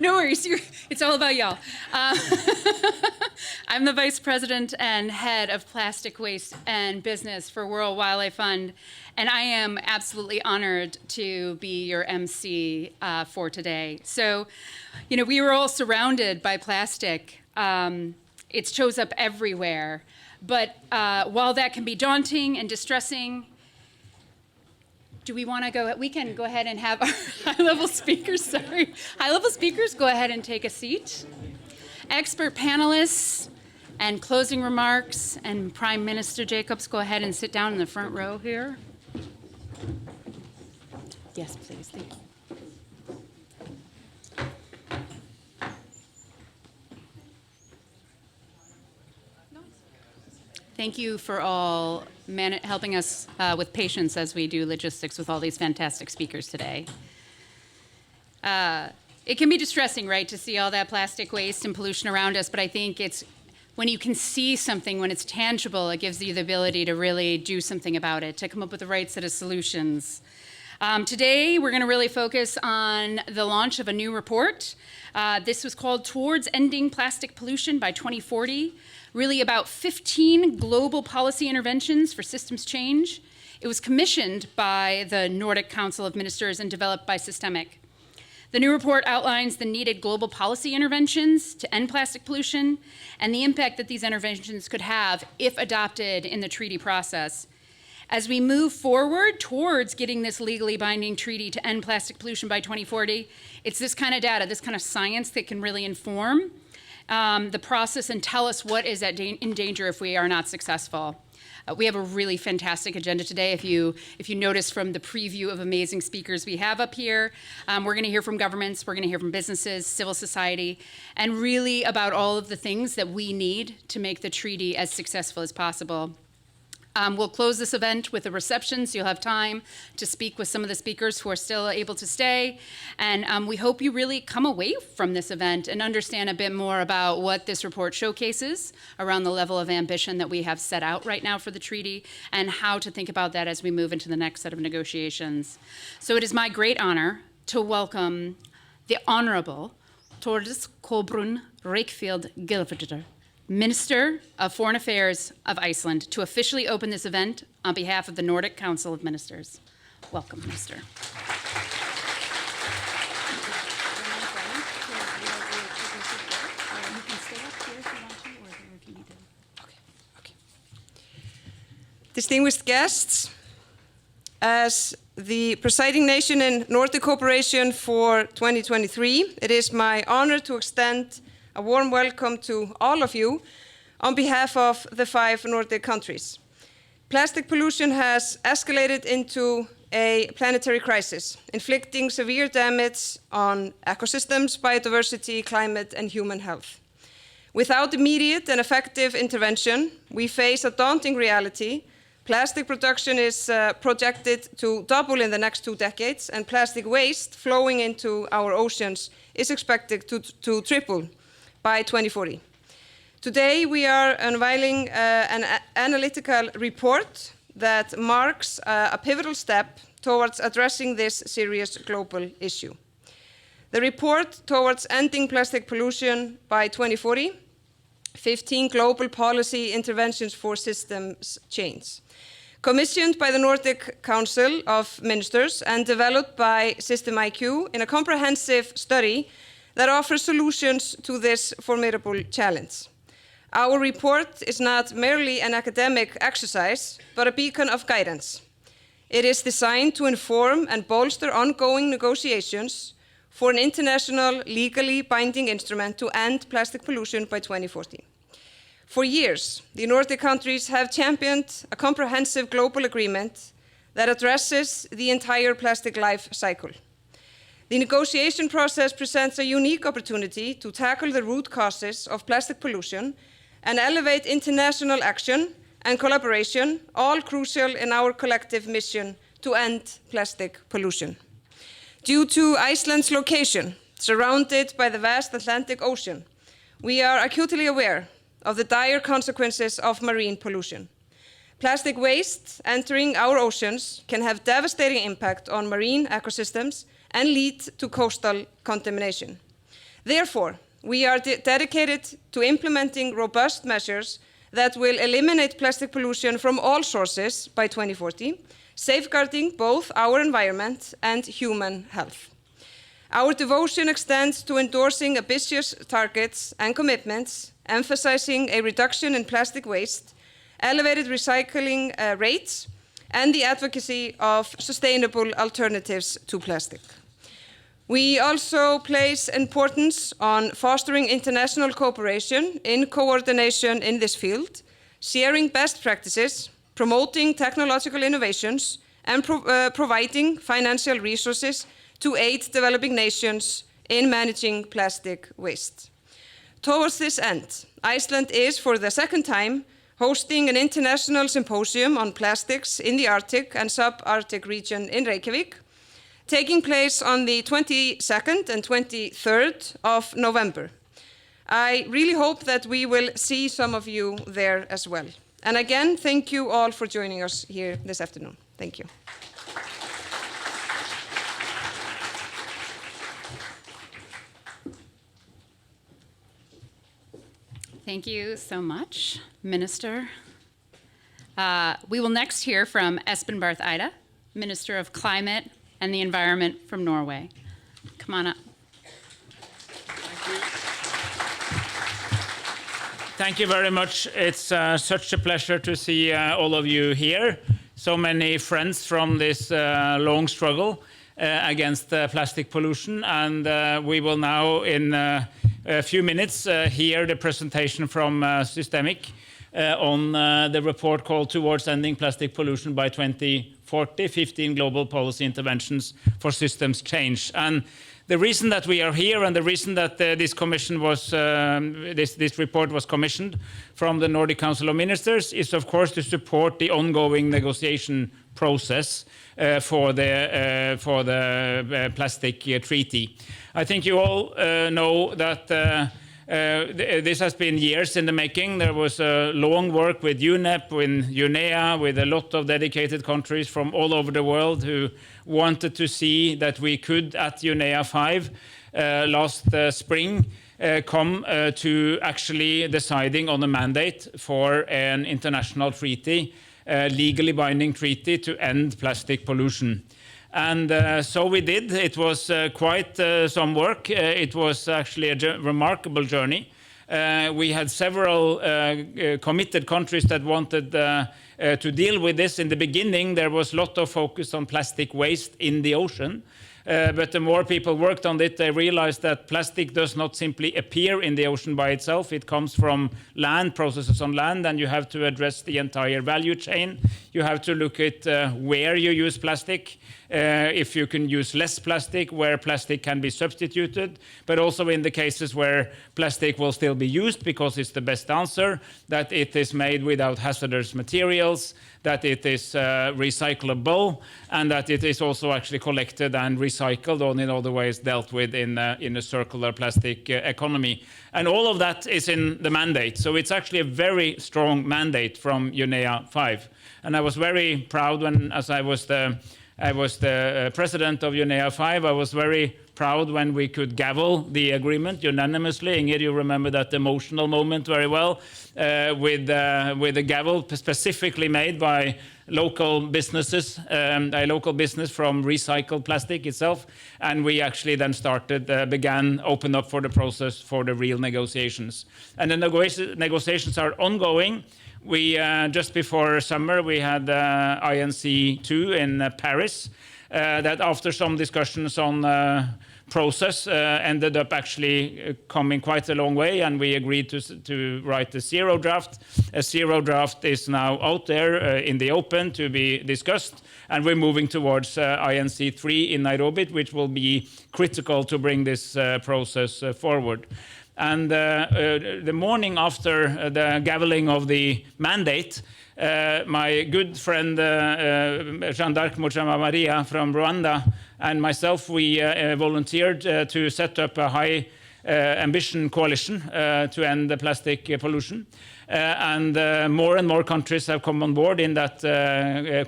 No worries, it's all about y'all. I'm the Vice President and Head of Plastic Waste and Business for World Wildlife Fund, and I am absolutely honored to be your MC for today. So, you know, we were all surrounded by plastic. It shows up everywhere, but while that can be daunting and distressing, do we want to go? We can go ahead and have our high-level speakers, high-level speakers go ahead and take a seat. Expert panelists and closing remarks, and Prime Minister Jacobs, go ahead and sit down in the front row here. Yes, please, thank you. Thank you for all helping us with patience as we do logistics with all these fantastic speakers today. It can be distressing, right, to see all that plastic waste and pollution around us, but I think it's when you can see something, when it's tangible, it gives you the ability to really do something about it, to come up with the right set of solutions. Today, we're going to really focus on the launch of a new report. This was called Towards Ending Plastic Pollution by 2040, really about 15 global policy interventions for systems change. It was commissioned by the Nordic Council of Ministers and developed by Systemic. The new report outlines the needed global policy interventions to end plastic pollution and the impact that these interventions could have if adopted in the treaty process. As we move forward towards getting this legally binding treaty to end plastic pollution by 2040, it's this kind of data, this kind of science that can really inform the process and tell us what is in danger if we are not successful. We have a really fantastic agenda today. If you notice from the preview of amazing speakers we have up here, we're going to hear from governments, we're going to hear from businesses, civil society, and really about all of the things that we need to make the treaty as successful as possible. We'll close this event with a reception, so you'll have time to speak with some of the speakers who are still able to stay. And we hope you really come away from this event and understand a bit more about what this report showcases around the level of ambition that we have set out right now for the treaty and how to think about that as we move into the next set of negotiations. So it is my great honor to welcome the Honorable Thordis Kolbrun Reykfjeld Gylfadóttir, Minister of Foreign Affairs of Iceland, to officially open this event on behalf of the Nordic Council of Ministers. Welcome, Minister. Distinguished guests, as the presiding nation in Nordic cooperation for 2023, it is my honor to extend a warm welcome to all of you on behalf of the 5 Nordic countries. Plastic pollution has escalated into a planetary crisis, inflicting severe damage on ecosystems, biodiversity, climate, and human health. Without immediate and effective intervention, we face a daunting reality. Plastic production is projected to double in the next 2 decades, and plastic waste flowing into our oceans is expected to triple by 2040. Today, we are unveiling an analytical report that marks a pivotal step towards addressing this serious global issue. The report Towards Ending Plastic Pollution by 2040, 15 Global Policy Interventions for Systems Change, commissioned by the Nordic Council of Ministers and developed by System IQ in a comprehensive study that offers solutions to this formidable challenge. Our report is not merely an academic exercise, but a beacon of guidance. It is designed to inform and bolster ongoing negotiations for an international, legally binding instrument to end plastic pollution by 2040. For years, the Nordic countries have championed a comprehensive global agreement that addresses the entire plastic life cycle. The negotiation process presents a unique opportunity to tackle the root causes of plastic pollution and elevate international action and collaboration, all crucial in our collective mission to end plastic pollution. Due to Iceland's location, surrounded by the vast Atlantic Ocean, we are acutely aware of the dire consequences of marine pollution. Plastic waste entering our oceans can have devastating impact on marine ecosystems and lead to coastal contamination. Therefore, we are dedicated to implementing robust measures that will eliminate plastic pollution from all sources by 2040, safeguarding both our environment and human health. Our devotion extends to endorsing ambitious targets and commitments, emphasizing a reduction in plastic waste, elevated recycling rates, and the advocacy of sustainable alternatives to plastic. We also place importance on fostering international cooperation in coordination in this field, sharing best practices, promoting technological innovations, and providing financial resources to aid developing nations in managing plastic waste. Towards this end, Iceland is, for the second time, hosting an international symposium on plastics in the Arctic and sub-Arctic region in Reykjavik, taking place on the 22nd and 23rd of November. I really hope that we will see some of you there as well. And again, thank you all for joining us here this afternoon. Thank you. Thank you so much, Minister. We will next hear from Espen Barth Eide, Minister of Climate and the Environment from Norway. Come on up. Thank you very much. It's such a pleasure to see all of you here. So many friends from this long struggle against plastic pollution. And we will now, in a few minutes, hear the presentation from Systemic on the report called Towards Ending Plastic Pollution by 2040, 15 Global Policy Interventions for Systems Change. And the reason that we are here and the reason that this report was commissioned from the Nordic Council of Ministers is, of course, to support the ongoing negotiation process for the plastic treaty. I think you all know that this has been years in the making. There was a long work with UNEP, with UNEA, with a lot of dedicated countries from all over the world who wanted to see that we could, at UNEA 5 last spring, come to actually deciding on a mandate for an international treaty, legally binding treaty to end plastic pollution. And so we did. It was quite some work. It was actually a remarkable journey. We had several committed countries that wanted to deal with this. In the beginning, there was a lot of focus on plastic waste in the ocean. But the more people worked on it, they realized that plastic does not simply appear in the ocean by itself. It comes from land, processes on land, and you have to address the entire value chain. You have to look at where you use plastic, if you can use less plastic, where plastic can be substituted, but also in the cases where plastic will still be used because it's the best answer, that it is made without hazardous materials, that it is recyclable, and that it is also actually collected and recycled, or in other ways dealt with in a circular plastic economy. And all of that is in the mandate. So it's actually a very strong mandate from UNEA 5. And I was very proud when, as I was the president of UNEA 5, I was very proud when we could gavel the agreement unanimously. Ingrid, you remember that emotional moment very well, with a gavel specifically made by local businesses, a local business from recycled plastic itself. And we actually then opened up for the process for the real negotiations. And the negotiations are ongoing. We just before summer, we had INC 2 in Paris, that after some discussions on process ended up actually coming quite a long way, and we agreed to write a zero draft. A zero draft is now out there in the open to be discussed, and we're moving towards INC 3 in Nairobi, which will be critical to bring this process forward. And the morning after the gaveling of the mandate, my good friend Jean d'Arc Muchama Maria from Rwanda and myself, we volunteered to set up a high ambition coalition to end the plastic pollution. and more countries have come on board in that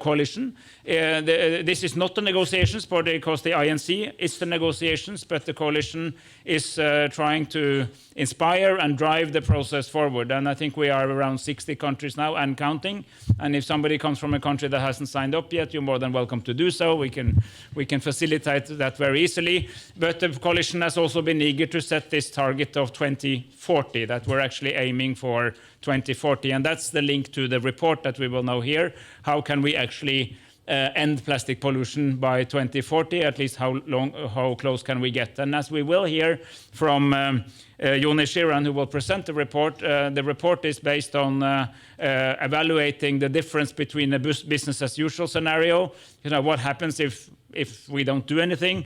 coalition. This is not the negotiations because the INC is the negotiations, but the coalition is trying to inspire and drive the process forward. And I think we are around 60 countries now and counting. And if somebody comes from a country that hasn't signed up yet, you're more than welcome to do so. We can facilitate that very easily. But the coalition has also been eager to set this target of 2040, that we're actually aiming for 2040. And that's the link to the report that we will now hear. How can we actually end plastic pollution by 2040? At least how close can we get? And as we will hear from Joni Shiran, who will present the report is based on evaluating the difference between a business as usual scenario, what happens if we don't do anything,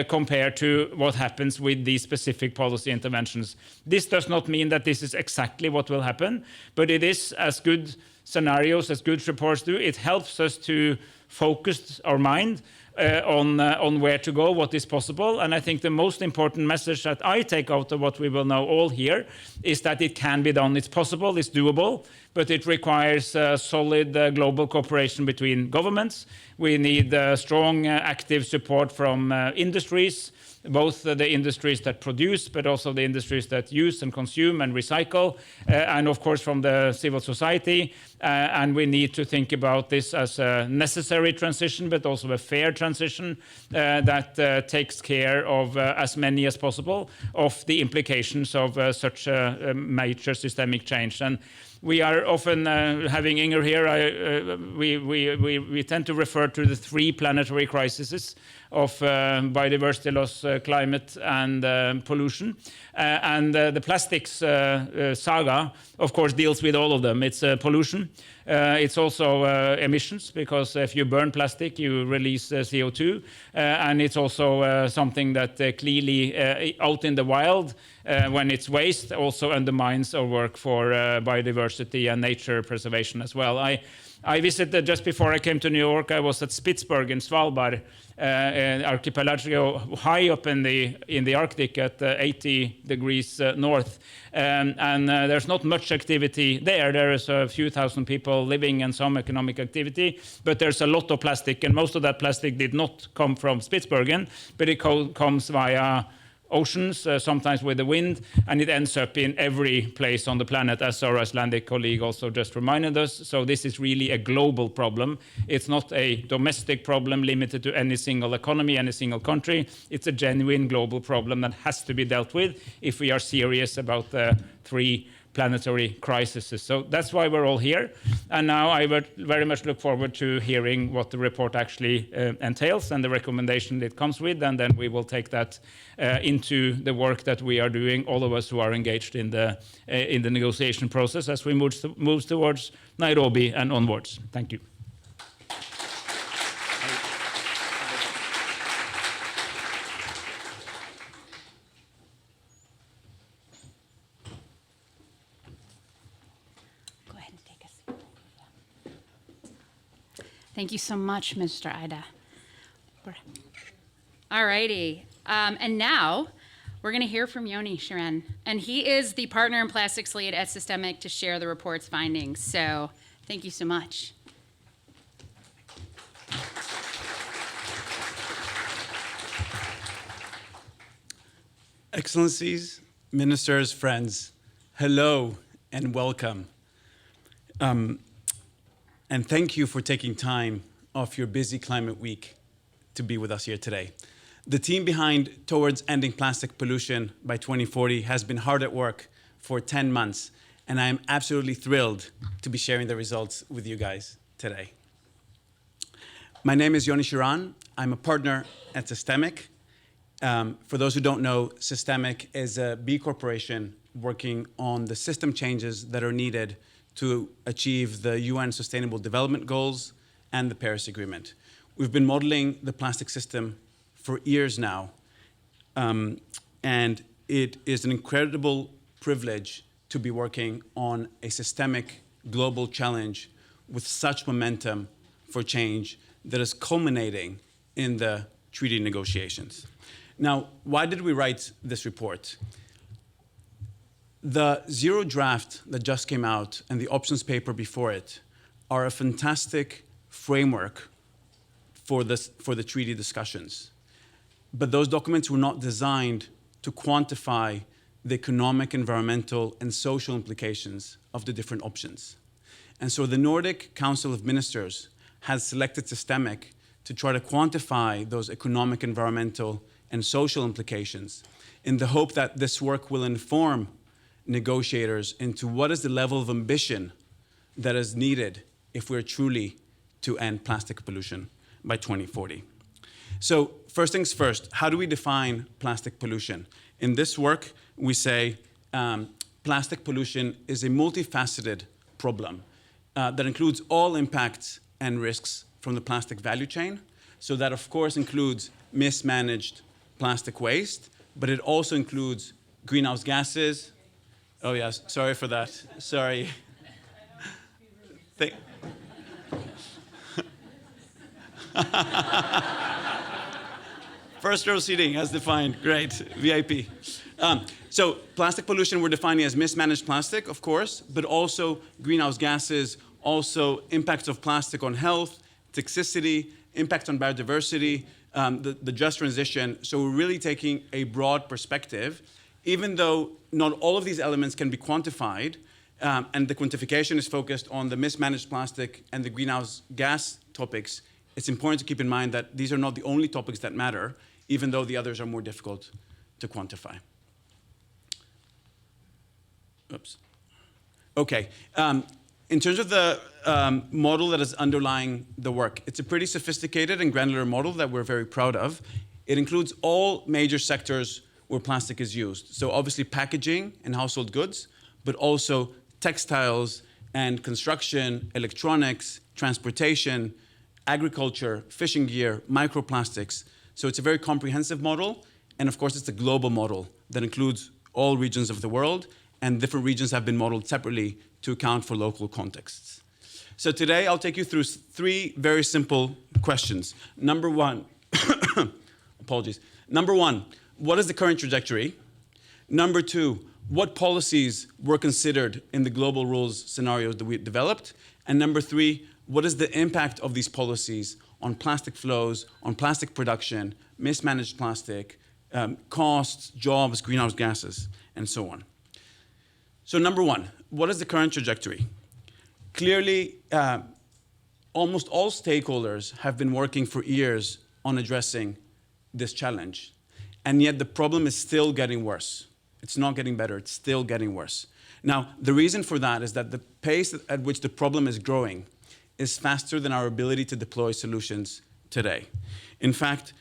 compared to what happens with these specific policy interventions. This does not mean that this is exactly what will happen, but it is, as good scenarios, as good reports do, it helps us to focus our mind on where to go, what is possible. And I think the most important message that I take out of what we will now all hear is that it can be done. It's possible, it's doable, but it requires solid global cooperation between governments. We need strong, active support from industries, both the industries that produce, but also the industries that use and consume and recycle, and of course from the civil society. And we need to think about this as a necessary transition, but also a fair transition that takes care of as many as possible of the implications of such a major systemic change. And we are often having Inger here. We tend to refer to the three planetary crises of biodiversity loss, climate, and pollution. And the plastics saga, of course, deals with all of them. It's pollution. It's also emissions, because if you burn plastic, you release CO2. And it's also something that clearly out in the wild, when it's waste, also undermines our work for biodiversity and nature preservation as well. I visited, just before I came to New York, I was at Spitsbergen in Svalbard, archipelago high up in the Arctic at 80 degrees north. And there's not much activity there. There is a few thousand people living and some economic activity, but there's a lot of plastic, and most of that plastic did not come from Spitsbergen, but it comes via oceans, sometimes with the wind, and it ends up in every place on the planet, as our Icelandic colleague also just reminded us. So this is really a global problem. It's not a domestic problem limited to any single economy, any single country. It's a genuine global problem that has to be dealt with if we are serious about the three planetary crises. So that's why we're all here. And now I would very much look forward to hearing what the report actually entails and the recommendation it comes with. And then we will take that into the work that we are doing, all of us who are engaged in the negotiation process as we move towards Nairobi and onwards. Thank you. Thank you so much, Mr. Ida. All righty. And now we're going to hear from Joni Shiran. And he is the partner and plastics lead at Systemic to share the report's findings. So thank you so much. Excellencies, ministers, friends, hello and welcome. And thank you for taking time off your busy climate week to be with us here today. The team behind Towards Ending Plastic Pollution by 2040 has been hard at work for 10 months, and I am absolutely thrilled to be sharing the results with you guys today. My name is Joni Shiran. I'm a partner at Systemic. For those who don't know, Systemic is a B corporation working on the system changes that are needed to achieve the UN Sustainable Development Goals and the Paris Agreement. We've been modeling the plastic system for years now, and it is an incredible privilege to be working on a systemic global challenge with such momentum for change that is culminating in the treaty negotiations. Now, why did we write this report? The zero draft that just came out and the options paper before it are a fantastic framework for the treaty discussions. But those documents were not designed to quantify the economic, environmental, and social implications of the different options. And so the Nordic Council of Ministers has selected Systemic to try to quantify those economic, environmental, and social implications in the hope that this work will inform negotiators into what is the level of ambition that is needed if we're truly to end plastic pollution by 2040. So first things first, how do we define plastic pollution? In this work, we say plastic pollution is a multifaceted problem that includes all impacts and risks from the plastic value chain. So that, of course, includes mismanaged plastic waste, but it also includes greenhouse gases. Oh, yes, sorry for that. Sorry. First row seating as defined. Great, VIP. So plastic pollution we're defining as mismanaged plastic, of course, but also greenhouse gases, also impacts of plastic on health, toxicity, impact on biodiversity, the just transition. So we're really taking a broad perspective, even though not all of these elements can be quantified, and the quantification is focused on the mismanaged plastic and the greenhouse gas topics. It's important to keep in mind that these are not the only topics that matter, even though the others are more difficult to quantify. Oops. Okay. In terms of the model that is underlying the work, it's a pretty sophisticated and granular model that we're very proud of. It includes all major sectors where plastic is used. So obviously packaging and household goods, but also textiles and construction, electronics, transportation, agriculture, fishing gear, microplastics. So it's a very comprehensive model. And of course, it's a global model that includes all regions of the world, and different regions have been modeled separately to account for local contexts. So today, I'll take you through three very simple questions. Number one, apologies. Number one, what is the current trajectory? Number two, what policies were considered in the global rules scenarios that we developed? And number three, what is the impact of these policies on plastic flows, on plastic production, mismanaged plastic, costs, jobs, greenhouse gases, and so on? So number one, what is the current trajectory? Clearly, almost all stakeholders have been working for years on addressing this challenge. And yet the problem is still getting worse. It's not getting better, it's still getting worse. Now, the reason for that is that the pace at which the problem is growing is faster than our ability to deploy solutions today. In fact,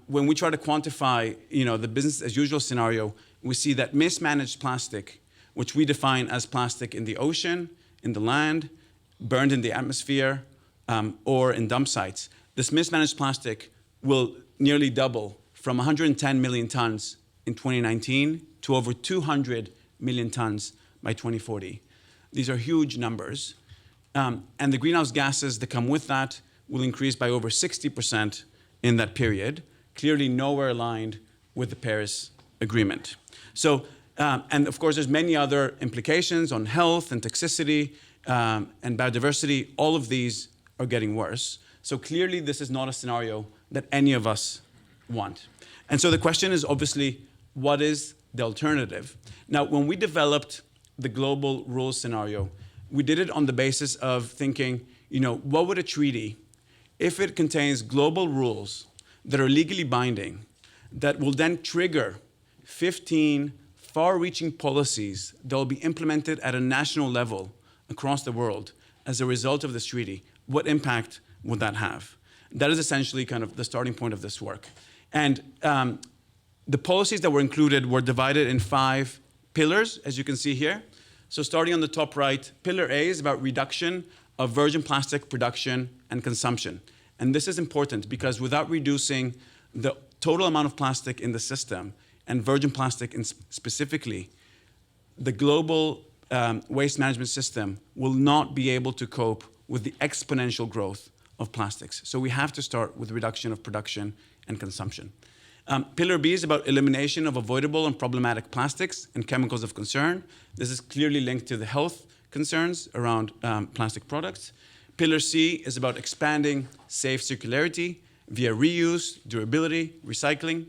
when we try to quantify the business as usual scenario, we see that mismanaged plastic, which we define as plastic in the ocean, in the land, burned in the atmosphere, or in dump sites, this mismanaged plastic will nearly double from 110 million tons in 2019 to over 200 million tons by 2040. These are huge numbers. And the greenhouse gases that come with that will increase by over 60% in that period, clearly nowhere aligned with the Paris Agreement. So, and of course, there's many other implications on health and toxicity and biodiversity. All of these are getting worse. So clearly, this is not a scenario that any of us want. And so the question is obviously, what is the alternative? Now, when we developed the global rules scenario, we did it on the basis of thinking, what would a treaty, if it contains global rules that are legally binding, that will then trigger 15 far-reaching policies that will be implemented at a national level across the world as a result of this treaty, what impact would that have? That is essentially kind of the starting point of this work. And the policies that were included were divided in 5 pillars, as you can see here. So starting on the top right, pillar A is about reduction of virgin plastic production and consumption. And this is important because without reducing the total amount of plastic in the system, and virgin plastic specifically, the global waste management system will not be able to cope with the exponential growth of plastics. So we have to start with reduction of production and consumption. Pillar B is about elimination of avoidable and problematic plastics and chemicals of concern. This is clearly linked to the health concerns around plastic products. Pillar C is about expanding safe circularity via reuse, durability, recycling.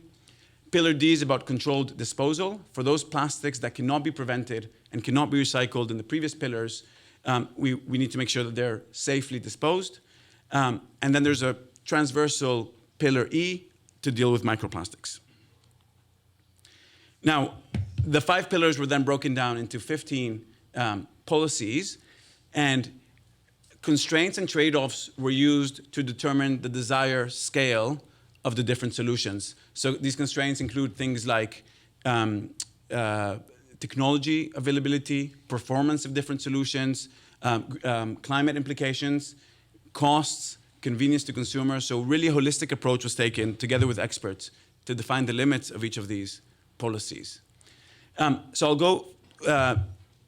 Pillar D is about controlled disposal. For those plastics that cannot be prevented and cannot be recycled in the previous pillars, we need to make sure that they're safely disposed. And then there's a transversal pillar E to deal with microplastics. Now, the 5 pillars were then broken down into 15 policies, and constraints and trade-offs were used to determine the desired scale of the different solutions. So these constraints include things like technology availability, performance of different solutions, climate implications, costs, convenience to consumers. So really a holistic approach was taken together with experts to define the limits of each of these policies. So I'll go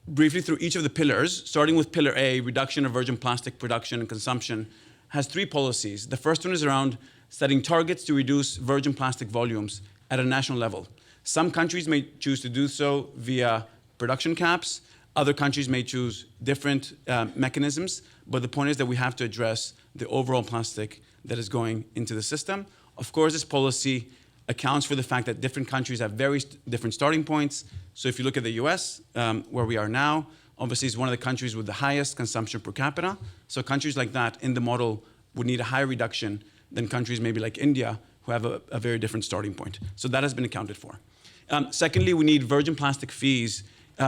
briefly through each of the pillars, starting with pillar A, reduction of virgin plastic production and consumption, has 3 policies. The first one is around setting targets to reduce virgin plastic volumes at a national level. Some countries may choose to do so via production caps. Other countries may choose different mechanisms, but the point is that we have to address the overall plastic that is going into the system. Of course, this policy accounts for the fact that different countries have very different starting points. So if you look at the US, where we are now, obviously it's one of the countries with the highest consumption per capita. So countries like that in the model would need a higher reduction than countries maybe like India, who have a very different starting point. So that has been accounted for. Secondly, we need virgin plastic fees,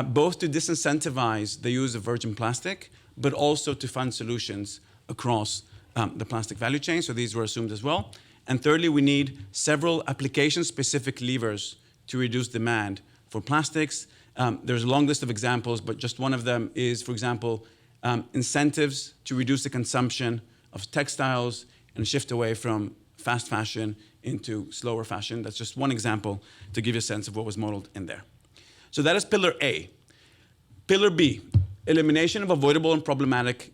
both to disincentivize the use of virgin plastic, but also to fund solutions across the plastic value chain. So these were assumed as well. And thirdly, we need several application-specific levers to reduce demand for plastics. There's a long list of examples, but just one of them is, for example, incentives to reduce the consumption of textiles and shift away from fast fashion into slower fashion. That's just one example to give you a sense of what was modeled in there. So that is pillar A. Pillar B, elimination of avoidable and problematic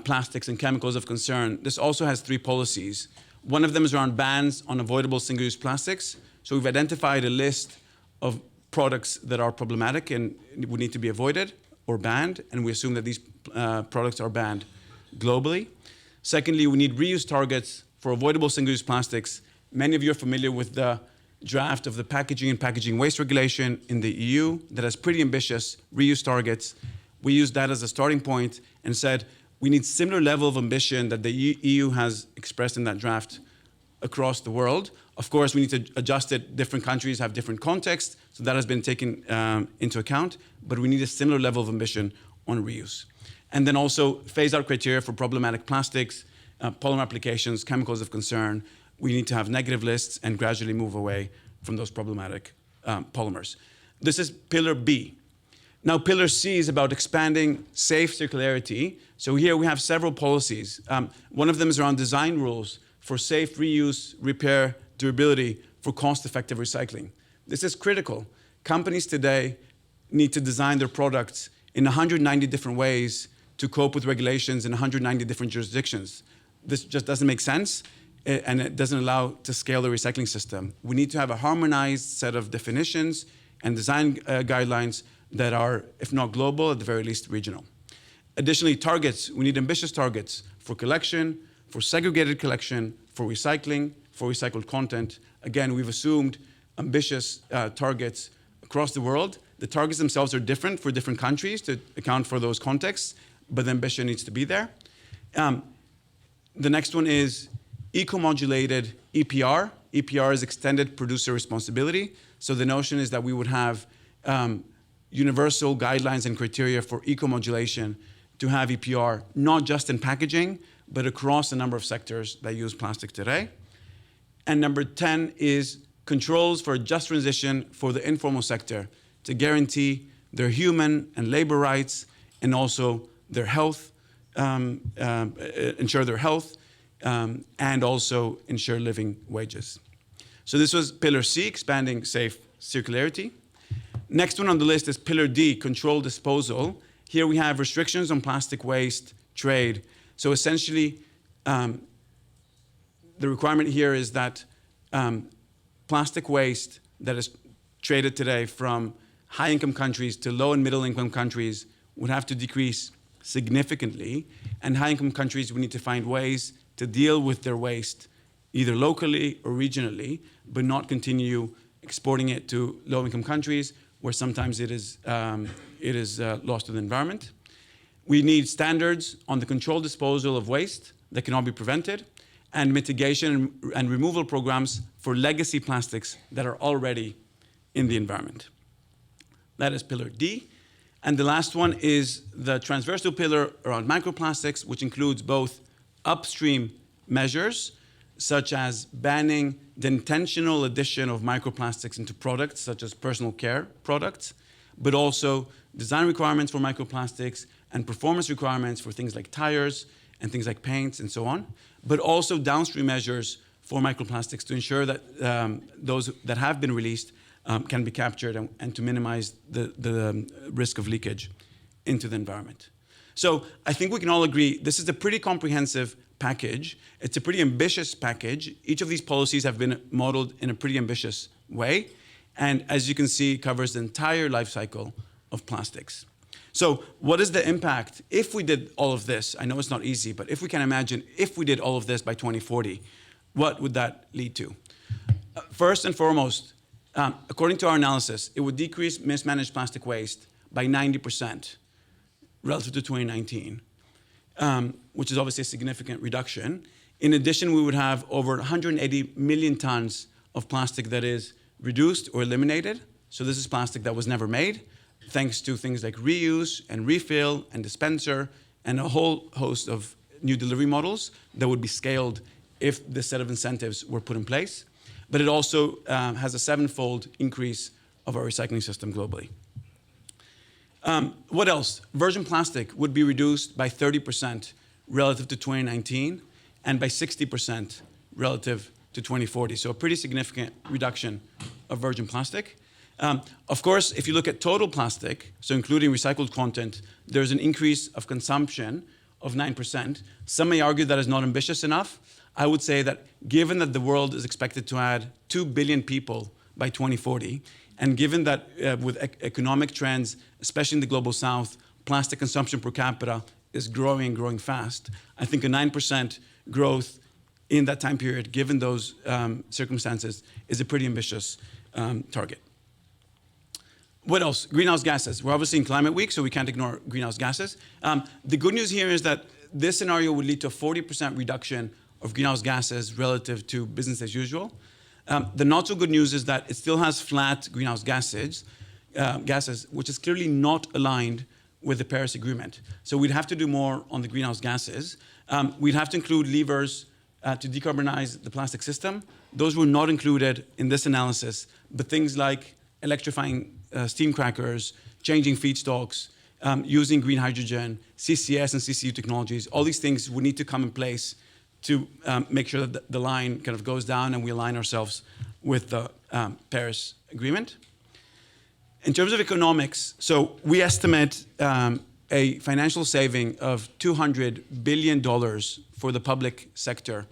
plastics and chemicals of concern. This also has 3 policies. One of them is around bans on avoidable single-use plastics. So we've identified a list of products that are problematic and would need to be avoided or banned, and we assume that these products are banned globally. Secondly, we need reuse targets for avoidable single-use plastics. Many of you are familiar with the draft of the packaging and packaging waste regulation in the EU that has pretty ambitious reuse targets. We used that as a starting point and said we need similar level of ambition that the EU has expressed in that draft across the world. Of course, we need to adjust it. Different countries have different contexts, so that has been taken into account, but we need a similar level of ambition on reuse. And then also phase out criteria for problematic plastics, polymer applications, chemicals of concern. We need to have negative lists and gradually move away from those problematic polymers. This is pillar B. Now, pillar C is about expanding safe circularity. So here we have several policies. One of them is around design rules for safe reuse, repair, durability for cost-effective recycling. This is critical. Companies today need to design their products in 190 different ways to cope with regulations in 190 different jurisdictions. This just doesn't make sense, and it doesn't allow to scale the recycling system. We need to have a harmonized set of definitions and design guidelines that are, if not global, at the very least regional. Additionally, targets. We need ambitious targets for collection, for segregated collection, for recycled content. Again, we've assumed ambitious targets across the world. The targets themselves are different for different countries to account for those contexts, but the ambition needs to be there. The next one is eco-modulated EPR. EPR is extended producer responsibility. So the notion is that we would have universal guidelines and criteria for eco-modulation to have EPR, not just in packaging, but across a number of sectors that use plastic today. And number 10 is controls for a just transition for the informal sector to guarantee their human and labor rights and also their health, ensure their health, and also ensure living wages. So this was pillar C, expanding safe circularity. Next one on the list is pillar D, controlled disposal. Here we have restrictions on plastic waste trade. So essentially, the requirement here is that plastic waste that is traded today from high-income countries to low and middle-income countries would have to decrease significantly, and high-income countries would need to find ways to deal with their waste either locally or regionally, but not continue exporting it to low-income countries where sometimes it is lost to the environment. We need standards on the controlled disposal of waste that cannot be prevented, and mitigation and removal programs for legacy plastics that are already in the environment. That is pillar D. And the last one is the transversal pillar around microplastics, which includes both upstream measures, such as banning the intentional addition of microplastics into products, such as personal care products, but also design requirements for microplastics and performance requirements for things like tires and things like paints and so on, but also downstream measures for microplastics to ensure that those that have been released can be captured and to minimize the risk of leakage into the environment. So I think we can all agree this is a pretty comprehensive package. It's a pretty ambitious package. Each of these policies have been modeled in a pretty ambitious way. And as you can see, it covers the entire life cycle of plastics. So what is the impact if we did all of this? I know it's not easy, but if we can imagine if we did all of this by 2040, what would that lead to? First and foremost, according to our analysis, it would decrease mismanaged plastic waste by 90% relative to 2019, which is obviously a significant reduction. In addition, we would have over 180 million tons of plastic that is reduced or eliminated. So this is plastic that was never made, thanks to things like reuse and refill and dispenser and a whole host of new delivery models that would be scaled if this set of incentives were put in place. But it also has a 7-fold increase of our recycling system globally. What else? Virgin plastic would be reduced by 30% relative to 2019 and by 60% relative to 2040. So a pretty significant reduction of virgin plastic. Of course, if you look at total plastic, so including recycled content, there's an increase of consumption of 9%. Some may argue that is not ambitious enough. I would say that given that the world is expected to add 2 billion people by 2040, and given that with economic trends, especially in the global south, plastic consumption per capita is growing fast, I think a 9% growth in that time period, given those circumstances, is a pretty ambitious target. What else? Greenhouse gases. We're obviously in climate week, so we can't ignore greenhouse gases. The good news here is that this scenario would lead to a 40% reduction of greenhouse gases relative to business as usual. The not so good news is that it still has flat greenhouse gases, which is clearly not aligned with the Paris Agreement. So we'd have to do more on the greenhouse gases. We'd have to include levers to decarbonize the plastic system. Those were not included in this analysis, but things like electrifying steam crackers, changing feedstocks, using green hydrogen, CCS and CCU technologies, all these things would need to come in place to make sure that the line kind of goes down and we align ourselves with the Paris Agreement. In terms of economics, so we estimate a financial saving of $200 billion for the public sector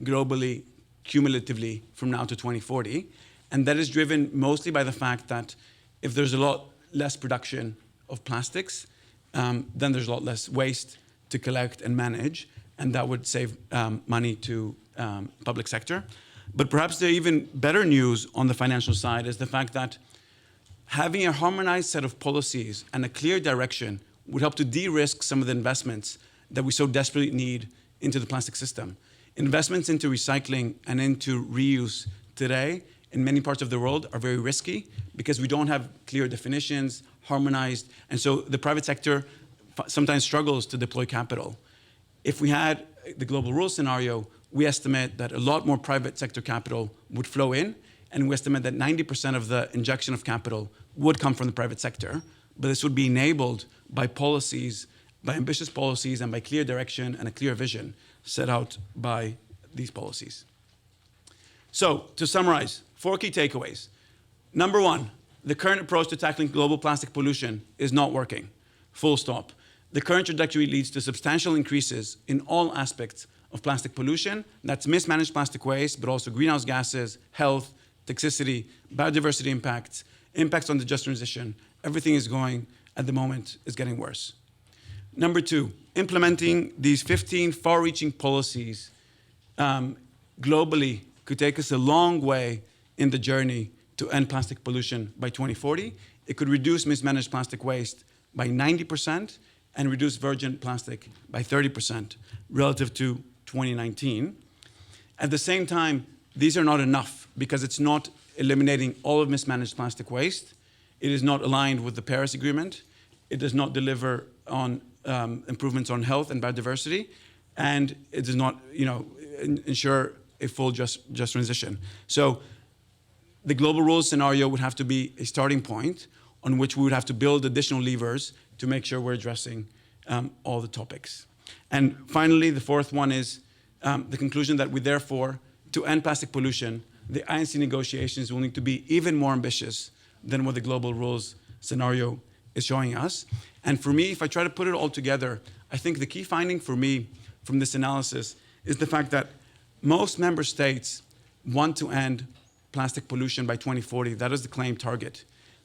globally, cumulatively, from now to 2040. And that is driven mostly by the fact that if there's a lot less production of plastics, then there's a lot less waste to collect and manage, and that would save money to public sector. But perhaps the even better news on the financial side is the fact that having a harmonized set of policies and a clear direction would help to de-risk some of the investments that we so desperately need into the plastic system. Investments into recycling and into reuse today in many parts of the world are very risky because we don't have clear definitions, harmonized, and so the private sector sometimes struggles to deploy capital. If we had the global rules scenario, we estimate that a lot more private sector capital would flow in, and we estimate that 90% of the injection of capital would come from the private sector, but this would be enabled by policies, by ambitious policies, and by clear direction and a clear vision set out by these policies. So, to summarize, 4 key takeaways. Number 1, the current approach to tackling global plastic pollution is not working. Full stop. The current trajectory leads to substantial increases in all aspects of plastic pollution. That's mismanaged plastic waste, but also greenhouse gases, health, toxicity, biodiversity impacts, impacts on the just transition. Everything is going, at the moment, is getting worse. Number two, implementing these 15 far-reaching policies globally could take us a long way in the journey to end plastic pollution by 2040. It could reduce mismanaged plastic waste by 90% and reduce virgin plastic by 30% relative to 2019. At the same time, these are not enough because it's not eliminating all of mismanaged plastic waste. It is not aligned with the Paris Agreement. It does not deliver on improvements on health and biodiversity, and it does not, ensure a full just transition. So the global rules scenario would have to be a starting point on which we would have to build additional levers to make sure we're addressing all the topics. And finally, the fourth one is the conclusion that we therefore, to end plastic pollution, the INC negotiations will need to be even more ambitious than what the global rules scenario is showing us. And for me, if I try to put it all together, I think the key finding for me from this analysis is the fact that most member states want to end plastic pollution by 2040. That is the claimed target.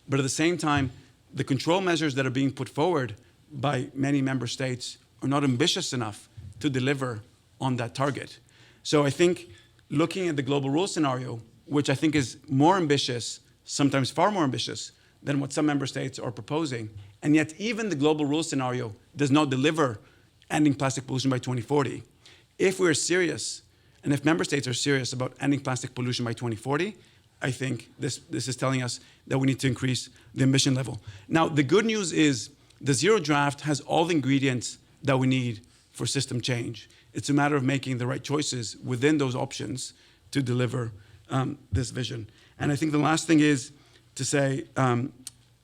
But at the same time, the control measures that are being put forward by many member states are not ambitious enough to deliver on that target. So I think looking at the global rule scenario, which I think is more ambitious, sometimes far more ambitious than what some member states are proposing, and yet even the global rule scenario does not deliver ending plastic pollution by 2040. If we're serious, and if member states are serious about ending plastic pollution by 2040, I think this is telling us that we need to increase the ambition level. Now, the good news is the zero draft has all the ingredients that we need for system change. It's a matter of making the right choices within those options to deliver this vision. And I think the last thing is to say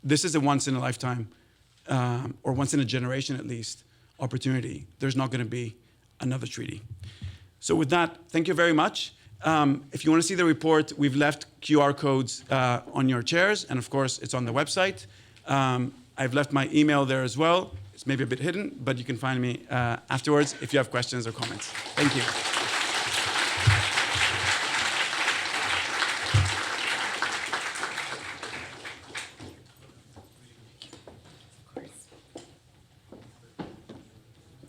this is a once in a lifetime, or once in a generation at least, opportunity. There's not going to be another treaty. So with that, thank you very much. If you want to see the report, we've left QR codes on your chairs, and of course, it's on the website. I've left my email there as well. It's maybe a bit hidden, but you can find me afterwards if you have questions or comments. Thank you.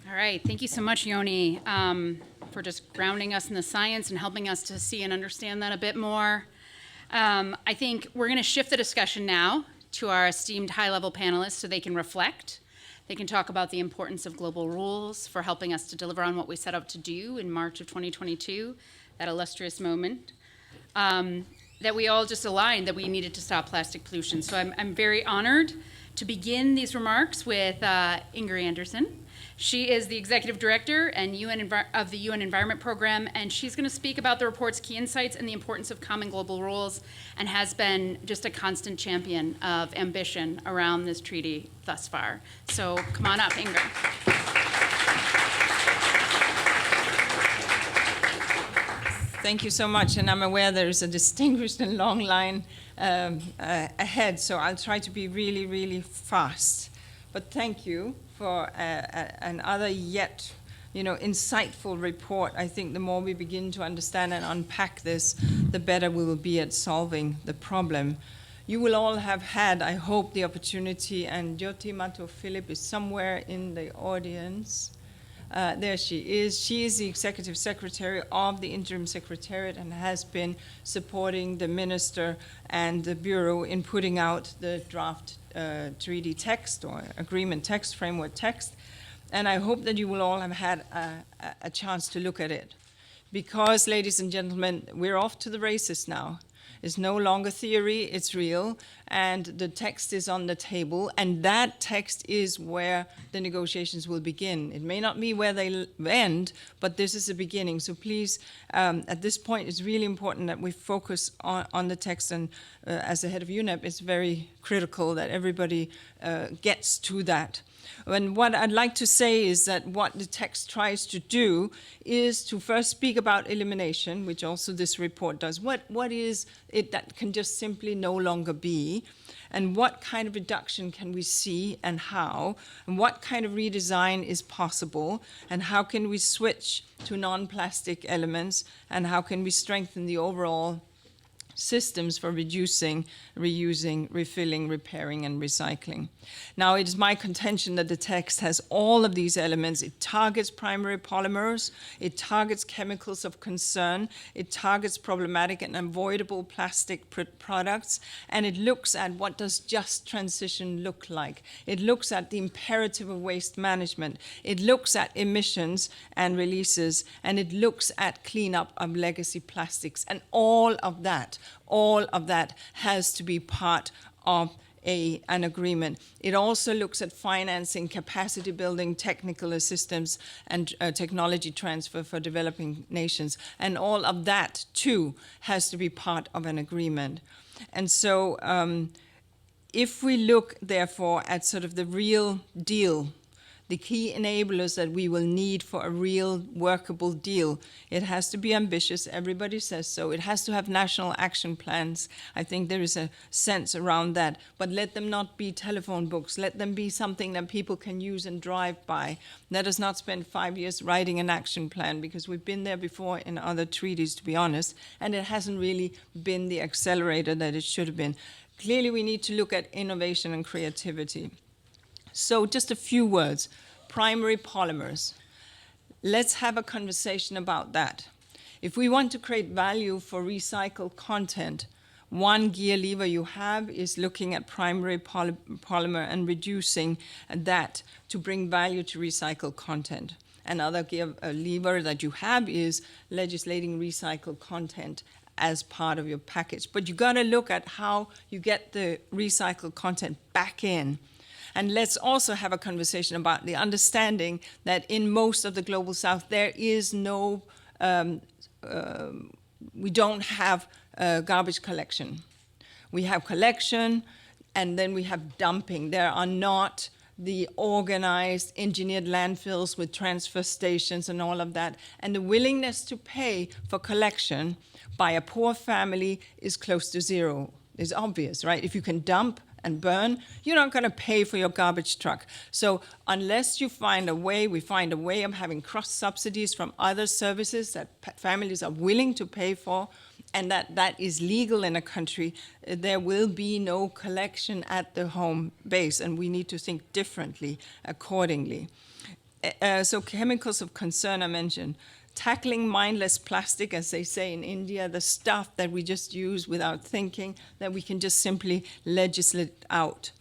All right, thank you so much, Yoni, for just grounding us in the science and helping us to see and understand that a bit more. I think we're going to shift the discussion now to our esteemed high-level panelists so they can reflect. They can talk about the importance of global rules for helping us to deliver on what we set out to do in March of 2022, that illustrious moment, that we all just aligned that we needed to stop plastic pollution. So I'm very honored to begin these remarks with Inger Andersen. She is the Executive Director and of the UN Environment Program, and she's going to speak about the report's key insights and the importance of common global rules, and has been just a constant champion of ambition around this treaty thus far. So come on up, Inger. Thank you so much, and I'm aware there is a distinguished and long line ahead, so I'll try to be really, really fast. But thank you for another yet, insightful report. I think the more we begin to understand and unpack this, the better we will be at solving the problem. You will all have had, I hope, the opportunity, and Jyoti Mato-Philip is somewhere in the audience. There she is. She is the Executive Secretary of the Interim Secretariat and has been supporting the Minister and the Bureau in putting out the draft treaty text or agreement text, framework text. And I hope that you will all have had a chance to look at it. Because, ladies and gentlemen, we're off to the races now. It's no longer theory, it's real, and the text is on the table, and that text is where the negotiations will begin. It may not be where they end, but this is the beginning. So please, at this point, it's really important that we focus on the text, and as the head of UNEP, it's very critical that everybody gets to that. And what I'd like to say is that what the text tries to do is to first speak about elimination, which also this report does. What is it that can just simply no longer be? And what kind of reduction can we see and how? And what kind of redesign is possible? And how can we switch to non-plastic elements? And how can we strengthen the overall systems for reducing, reusing, refilling, repairing, and recycling? Now, it is my contention that the text has all of these elements. It targets primary polymers, it targets chemicals of concern, it targets problematic and avoidable plastic products, and it looks at what does just transition look like. It looks at the imperative of waste management. It looks at emissions and releases, and it looks at cleanup of legacy plastics, and all of that has to be part of an agreement. It also looks at financing, capacity building, technical assistance, and technology transfer for developing nations. And all of that, too, has to be part of an agreement. And so if we look, therefore, at sort of the real deal, the key enablers that we will need for a real workable deal, it has to be ambitious. Everybody says so. It has to have national action plans. I think there is a sense around that. But let them not be telephone books. Let them be something that people can use and drive by. Let us not spend 5 years writing an action plan, because we've been there before in other treaties, to be honest, and it hasn't really been the accelerator that it should have been. Clearly, we need to look at innovation and creativity. So just a few words. Primary polymers. Let's have a conversation about that. If we want to create value for recycled content, one gear lever you have is looking at primary polymer and reducing that to bring value to recycled content. Another gear lever that you have is legislating recycled content as part of your package. But you gotta look at how you get the recycled content back in. And let's also have a conversation about the understanding that in most of the global south, there is no, we don't have garbage collection. We have collection, and then we have dumping. There are not the organized, engineered landfills with transfer stations and all of that. And the willingness to pay for collection by a poor family is close to zero. It's obvious, right? If you can dump and burn, you're not going to pay for your garbage truck. So unless you find a way, we find a way of having cross subsidies from other services that families are willing to pay for, and that is legal in a country, there will be no collection at the home base, and we need to think differently accordingly. So chemicals of concern I mentioned. Tackling mindless plastic, as they say in India, the stuff that we just use without thinking, that we can just simply legislate out.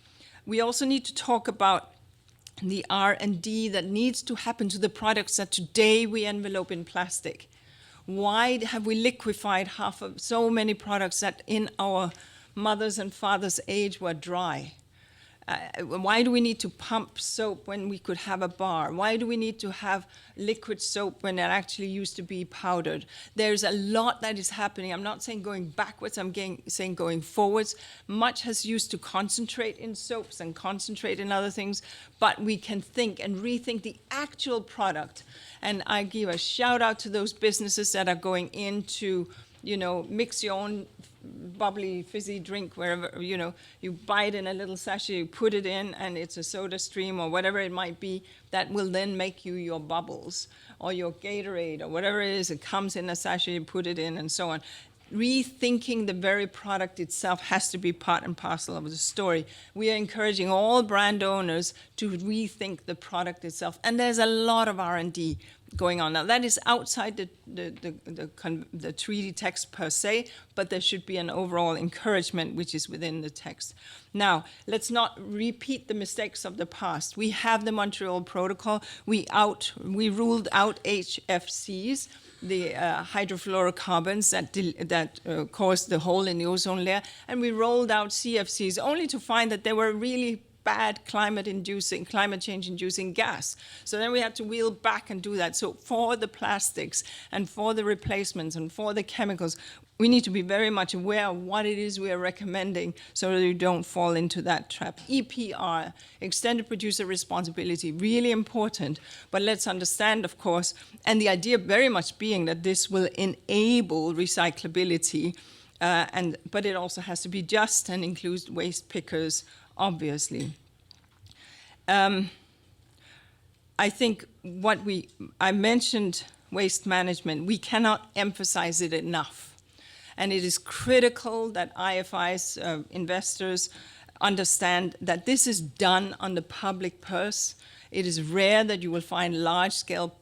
We also need to talk about the R&D that needs to happen to the products that today we envelope in plastic. Why have we liquefied half of so many products that in our mothers' and fathers' age were dry? Why do we need to pump soap when we could have a bar? Why do we need to have liquid soap when it actually used to be powdered? There's a lot that is happening. I'm not saying going backwards, I'm saying going forwards. Much has used to concentrate in soaps and concentrate in other things, but we can think and rethink the actual product. And I give a shout out to those businesses that are going into, mix your own bubbly, fizzy drink wherever, you buy it in a little sachet, you put it in, and it's a soda stream or whatever it might be, that will then make you your bubbles or your Gatorade or whatever it is. It comes in a sachet, you put it in, and so on. Rethinking the very product itself has to be part and parcel of the story. We are encouraging all brand owners to rethink the product itself, and there's a lot of R&D going on. Now, that is outside the treaty text per se, but there should be an overall encouragement which is within the text. Now, let's not repeat the mistakes of the past. We have the Montreal Protocol. We ruled out HFCs, the hydrofluorocarbons that caused the hole in the ozone layer, and we rolled out CFCs only to find that they were really bad climate change inducing gas. So then we have to wheel back and do that. So for the plastics and for the replacements and for the chemicals, we need to be very much aware of what it is we are recommending so that you don't fall into that trap. EPR, extended producer responsibility, really important. But let's understand, of course, and the idea very much being that this will enable recyclability, but it also has to be just and include waste pickers, obviously. I think I mentioned waste management. We cannot emphasize it enough. And it is critical that IFI's investors understand that this is done on the public purse. It is rare that you will find large-scale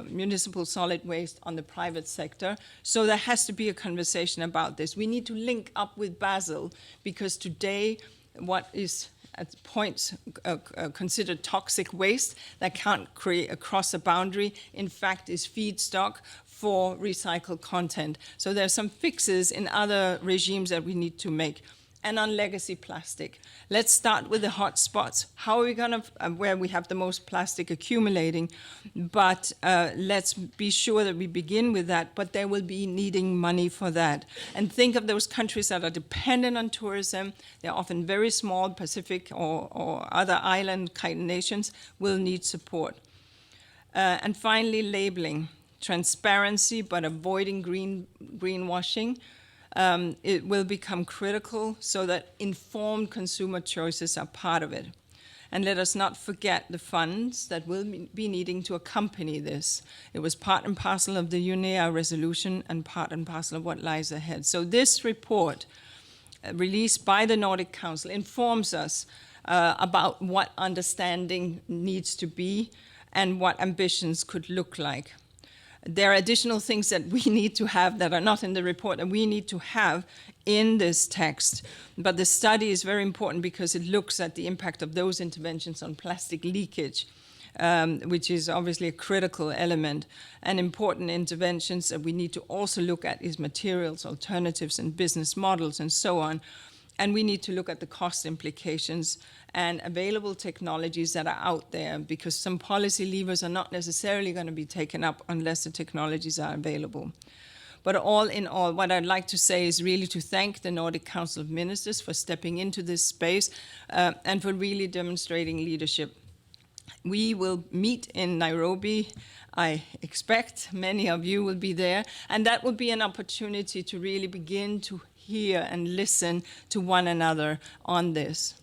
municipal solid waste on the private sector. So there has to be a conversation about this. We need to link up with Basel, because today what is at points considered toxic waste that can't cross a boundary, in fact, is feedstock for recycled content. So there are some fixes in other regimes that we need to make. And on legacy plastic, let's start with the hot spots. How are we going to, where we have the most plastic accumulating? But let's be sure that we begin with that, but they will be needing money for that. And think of those countries that are dependent on tourism. They're often very small, Pacific or other island kind of nations will need support. And finally, labeling. Transparency, but avoiding greenwashing. It will become critical so that informed consumer choices are part of it. And let us not forget the funds that will be needing to accompany this. It was part and parcel of the UNEA resolution and part and parcel of what lies ahead. So this report, released by the Nordic Council, informs us about what understanding needs to be and what ambitions could look like. There are additional things that we need to have that are not in the report and we need to have in this text. But the study is very important because it looks at the impact of those interventions on plastic leakage, which is obviously a critical element. And important interventions that we need to also look at is materials, alternatives, and business models, and so on. And we need to look at the cost implications and available technologies that are out there, because some policy levers are not necessarily going to be taken up unless the technologies are available. But all in all, what I'd like to say is really to thank the Nordic Council of Ministers for stepping into this space and for really demonstrating leadership. We will meet in Nairobi. I expect many of you will be there, and that will be an opportunity to really begin to hear and listen to one another on this.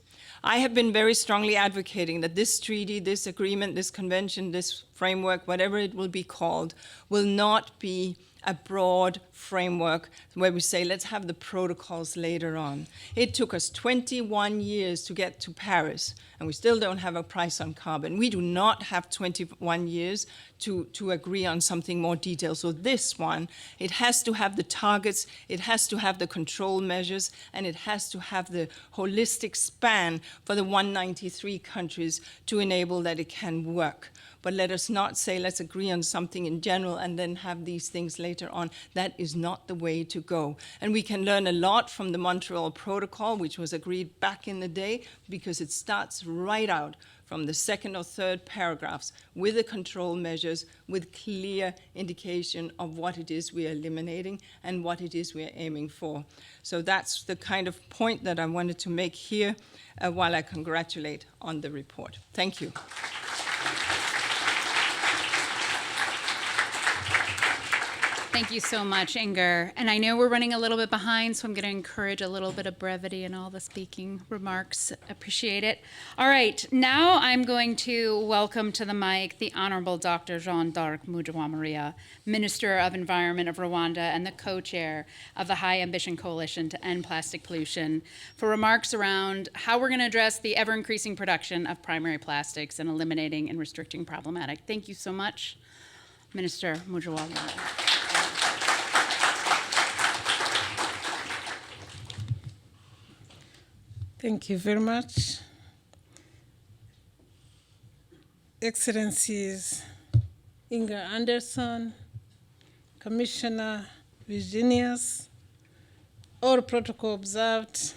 I have been very strongly advocating that this treaty, this agreement, this convention, this framework, whatever it will be called, will not be a broad framework where we say, let's have the protocols later on. It took us 21 years to get to Paris, and we still don't have a price on carbon. We do not have 21 years to agree on something more detailed. So this one, it has to have the targets, it has to have the control measures, and it has to have the holistic span for the 193 countries to enable that it can work. But let us not say, let's agree on something in general and then have these things later on. That is not the way to go. And we can learn a lot from the Montreal Protocol, which was agreed back in the day, because it starts right out from the second or third paragraphs with the control measures, with clear indication of what it is we are eliminating and what it is we are aiming for. So that's the kind of point that I wanted to make here while I congratulate on the report. Thank you. Thank you so much, Inger. And I know we're running a little bit behind, so I'm going to encourage a little bit of brevity in all the speaking remarks. Appreciate it. All right, now I'm going to welcome to the mic the Honorable Dr. Jean-Darc Mujawamariya, Minister of Environment of Rwanda and the co-chair of the High Ambition Coalition to End Plastic Pollution, for remarks around how we're going to address the ever-increasing production of primary plastics and eliminating and restricting problematic. Thank you so much, Minister Mujawamariya. Thank you very much. Excellencies Inger Anderson, Commissioner Virginius, all protocol observed.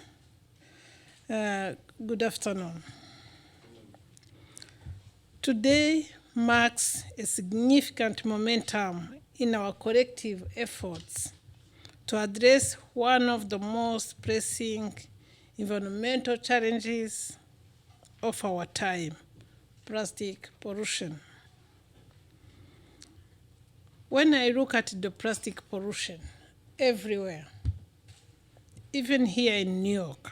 Good afternoon. Today marks a significant momentum in our collective efforts to address one of the most pressing environmental challenges of our time, plastic pollution. When I look at the plastic pollution everywhere, even here in New York,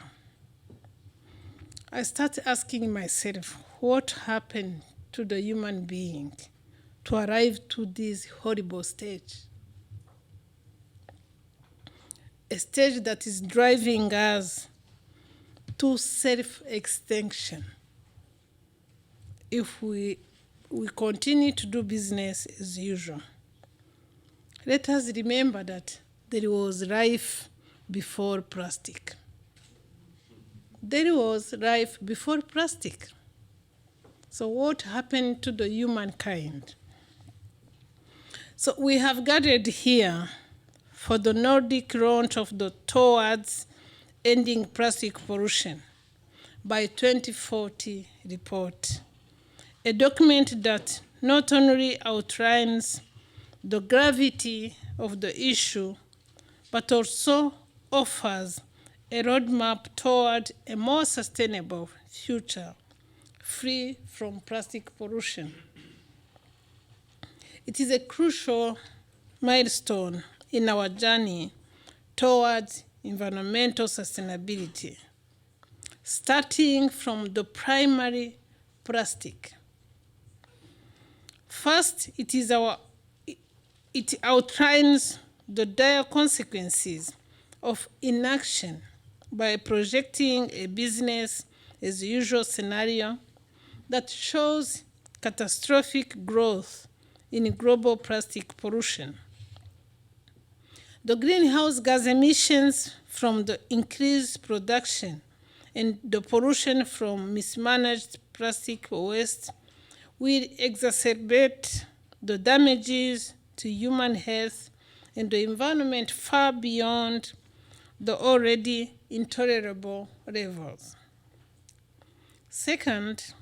I start asking myself, what happened to the human being to arrive to this horrible stage? A stage that is driving us to self-extinction if we continue to do business as usual. Let us remember that there was life before plastic. There was life before plastic. So what happened to the humankind? So we have gathered here for the Nordic launch of the Towards Ending Plastic Pollution by 2040 report, a document that not only outlines the gravity of the issue, but also offers a roadmap toward a more sustainable future, free from plastic pollution. It is a crucial milestone in our journey towards environmental sustainability, starting from the primary plastic. First, it outlines the dire consequences of inaction by projecting a business as usual scenario that shows catastrophic growth in global plastic pollution. The greenhouse gas emissions from the increased production and the pollution from mismanaged plastic waste will exacerbate the damages to human health and the environment far beyond the already intolerable levels. Second,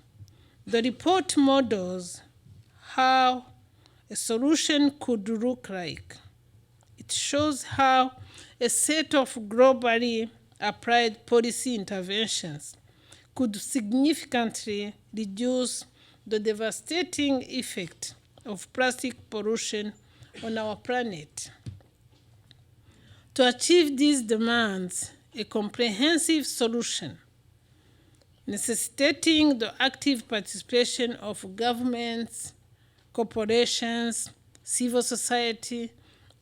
the report models how a solution could look like. It shows how a set of globally applied policy interventions could significantly reduce the devastating effect of plastic pollution on our planet. To achieve these demands a comprehensive solution, necessitating the active participation of governments, corporations, civil society,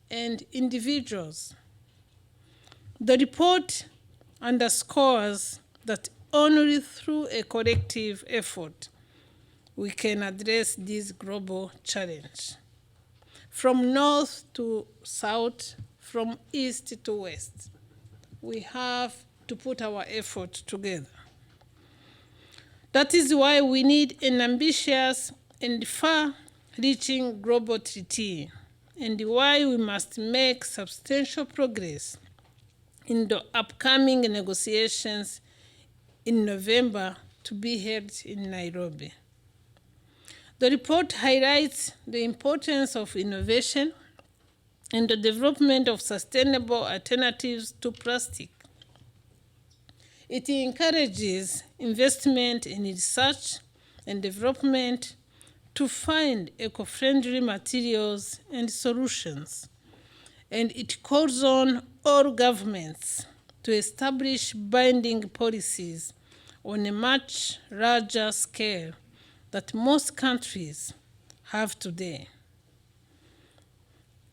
and individuals. The report underscores that only through a collective effort we can address this global challenge. From north to south, from east to west, we have to put our effort together. That is why we need an ambitious and far-reaching global treaty, and why we must make substantial progress in the upcoming negotiations in November to be held in Nairobi. The report highlights the importance of innovation and the development of sustainable alternatives to plastic. It encourages investment in research and development to find eco-friendly materials and solutions. And it calls on all governments to establish binding policies on a much larger scale that most countries have today.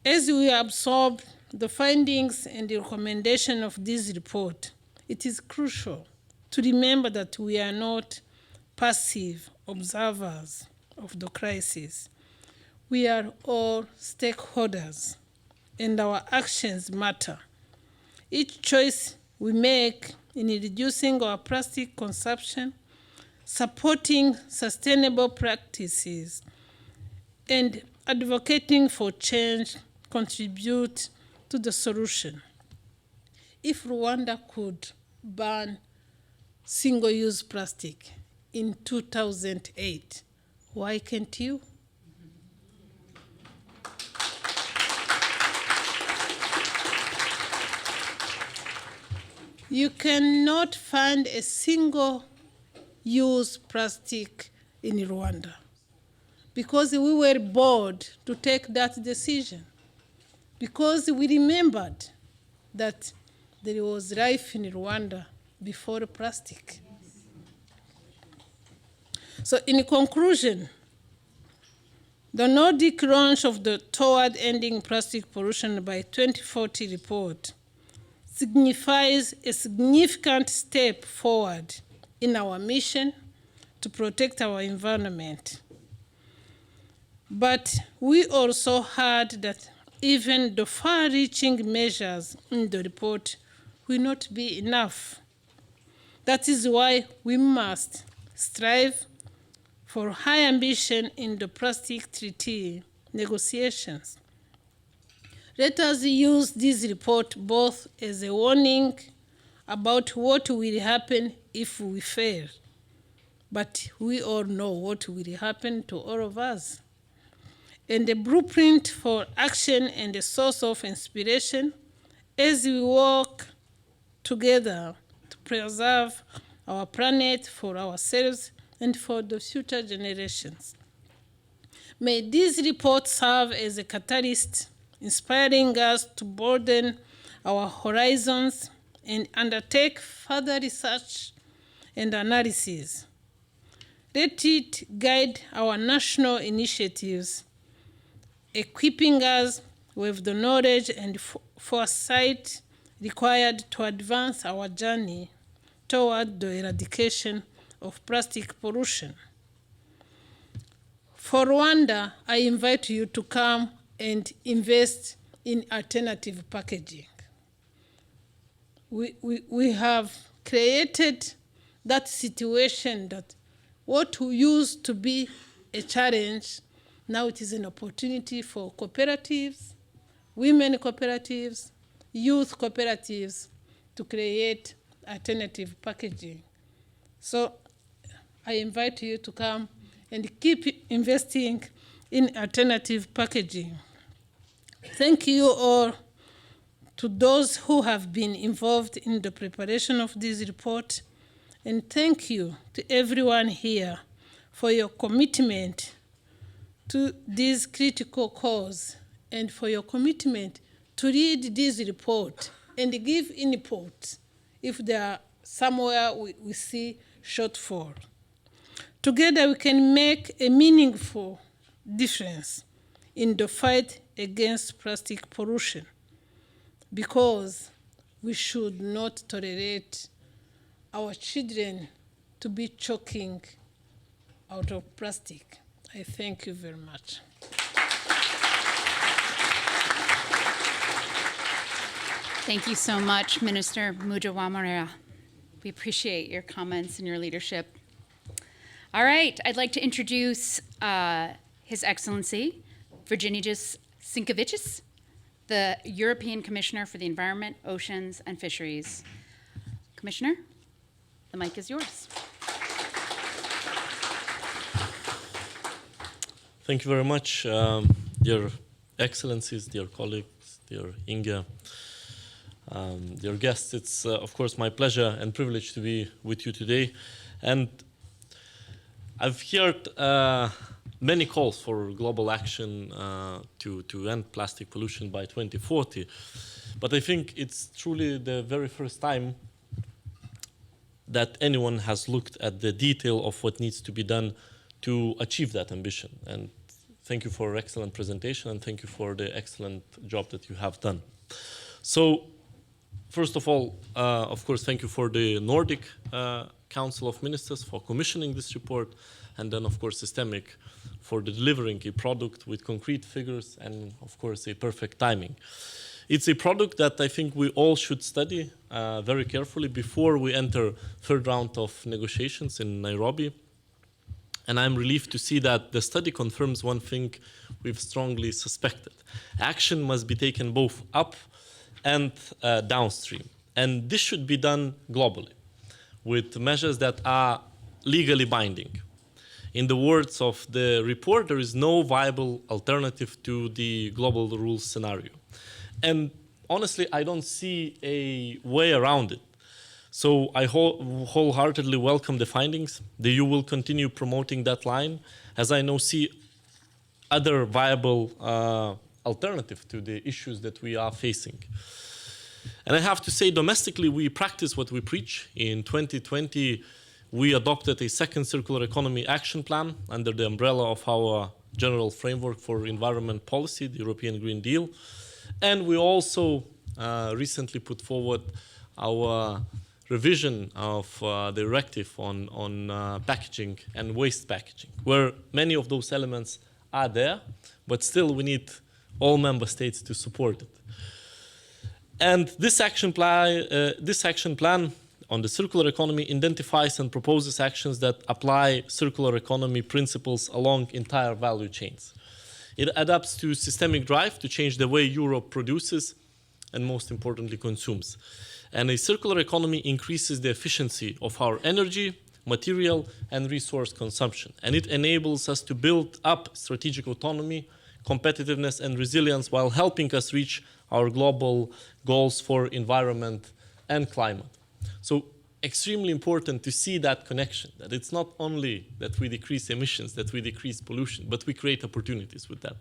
As we absorb the findings and the recommendation of this report, it is crucial to remember that we are not passive observers of the crisis. We are all stakeholders, and our actions matter. Each choice we make in reducing our plastic consumption, supporting sustainable practices, and advocating for change contribute to the solution. If Rwanda could ban single-use plastic in 2008. Why can't you? You cannot find a single-use plastic in Rwanda because we were bored to take that decision, because we remembered that there was life in Rwanda before plastic. So in conclusion, the Nordic launch of the Toward Ending Plastic Pollution by 2040 report signifies a significant step forward in our mission to protect our environment. But we also heard that even the far-reaching measures in the report will not be enough. That is why we must strive for high ambition in the plastic treaty negotiations. Let us use this report both as a warning about what will happen if we fail, but we all know what will happen to all of us, and a blueprint for action and a source of inspiration as we work together to preserve our planet for ourselves and for the future generations. May this report serve as a catalyst, inspiring us to broaden our horizons and undertake further research and analysis. Let it guide our national initiatives, equipping us with the knowledge and foresight required to advance our journey toward the eradication of plastic pollution. For Rwanda, I invite you to come and invest in alternative packaging. We have created that situation that what used to be a challenge, now it is an opportunity for cooperatives, women cooperatives, youth cooperatives to create alternative packaging. So I invite you to come and keep investing in alternative packaging. Thank you all to those who have been involved in the preparation of this report, and thank you to everyone here for your commitment to this critical cause and for your commitment to read this report and give input if there are somewhere we see shortfall. Together we can make a meaningful difference in the fight against plastic pollution, because we should not tolerate our children to be choking out of plastic. I thank you very much. Thank you so much, Minister Mujawamarira. We appreciate your comments and your leadership. All right, I'd like to introduce His Excellency Virginijus Sinkevicius, the European Commissioner for the Environment, Oceans, and Fisheries. Commissioner, the mic is yours. Thank you very much, dear Excellencies, dear colleagues, dear Inga, dear guests. It's, of course, my pleasure and privilege to be with you today. And I've heard many calls for global action to end plastic pollution by 2040. But I think it's truly the very first time that anyone has looked at the detail of what needs to be done to achieve that ambition. And thank you for an excellent presentation, and thank you for the excellent job that you have done. So, first of all, of course, thank you for the Nordic Council of Ministers for commissioning this report, and then, of course, Systemic for delivering a product with concrete figures and, of course, a perfect timing. It's a product that I think we all should study very carefully before we enter third round of negotiations in Nairobi. And I'm relieved to see that the study confirms one thing we've strongly suspected. Action must be taken both up and downstream. And this should be done globally. with measures that are legally binding. In the words of the report, there is no viable alternative to the global rules scenario. And honestly, I don't see a way around it. So I wholeheartedly welcome the findings. The EU will continue promoting that line, as I now see other viable alternative to the issues that we are facing. And I have to say, domestically, we practice what we preach. In 2020, we adopted a second circular economy action plan under the umbrella of our general framework for environment policy, the European Green Deal. And we also recently put forward our revision of the directive on packaging and waste packaging, where many of those elements are there, but still we need all member states to support it. And this action plan on the circular economy identifies and proposes actions that apply circular economy principles along entire value chains. It adapts to systemic drive to change the way Europe produces and, most importantly, consumes. And a circular economy increases the efficiency of our energy, material, and resource consumption. And it enables us to build up strategic autonomy, competitiveness, and resilience while helping us reach our global goals for environment and climate. So extremely important to see that connection, that it's not only that we decrease emissions, that we decrease pollution, but we create opportunities with that.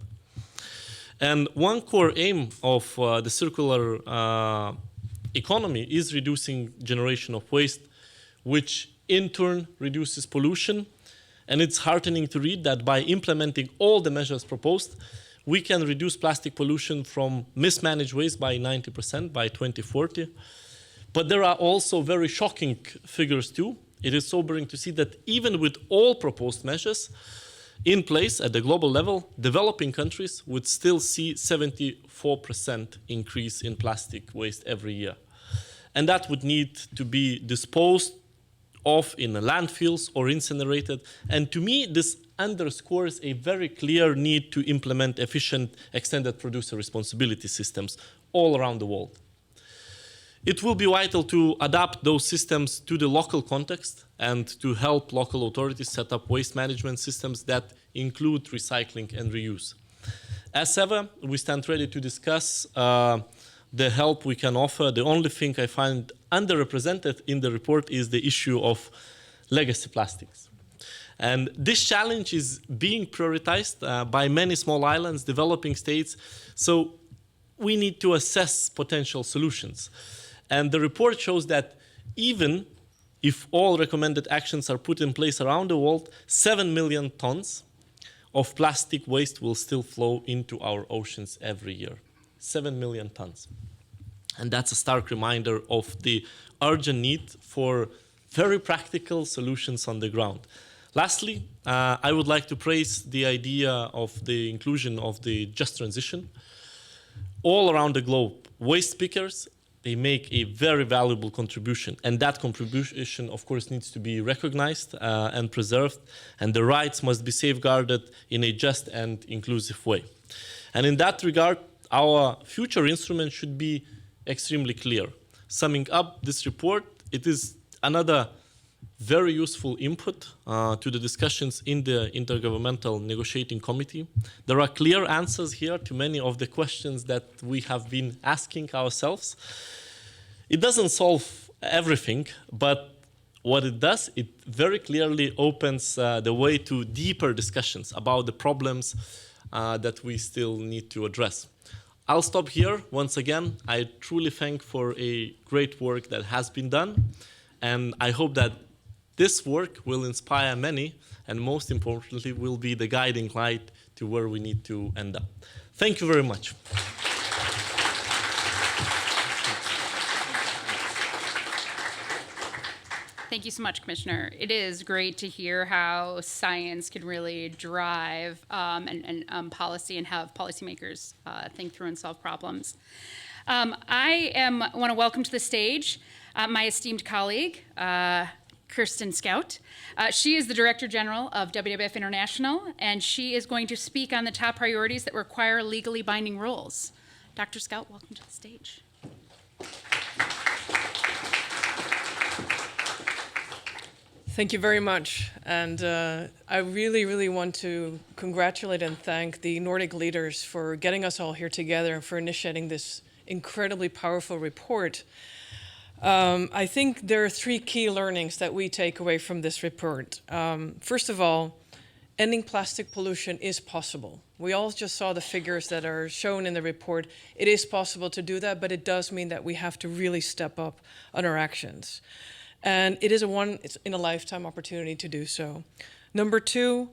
And one core aim of the circular economy is reducing generation of waste, which in turn reduces pollution. And it's heartening to read that by implementing all the measures proposed, we can reduce plastic pollution from mismanaged waste by 90% by 2040. But there are also very shocking figures too. It is sobering to see that even with all proposed measures in place at the global level, developing countries would still see 74% increase in plastic waste every year. And that would need to be disposed of in the landfills or incinerated. And to me, this underscores a very clear need to implement efficient extended producer responsibility systems all around the world. It will be vital to adapt those systems to the local context and to help local authorities set up waste management systems that include recycling and reuse. As ever, we stand ready to discuss the help we can offer. The only thing I find underrepresented in the report is the issue of legacy plastics. And this challenge is being prioritized by many small islands, developing states. So we need to assess potential solutions. And the report shows that even if all recommended actions are put in place around the world, 7 million tons of plastic waste will still flow into our oceans every year. 7 million tons. And that's a stark reminder of the urgent need for very practical solutions on the ground. Lastly, I would like to praise the idea of the inclusion of the just transition. All around the globe, waste pickers, they make a very valuable contribution. And that contribution, of course, needs to be recognized and preserved. And the rights must be safeguarded in a just and inclusive way. And in that regard, our future instrument should be extremely clear. Summing up this report, it is another very useful input to the discussions in the Intergovernmental Negotiating Committee. There are clear answers here to many of the questions that we have been asking ourselves. It doesn't solve everything, but what it does, it very clearly opens the way to deeper discussions about the problems that we still need to address. I'll stop here. Once again, I truly thank for a great work that has been done, and I hope that this work will inspire many, and most importantly, will be the guiding light to where we need to end up. Thank you very much. Thank you so much, Commissioner. It is great to hear how science can really drive policy and have policymakers think through and solve problems. I want to welcome to the stage my esteemed colleague, Kirsten Scout. She is the Director General of WWF International, and she is going to speak on the top priorities that require legally binding rules. Dr. Scout, welcome to the stage. Thank you very much. And I really, really want to congratulate and thank the Nordic leaders for getting us all here together and for initiating this incredibly powerful report. I think there are 3 key learnings that we take away from this report. First of all, ending plastic pollution is possible. We all just saw the figures that are shown in the report. It is possible to do that, but it does mean that we have to really step up on our actions. And it is it's in a lifetime opportunity to do so. Number 2,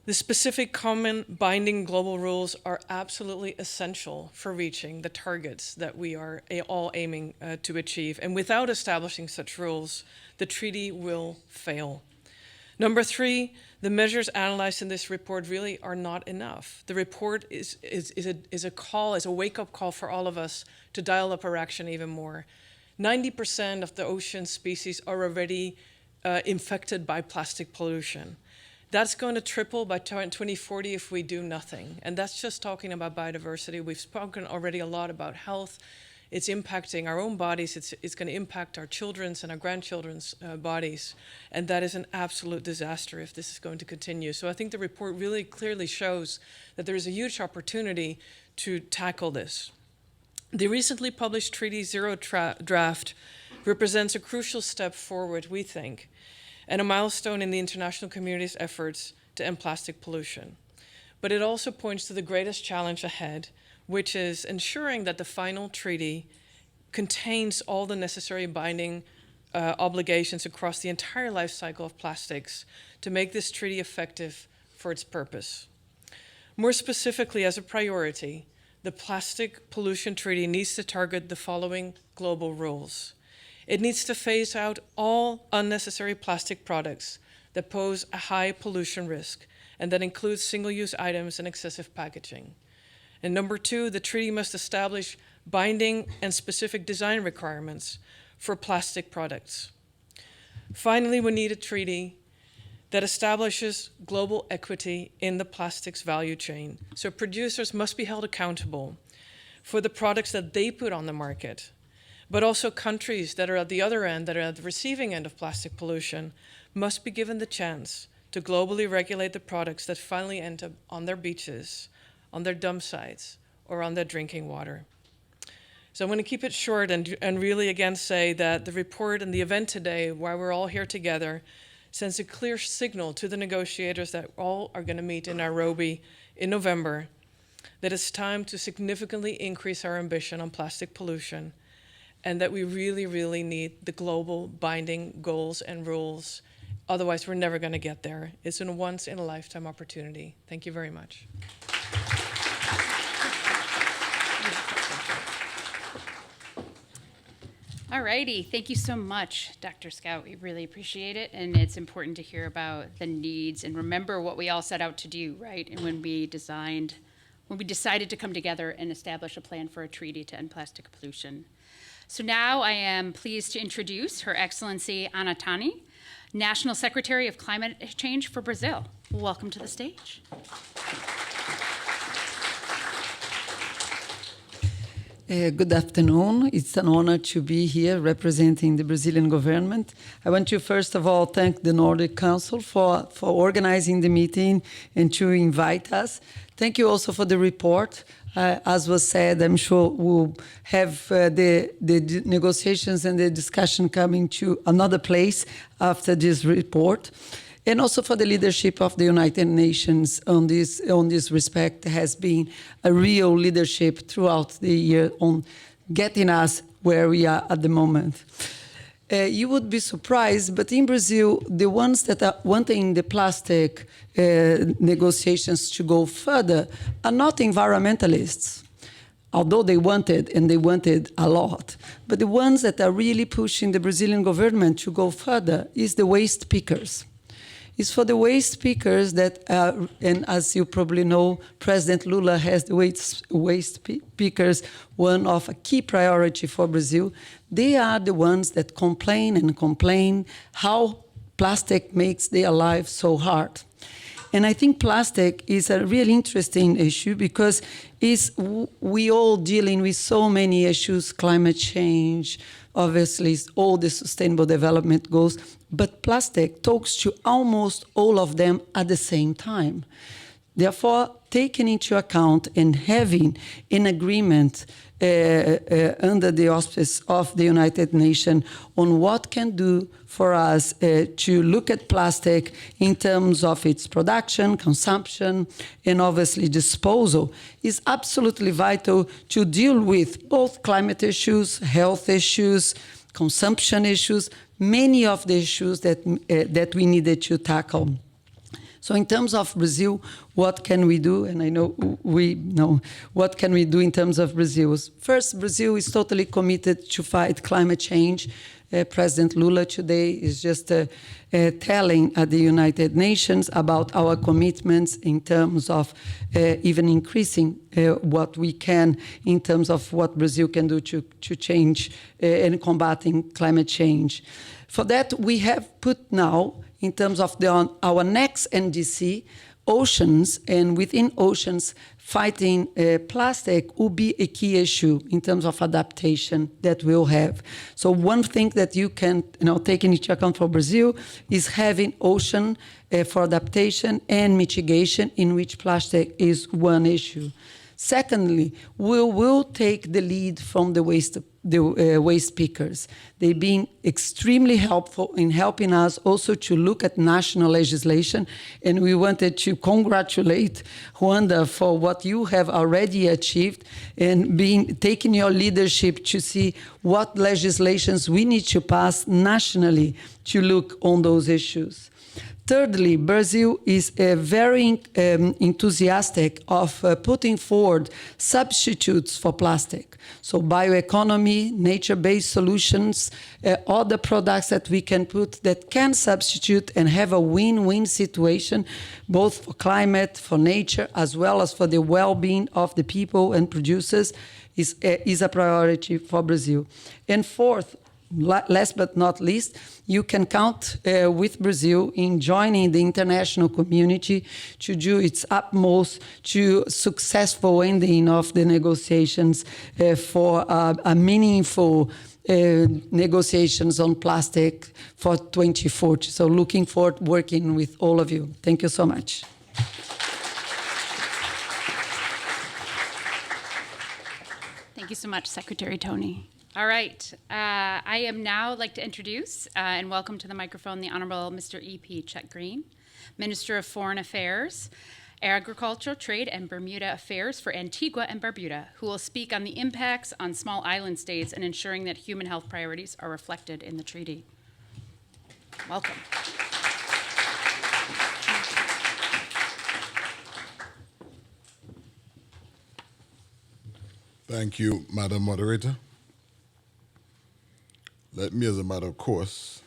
the specific common binding global rules are absolutely essential for reaching the targets that we are all aiming to achieve. And without establishing such rules, the treaty will fail. Number 3, the measures analyzed in this report really are not enough. The report is a wake-up call for all of us to dial up our action even more. 90% of the ocean species are already infected by plastic pollution. That's going to triple by 2040 if we do nothing. And that's just talking about biodiversity. We've spoken already a lot about health. It's impacting our own bodies. It's going to impact our children's and our grandchildren's bodies. And that is an absolute disaster if this is going to continue. So I think the report really clearly shows that there is a huge opportunity to tackle this. The recently published Treaty Zero draft represents a crucial step forward, we think, and a milestone in the international community's efforts to end plastic pollution. But it also points to the greatest challenge ahead, which is ensuring that the final treaty contains all the necessary binding obligations across the entire life cycle of plastics to make this treaty effective for its purpose. More specifically, as a priority, the Plastic Pollution Treaty needs to target the following global rules. It needs to phase out all unnecessary plastic products that pose a high pollution risk, and that includes single-use items and excessive packaging. And number 2, the treaty must establish binding and specific design requirements for plastic products. Finally, we need a treaty that establishes global equity in the plastics value chain. So producers must be held accountable for the products that they put on the market, but also countries that are at the other end, that are at the receiving end of plastic pollution, must be given the chance to globally regulate the products that finally end up on their beaches, on their dump sites, or on their drinking water. So I'm going to keep it short and really again say that the report and the event today, why we're all here together, sends a clear signal to the negotiators that all are going to meet in Nairobi in November that it's time to significantly increase our ambition on plastic pollution, and that we really, really need the global binding goals and rules. Otherwise, we're never going to get there. It's a once-in-a-lifetime opportunity. Thank you very much. All righty, thank you so much, Dr. Scout. We really appreciate it, and it's important to hear about the needs and remember what we all set out to do, right? And when we decided to come together and establish a plan for a treaty to end plastic pollution. So now I am pleased to introduce Her Excellency Ana Tani, National Secretary of Climate Change for Brazil. Welcome to the stage. Good afternoon. It's an honor to be here representing the Brazilian government. I want to first of all thank the Nordic Council for organizing the meeting and to invite us. Thank you also for the report. As was said, I'm sure we'll have the negotiations and the discussion coming to another place after this report. And also for the leadership of the United Nations on this respect has been a real leadership throughout the year on getting us where we are at the moment. You would be surprised, but in Brazil, the ones that are wanting the plastic negotiations to go further are not environmentalists, although they wanted, and they wanted a lot. But the ones that are really pushing the Brazilian government to go further is the waste pickers. It's for the waste pickers that, and as you probably know, President Lula has the waste pickers one of a key priority for Brazil. They are the ones that complain and complain how plastic makes their life so hard. And I think plastic is a really interesting issue because we all dealing with so many issues, climate change, obviously all the sustainable development goals, but plastic talks to almost all of them at the same time. Therefore, taking into account and having an agreement under the auspice of the United Nations on what can do for us to look at plastic in terms of its production, consumption, and obviously disposal is absolutely vital to deal with both climate issues, health issues, consumption issues, many of the issues that we needed to tackle. So in terms of Brazil, what can we do? And I know we know what can we do in terms of Brazil. First, Brazil is totally committed to fight climate change. President Lula today is just telling at the United Nations about our commitments in terms of even increasing what we can in terms of what Brazil can do to change and combating climate change. For that, we have put now, in terms of our next NDC, oceans, and within oceans, fighting plastic will be a key issue in terms of adaptation that we'll have. So one thing that you can take into account for Brazil is having ocean for adaptation and mitigation, in which plastic is one issue. Secondly, we will take the lead from the waste pickers. They've been extremely helpful in helping us also to look at national legislation, and we wanted to congratulate Rwanda for what you have already achieved and taking your leadership to see what legislations we need to pass nationally to look on those issues. Thirdly, Brazil is very enthusiastic of putting forward substitutes for plastic. So bioeconomy, nature-based solutions, other products that we can put that can substitute and have a win-win situation, both for climate, for nature, as well as for the well-being of the people and producers, is a priority for Brazil. And fourth, last but not least, you can count with Brazil in joining the international community to do its utmost to successful ending of the negotiations for a meaningful negotiations on plastic for 2040. So looking forward to working with all of you. Thank you so much. Thank you so much, Secretary Tony. All right, I am now like to introduce and welcome to the microphone the Honorable Mr. E.P. Chet Green, Minister of Foreign Affairs, Agriculture, Trade, and Bermuda Affairs for Antigua and Barbuda, who will speak on the impacts on small island states and ensuring that human health priorities are reflected in the treaty. Welcome. Thank you, Madam Moderator. Let me, as a matter of course,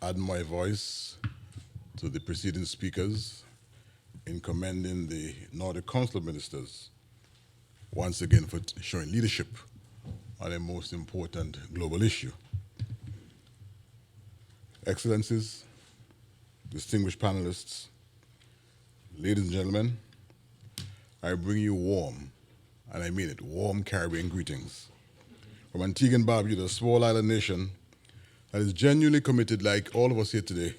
add my voice to the preceding speakers in commending the Nordic Council of Ministers once again for showing leadership on a most important global issue. Excellencies, distinguished panelists, ladies and gentlemen, I bring you warm, and I mean it, warm Caribbean greetings from Antigua and Barbuda, a small island nation that is genuinely committed, like all of us here today,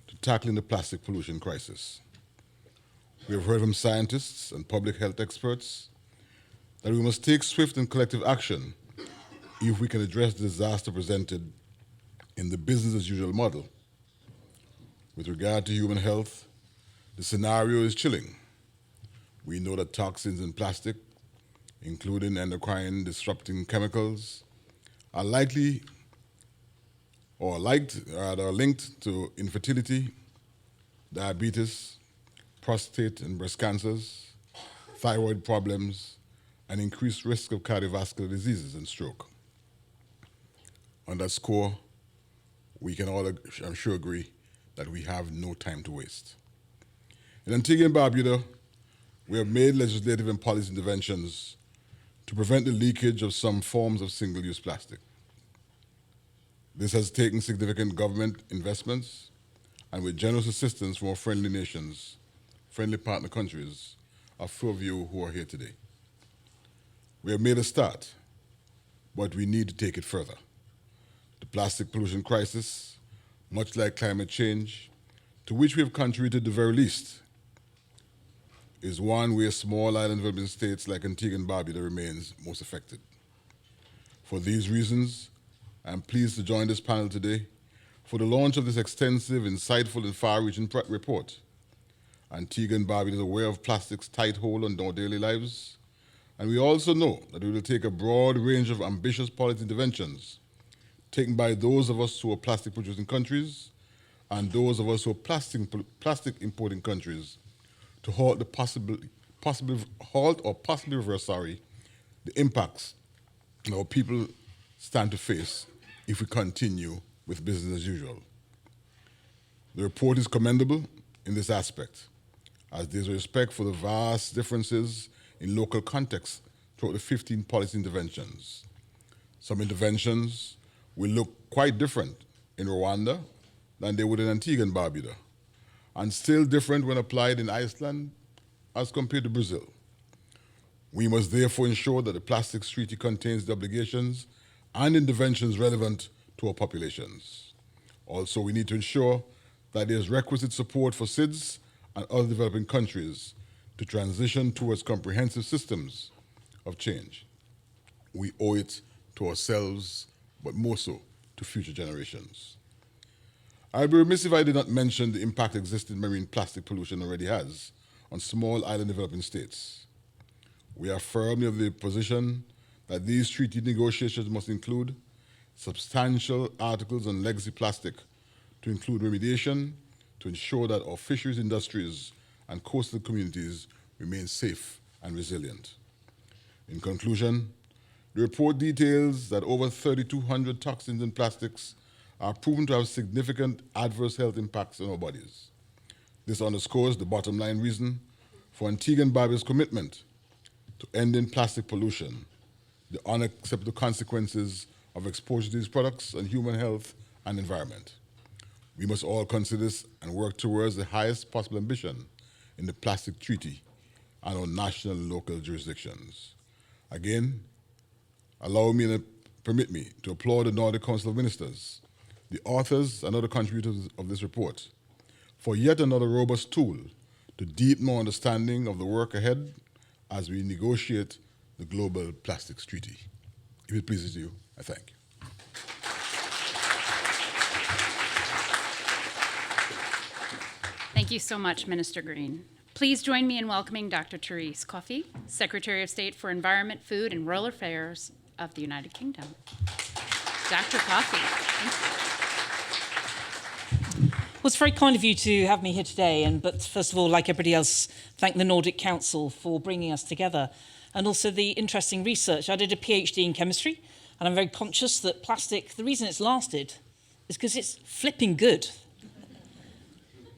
to tackling the plastic pollution crisis. We have heard from scientists and public health experts that we must take swift and collective action if we can address the disaster presented in the business as usual model. With regard to human health, the scenario is chilling. We know that toxins in plastic, including endocrine disrupting chemicals, are likely or linked to infertility, diabetes, prostate and breast cancers, thyroid problems, and increased risk of cardiovascular diseases and stroke. On that score, we can all, I'm sure, agree that we have no time to waste. In Antigua and Barbuda, we have made legislative and policy interventions to prevent the leakage of some forms of single-use plastic. This has taken significant government investments, and with generous assistance from our friendly nations, friendly partner countries, a few of you who are here today. We have made a start, but we need to take it further. The plastic pollution crisis, much like climate change, to which we have contributed the very least, is one where small island developing states like Antigua and Barbuda remains most affected. For these reasons, I am pleased to join this panel today for the launch of this extensive, insightful, and far-reaching report. Antigua and Barbuda is aware of plastic's tight hold on our daily lives, and we also know that it will take a broad range of ambitious policy interventions taken by those of us who are plastic-producing countries and those of us who are plastic-importing countries to halt the possibly reverse, the impacts that our people stand to face if we continue with business as usual. The report is commendable in this aspect, as there is respect for the vast differences in local contexts throughout the 15 policy interventions. Some interventions will look quite different in Rwanda than they would in Antigua and Barbuda, and still different when applied in Iceland as compared to Brazil. We must therefore ensure that the Plastics Treaty contains the obligations and interventions relevant to our populations. Also, we need to ensure that there is requisite support for SIDS and other developing countries to transition towards comprehensive systems of change. We owe it to ourselves, but more so to future generations. I'd be remiss if I did not mention the impact existing marine plastic pollution already has on small island developing states. We are firmly of the position that these treaty negotiations must include substantial articles on legacy plastic to include remediation to ensure that our fisheries industries and coastal communities remain safe and resilient. In conclusion, the report details that over 3,200 toxins in plastics are proven to have significant adverse health impacts on our bodies. This underscores the bottom line reason for Antigua and Barbuda's commitment to ending plastic pollution, the unacceptable consequences of exposure to these products on human health and environment. We must all consider this and work towards the highest possible ambition in the Plastic Treaty and our national and local jurisdictions. Again, allow me and permit me to applaud the Nordic Council of Ministers, the authors and other contributors of this report, for yet another robust tool to deepen our understanding of the work ahead as we negotiate the Global Plastics Treaty. If it pleases you, I thank you. Thank you so much, Minister Green. Please join me in welcoming Dr. Therese Coffey, Secretary of State for Environment, Food, and Rural Affairs of the United Kingdom. Dr. Coffey. Well, it's very kind of you to have me here today, but first of all, like everybody else, thank the Nordic Council for bringing us together, and also the interesting research. I did a PhD in chemistry, and I'm very conscious that plastic, the reason it's lasted is because it's flipping good.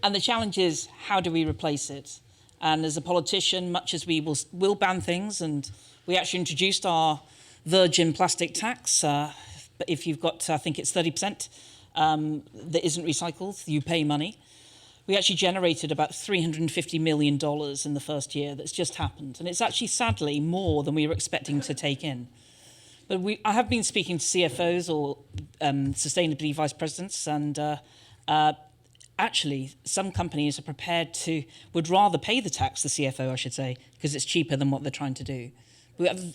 And the challenge is, how do we replace it? And as a politician, much as we will ban things, and we actually introduced our virgin plastic tax, but if you've got, I think it's 30%, that isn't recycled, you pay money. We actually generated about $350 million in the first year that's just happened. And it's actually, sadly, more than we were expecting to take in. But I have been speaking to CFOs or sustainability vice presidents, and actually, some companies are would rather pay the tax, the CFO, I should say, because it's cheaper than what they're trying to do.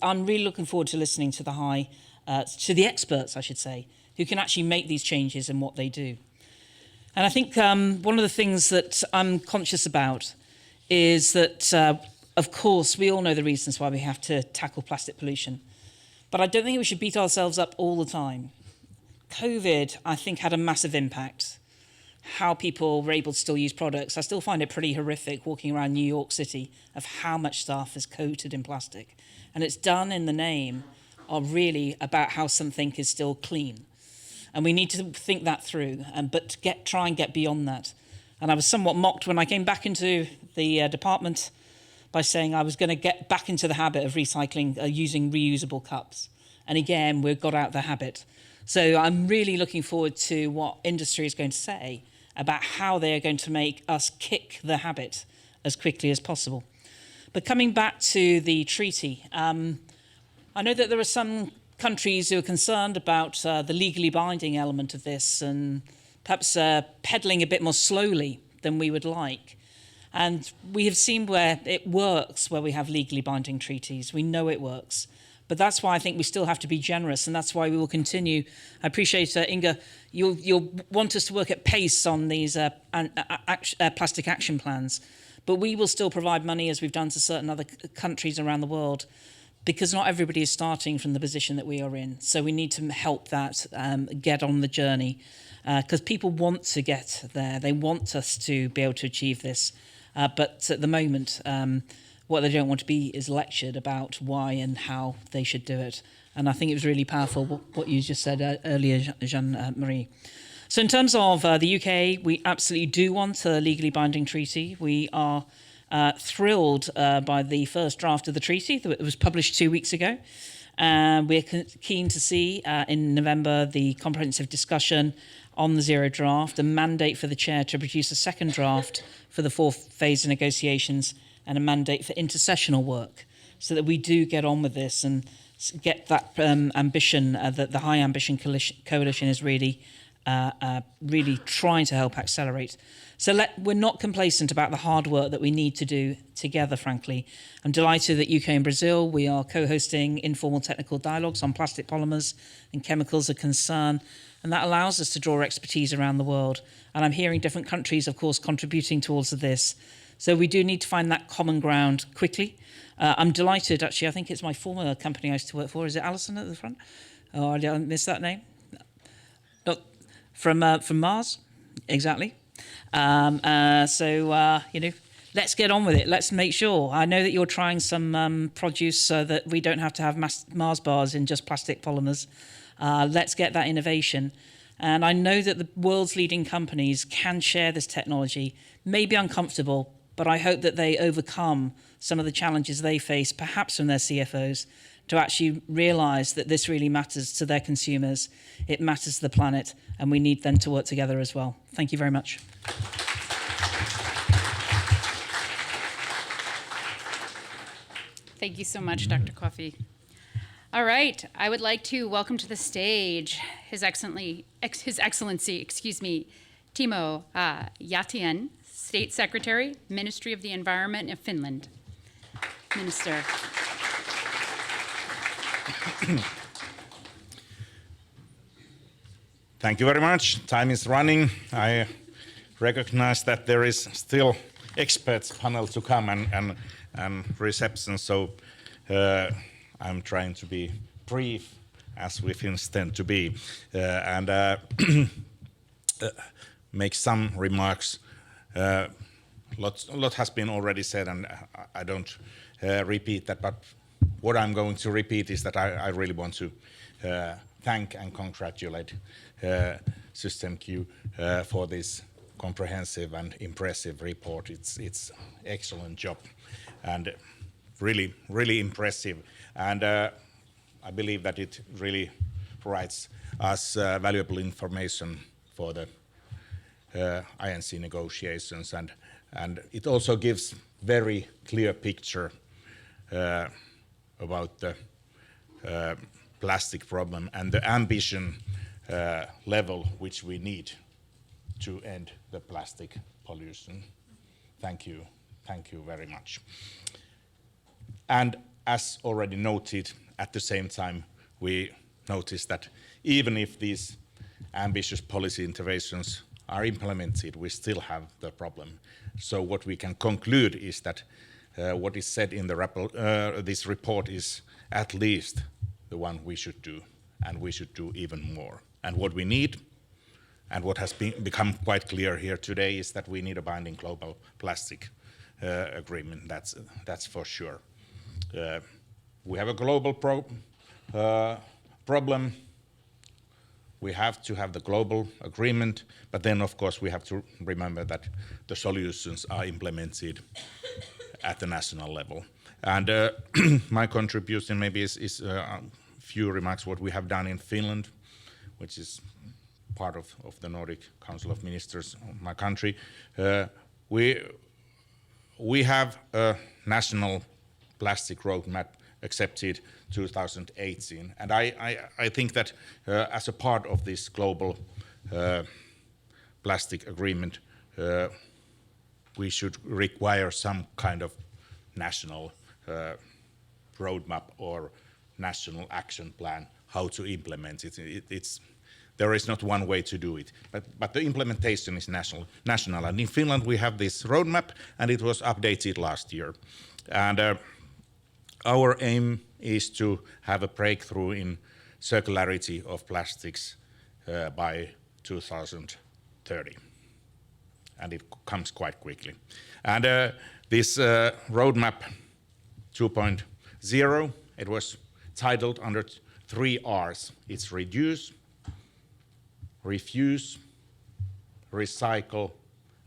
I'm really looking forward to listening to to the experts, I should say, who can actually make these changes in what they do. And I think one of the things that I'm conscious about is that, of course, we all know the reasons why we have to tackle plastic pollution. But I don't think we should beat ourselves up all the time. COVID, I think, had a massive impact. How people were able to still use products. I still find it pretty horrific walking around New York City of how much stuff is coated in plastic. And it's done in the name of really about how something is still clean. And we need to think that through, but try and get beyond that. And I was somewhat mocked when I came back into the department by saying I was going to get back into the habit of recycling, using reusable cups. And again, we've got out the habit. So I'm really looking forward to what industry is going to say about how they are going to make us kick the habit as quickly as possible. But coming back to the treaty, I know that there are some countries who are concerned about the legally binding element of this and perhaps peddling a bit more slowly than we would like. And we have seen where it works, where we have legally binding treaties. We know it works. But that's why I think we still have to be generous, and that's why we will continue. I appreciate, Inga, you'll want us to work at pace on these plastic action plans, but we will still provide money, as we've done to certain other countries around the world, because not everybody is starting from the position that we are in. So we need to help that get on the journey, because people want to get there. They want us to be able to achieve this. But at the moment, what they don't want to be is lectured about why and how they should do it. And I think it was really powerful what you just said earlier, Jean-Marie. So in terms of the UK, we absolutely do want a legally binding treaty. We are thrilled by the first draft of the treaty that was published 2 weeks ago. We're keen to see in November the comprehensive discussion on the zero draft, a mandate for the chair to produce a second draft for the fourth phase of negotiations, and a mandate for intercessional work, so that we do get on with this and get that ambition that the High Ambition Coalition is really trying to help accelerate. So we're not complacent about the hard work that we need to do together, frankly. I'm delighted that UK and Brazil, we are co-hosting informal technical dialogues on plastic polymers and chemicals of concern, and that allows us to draw expertise around the world. And I'm hearing different countries, of course, contributing towards this. So we do need to find that common ground quickly. I'm delighted, actually, I think it's my former company I used to work for. Is it Alison at the front? Oh, did I miss that name? Not from Mars, exactly. Let's get on with it. Let's make sure. I know that you're trying some produce so that we don't have to have Mars bars in just plastic polymers. Let's get that innovation. And I know that the world's leading companies can share this technology, may be uncomfortable, but I hope that they overcome some of the challenges they face, perhaps from their CFOs, to actually realise that this really matters to their consumers, it matters to the planet, and we need them to work together as well. Thank you very much. Thank you so much, Dr. Coffey. All right, I would like to welcome to the stage His Excellency, Timo Jähtinen, State Secretary, Ministry of the Environment of Finland. Minister. Thank you very much. Time is running. I recognize that there is still experts panel to come and reception, so I'm trying to be brief, as we Finns tend to be, and make some remarks. Lot has been already said, and I don't repeat that, but what I'm going to repeat is that I really want to thank and congratulate System Q for this comprehensive and impressive report. It's excellent job and really, really impressive. And I believe that it really provides us valuable information for the INC negotiations, and it also gives very clear picture about the plastic problem and the ambition level which we need to end the plastic pollution. Thank you very much. And as already noted, at the same time, we notice that even if these ambitious policy interventions are implemented, we still have the problem. So what we can conclude is that what is said in this report is at least the one we should do, and we should do even more. And what we need, and what has become quite clear here today, is that we need a binding global plastic agreement. That's for sure. We have a global problem. We have to have the global agreement, but then of course we have to remember that the solutions are implemented at the national level. And my contribution maybe is a few remarks what we have done in Finland, which is part of the Nordic Council of Ministers of my country. We have a national plastic roadmap accepted 2018. And I think that as a part of this global plastic agreement, we should require some kind of national roadmap or national action plan how to implement it. There is not one way to do it, but the implementation is national. And in Finland we have this roadmap, and it was updated last year. And our aim is to have a breakthrough in circularity of plastics by 2030. And it comes quite quickly. And this roadmap 2.0, it was titled under 3 R's. It's reduce, refuse, recycle,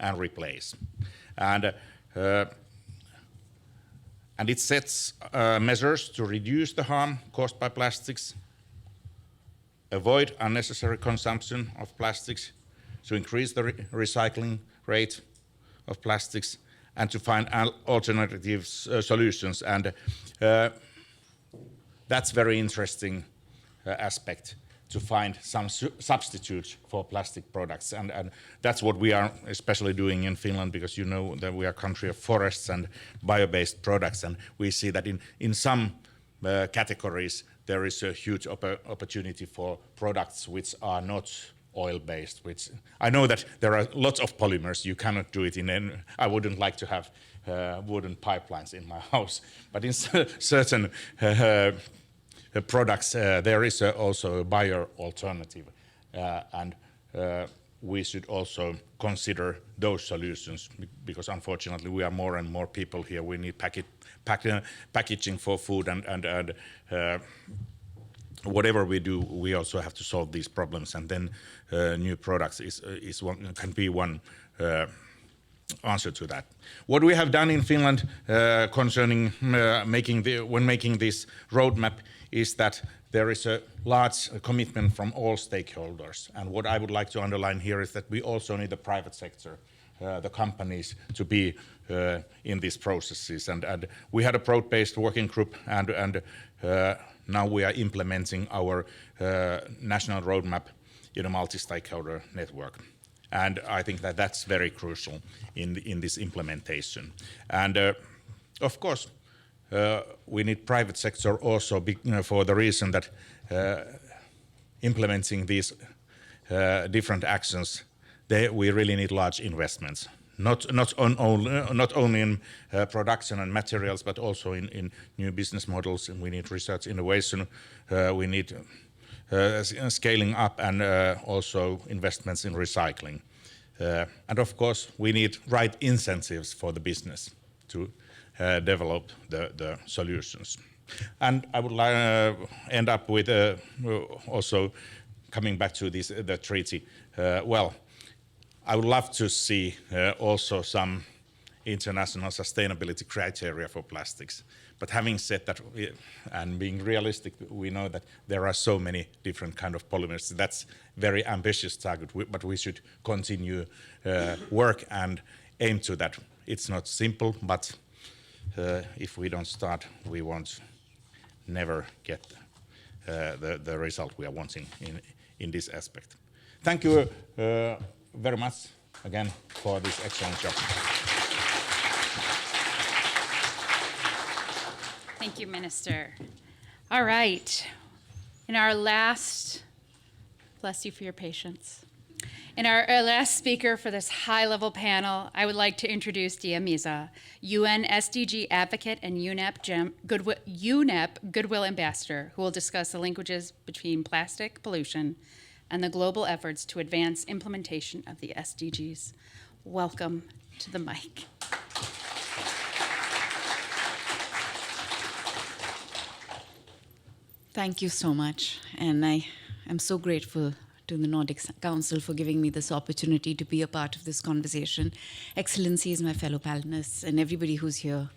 and replace. And it sets measures to reduce the harm caused by plastics, avoid unnecessary consumption of plastics, to increase the recycling rate of plastics, and to find alternative solutions. And that's very interesting aspect, to find some substitutes for plastic products. And that's what we are especially doing in Finland, because you know that we are a country of forests and bio-based products, and we see that in some categories there is a huge opportunity for products which are not oil-based, which I know that there are lots of polymers. You cannot do it I wouldn't like to have wooden pipelines in my house, but in certain products there is also a bio alternative, and we should also consider those solutions, because unfortunately we are more and more people here. We need packaging for food, and whatever we do, we also have to solve these problems, and then new products can be one answer to that. What we have done in Finland concerning when making this roadmap is that there is a large commitment from all stakeholders. And what I would like to underline here is that we also need the private sector, the companies, to be in these processes. And we had a broad-based working group, and now we are implementing our national roadmap in a multi-stakeholder network. And I think that that's very crucial in this implementation. And of course, we need private sector also for the reason that implementing these different actions, we really need large investments. Not only in production and materials, but also in new business models. And we need research innovation. We need scaling up, and also investments in recycling. And of course, we need right incentives for the business to develop the solutions. And I would end up with also coming back to the treaty. I would love to see also some international sustainability criteria for plastics. But having said that, and being realistic, we know that there are so many different kind of polymers. That's very ambitious target, but we should continue work and aim to that. It's not simple, but if we don't start, we won't never get the result we are wanting in this aspect. Thank you very much again for this excellent job. Thank you, Minister. All right. In our last, bless you for your patience. In our last speaker for this high-level panel, I would like to introduce Dia Misa, UN SDG advocate and UNEP Goodwill Ambassador, who will discuss the linkages between plastic pollution and the global efforts to advance implementation of the SDGs. Welcome to the mic. Thank you so much, and I am so grateful to the Nordic Council for giving me this opportunity to be a part of this conversation. Excellencies, my fellow panelists, and everybody who's here,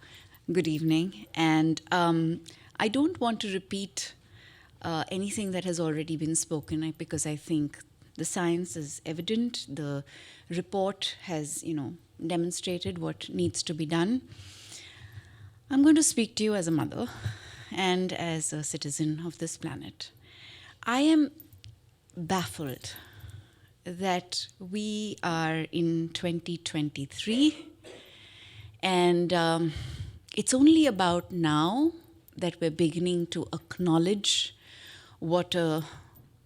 good evening. And I don't want to repeat anything that has already been spoken, because I think the science is evident. The report has, demonstrated what needs to be done. I'm going to speak to you as a mother, and as a citizen of this planet. I am baffled that we are in 2023, and it's only about now that we're beginning to acknowledge what a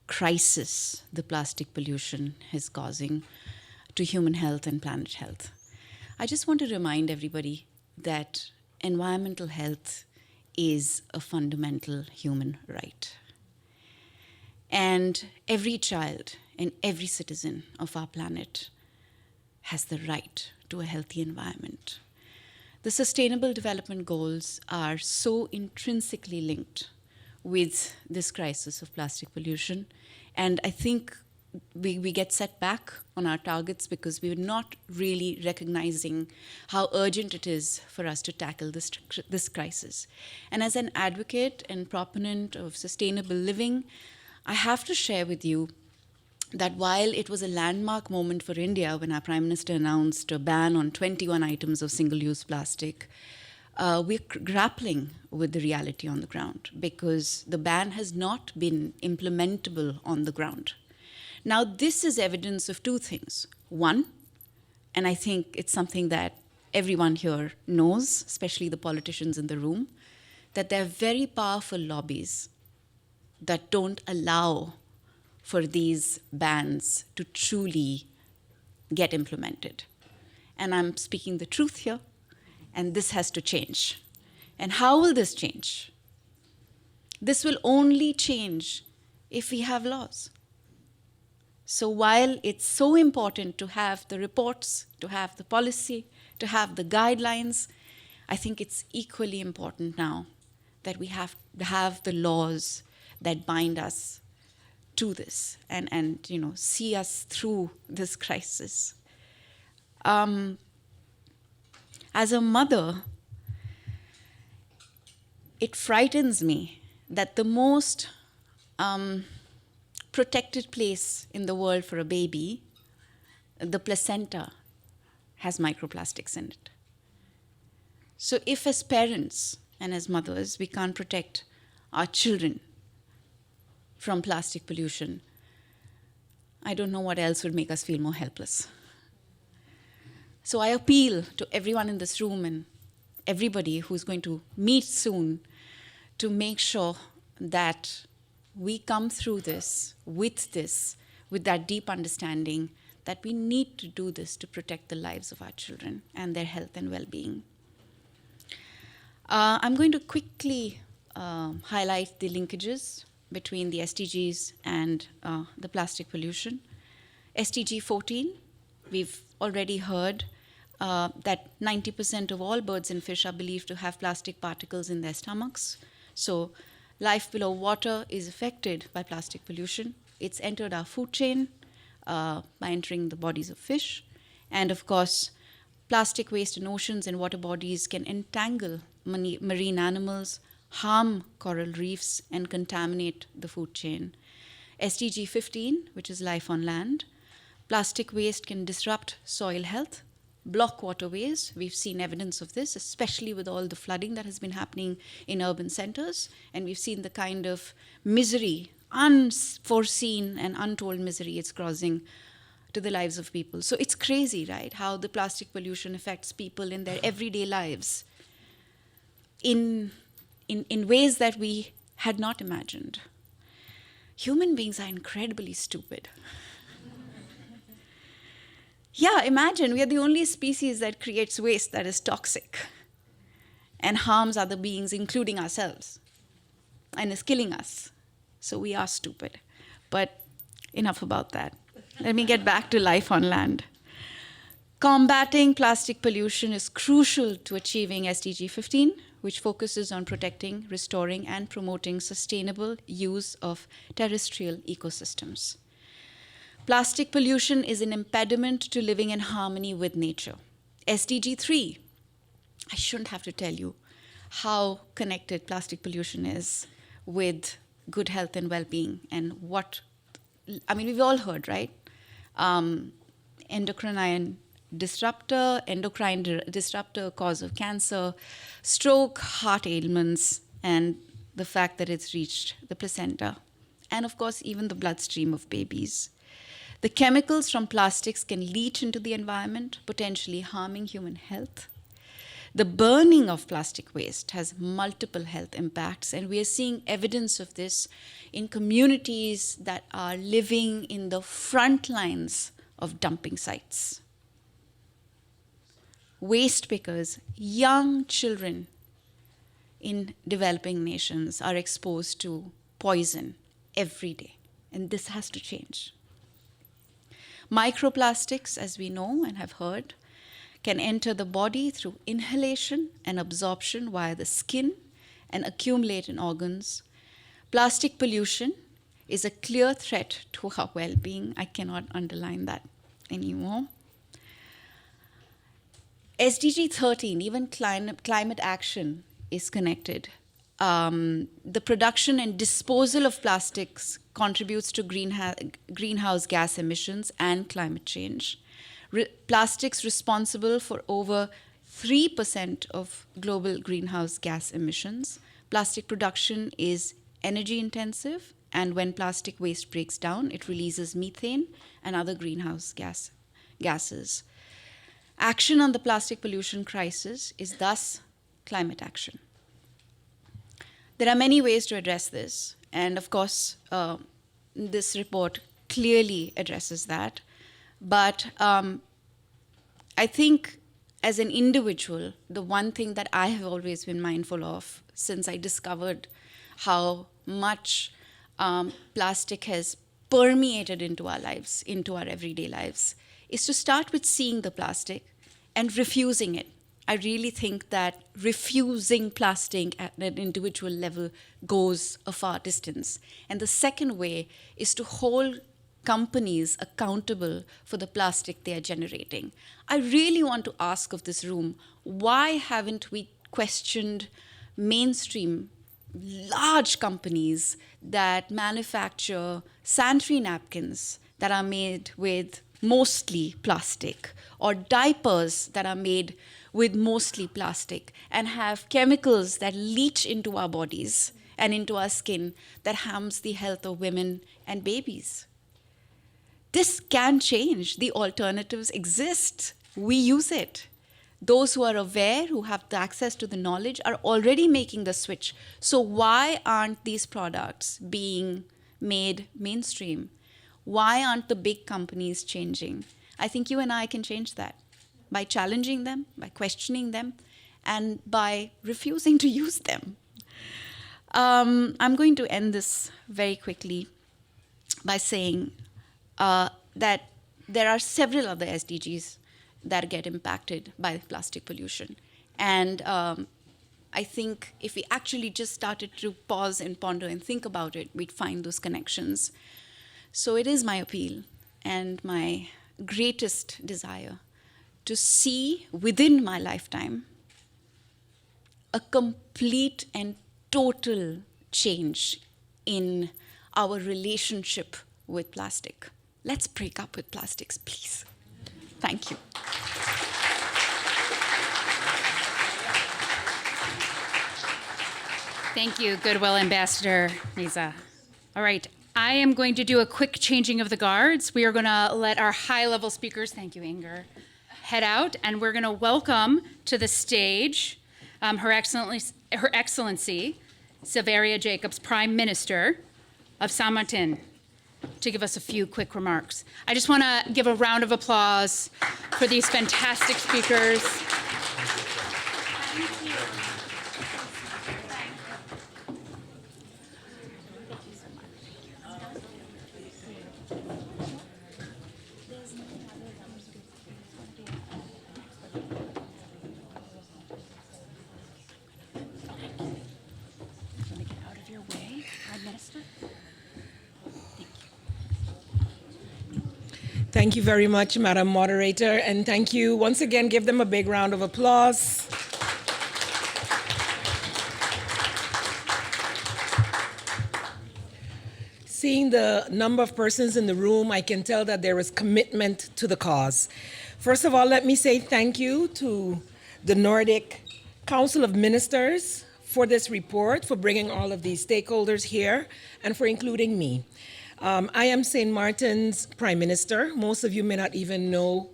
crisis the plastic pollution is causing to human health and planet health. I just want to remind everybody that environmental health is a fundamental human right. And every child and every citizen of our planet has the right to a healthy environment. The Sustainable Development Goals are so intrinsically linked with this crisis of plastic pollution. And I think we get set back on our targets because we're not really recognizing how urgent it is for us to tackle this crisis. And as an advocate and proponent of sustainable living, I have to share with you that while it was a landmark moment for India when our Prime Minister announced a ban on 21 items of single-use plastic, we're grappling with the reality on the ground because the ban has not been implementable on the ground. Now, this is evidence of two things. One, and I think it's something that everyone here knows, especially the politicians in the room, that there are very powerful lobbies that don't allow for these bans to truly get implemented. And I'm speaking the truth here, and this has to change. And how will this change? This will only change if we have laws. So while it's so important to have the reports, to have the policy, to have the guidelines, I think it's equally important now that we have to have the laws that bind us to this and see us through this crisis. As a mother, it frightens me that the most protected place in the world for a baby, the placenta, has microplastics in it. So if as parents and as mothers, we can't protect our children from plastic pollution, I don't know what else would make us feel more helpless. So I appeal to everyone in this room and everybody who's going to meet soon to make sure that we come through this, with that deep understanding that we need to do this to protect the lives of our children and their health and well-being. I'm going to quickly highlight the linkages between the SDGs and the plastic pollution. SDG 14, we've already heard that 90% of all birds and fish are believed to have plastic particles in their stomachs. So life below water is affected by plastic pollution. It's entered our food chain by entering the bodies of fish. And of course, plastic waste in oceans and water bodies can entangle marine animals, harm coral reefs, and contaminate the food chain. SDG 15, which is life on land, plastic waste can disrupt soil health, block waterways. We've seen evidence of this, especially with all the flooding that has been happening in urban centers. And we've seen the kind of misery, unforeseen and untold misery it's causing to the lives of people. So it's crazy, right, how the plastic pollution affects people in their everyday lives in ways that we had not imagined. Human beings are incredibly stupid. Yeah, imagine we are the only species that creates waste that is toxic and harms other beings, including ourselves, and is killing us. So we are stupid. But enough about that. Let me get back to life on land. Combating plastic pollution is crucial to achieving SDG 15, which focuses on protecting, restoring, and promoting sustainable use of terrestrial ecosystems. Plastic pollution is an impediment to living in harmony with nature. SDG 3, I shouldn't have to tell you how connected plastic pollution is with good health and well-being and we've all heard, right? Endocrine disruptor, cause of cancer, stroke, heart ailments, and the fact that it's reached the placenta, and of course, even the bloodstream of babies. The chemicals from plastics can leach into the environment, potentially harming human health. The burning of plastic waste has multiple health impacts, and we are seeing evidence of this in communities that are living in the front lines of dumping sites. Waste pickers, young children in developing nations are exposed to poison every day, and this has to change. Microplastics, as we know and have heard, can enter the body through inhalation and absorption via the skin and accumulate in organs. Plastic pollution is a clear threat to our well-being. I cannot underline that anymore. SDG 13, even climate action, is connected. The production and disposal of plastics contributes to greenhouse gas emissions and climate change. Plastics responsible for over 3% of global greenhouse gas emissions. Plastic production is energy intensive, and when plastic waste breaks down, it releases methane and other greenhouse gases. Action on the plastic pollution crisis is thus climate action. There are many ways to address this, and of course, this report clearly addresses that. But I think as an individual, the one thing that I have always been mindful of since I discovered how much plastic has permeated into our lives, into our everyday lives, is to start with seeing the plastic and refusing it. I really think that refusing plastic at an individual level goes a far distance. And the second way is to hold companies accountable for the plastic they are generating. I really want to ask of this room, why haven't we questioned mainstream large companies that manufacture sanitary napkins that are made with mostly plastic, or diapers that are made with mostly plastic and have chemicals that leach into our bodies and into our skin that harms the health of women and babies? This can change. The alternatives exist. We use it. Those who are aware, who have the access to the knowledge, are already making the switch. So why aren't these products being made mainstream? Why aren't the big companies changing? I think you and I can change that by challenging them, by questioning them, and by refusing to use them. I'm going to end this very quickly by saying that there are several other SDGs that get impacted by plastic pollution. And I think if we actually just started to pause and ponder and think about it, we'd find those connections. So it is my appeal and my greatest desire to see within my lifetime a complete and total change in our relationship with plastic. Let's break up with plastics, please. Thank you. Thank you, Goodwill Ambassador Lisa. All right, I am going to do a quick changing of the guards. We are going to let our high-level speakers, thank you, Inger, head out, and we're going to welcome to the stage Her Excellency Silveria Jacobs, Prime Minister of Saint Martin, to give us a few quick remarks. I just want to give a round of applause for these fantastic speakers. Thank you very much, Madam Moderator, and thank you once again. Give them a big round of applause. Seeing the number of persons in the room, I can tell that there is commitment to the cause. First of all, let me say thank you to the Nordic Council of Ministers for this report, for bringing all of these stakeholders here, and for including me. I am St. Martin's Prime Minister. Most of you may not even know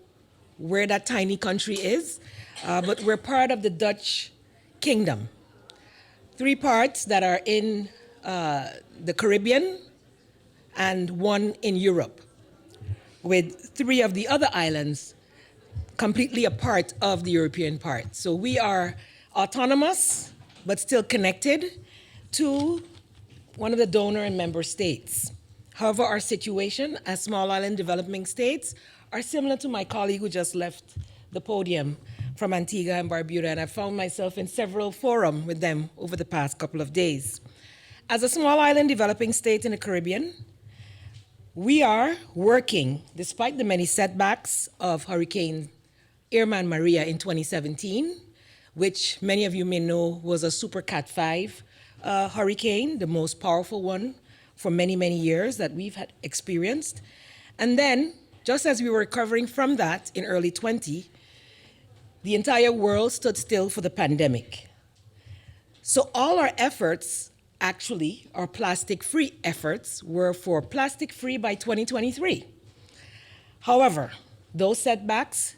where that tiny country is, but we're part of the Dutch Kingdom. 3 parts that are in the Caribbean and 1 in Europe, with 3 of the other islands completely a part of the European part. So we are autonomous, but still connected to one of the donor and member states. However, our situation as small island developing states are similar to my colleague who just left the podium from Antigua and Barbuda, and I found myself in several forums with them over the past couple of days. As a small island developing state in the Caribbean, we are working, despite the many setbacks of Hurricane Irma and Maria in 2017, which many of you may know was a Super Cat 5 hurricane, the most powerful one for many, many years that we've had experienced. And then, just as we were recovering from that in early 20, the entire world stood still for the pandemic. So all our efforts, actually, our plastic-free efforts, were for plastic-free by 2023. However, those setbacks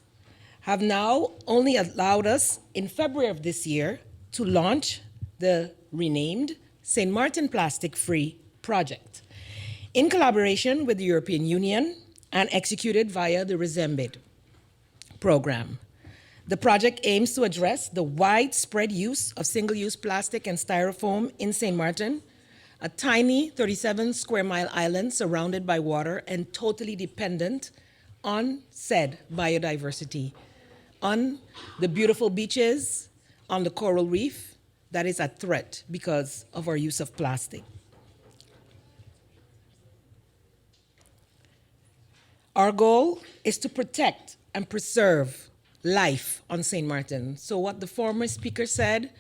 have now only allowed us in February of this year to launch the renamed St. Martin Plastic Free project in collaboration with the European Union and executed via the Resembid program. The project aims to address the widespread use of single-use plastic and styrofoam in St. Martin, a tiny 37 square mile island surrounded by water and totally dependent on said biodiversity, on the beautiful beaches, on the coral reef that is at threat because of our use of plastic. Our goal is to protect and preserve life on St. Martin. So what the former speaker said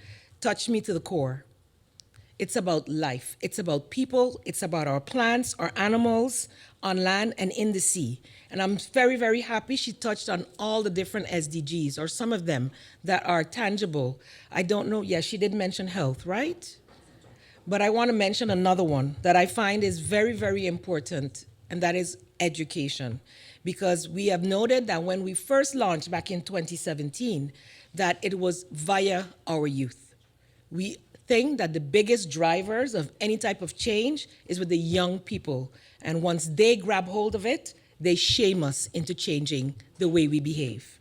touched me to the core. It's about life. It's about people. It's about our plants, our animals on land and in the sea. And I'm very, very happy she touched on all the different SDGs, or some of them that are tangible. I don't know, yes, she did mention health, right? But I want to mention another one that I find is very, very important, and that is education. Because we have noted that when we first launched back in 2017, that it was via our youth. We think that the biggest drivers of any type of change is with the young people. And once they grab hold of it, they shame us into changing the way we behave.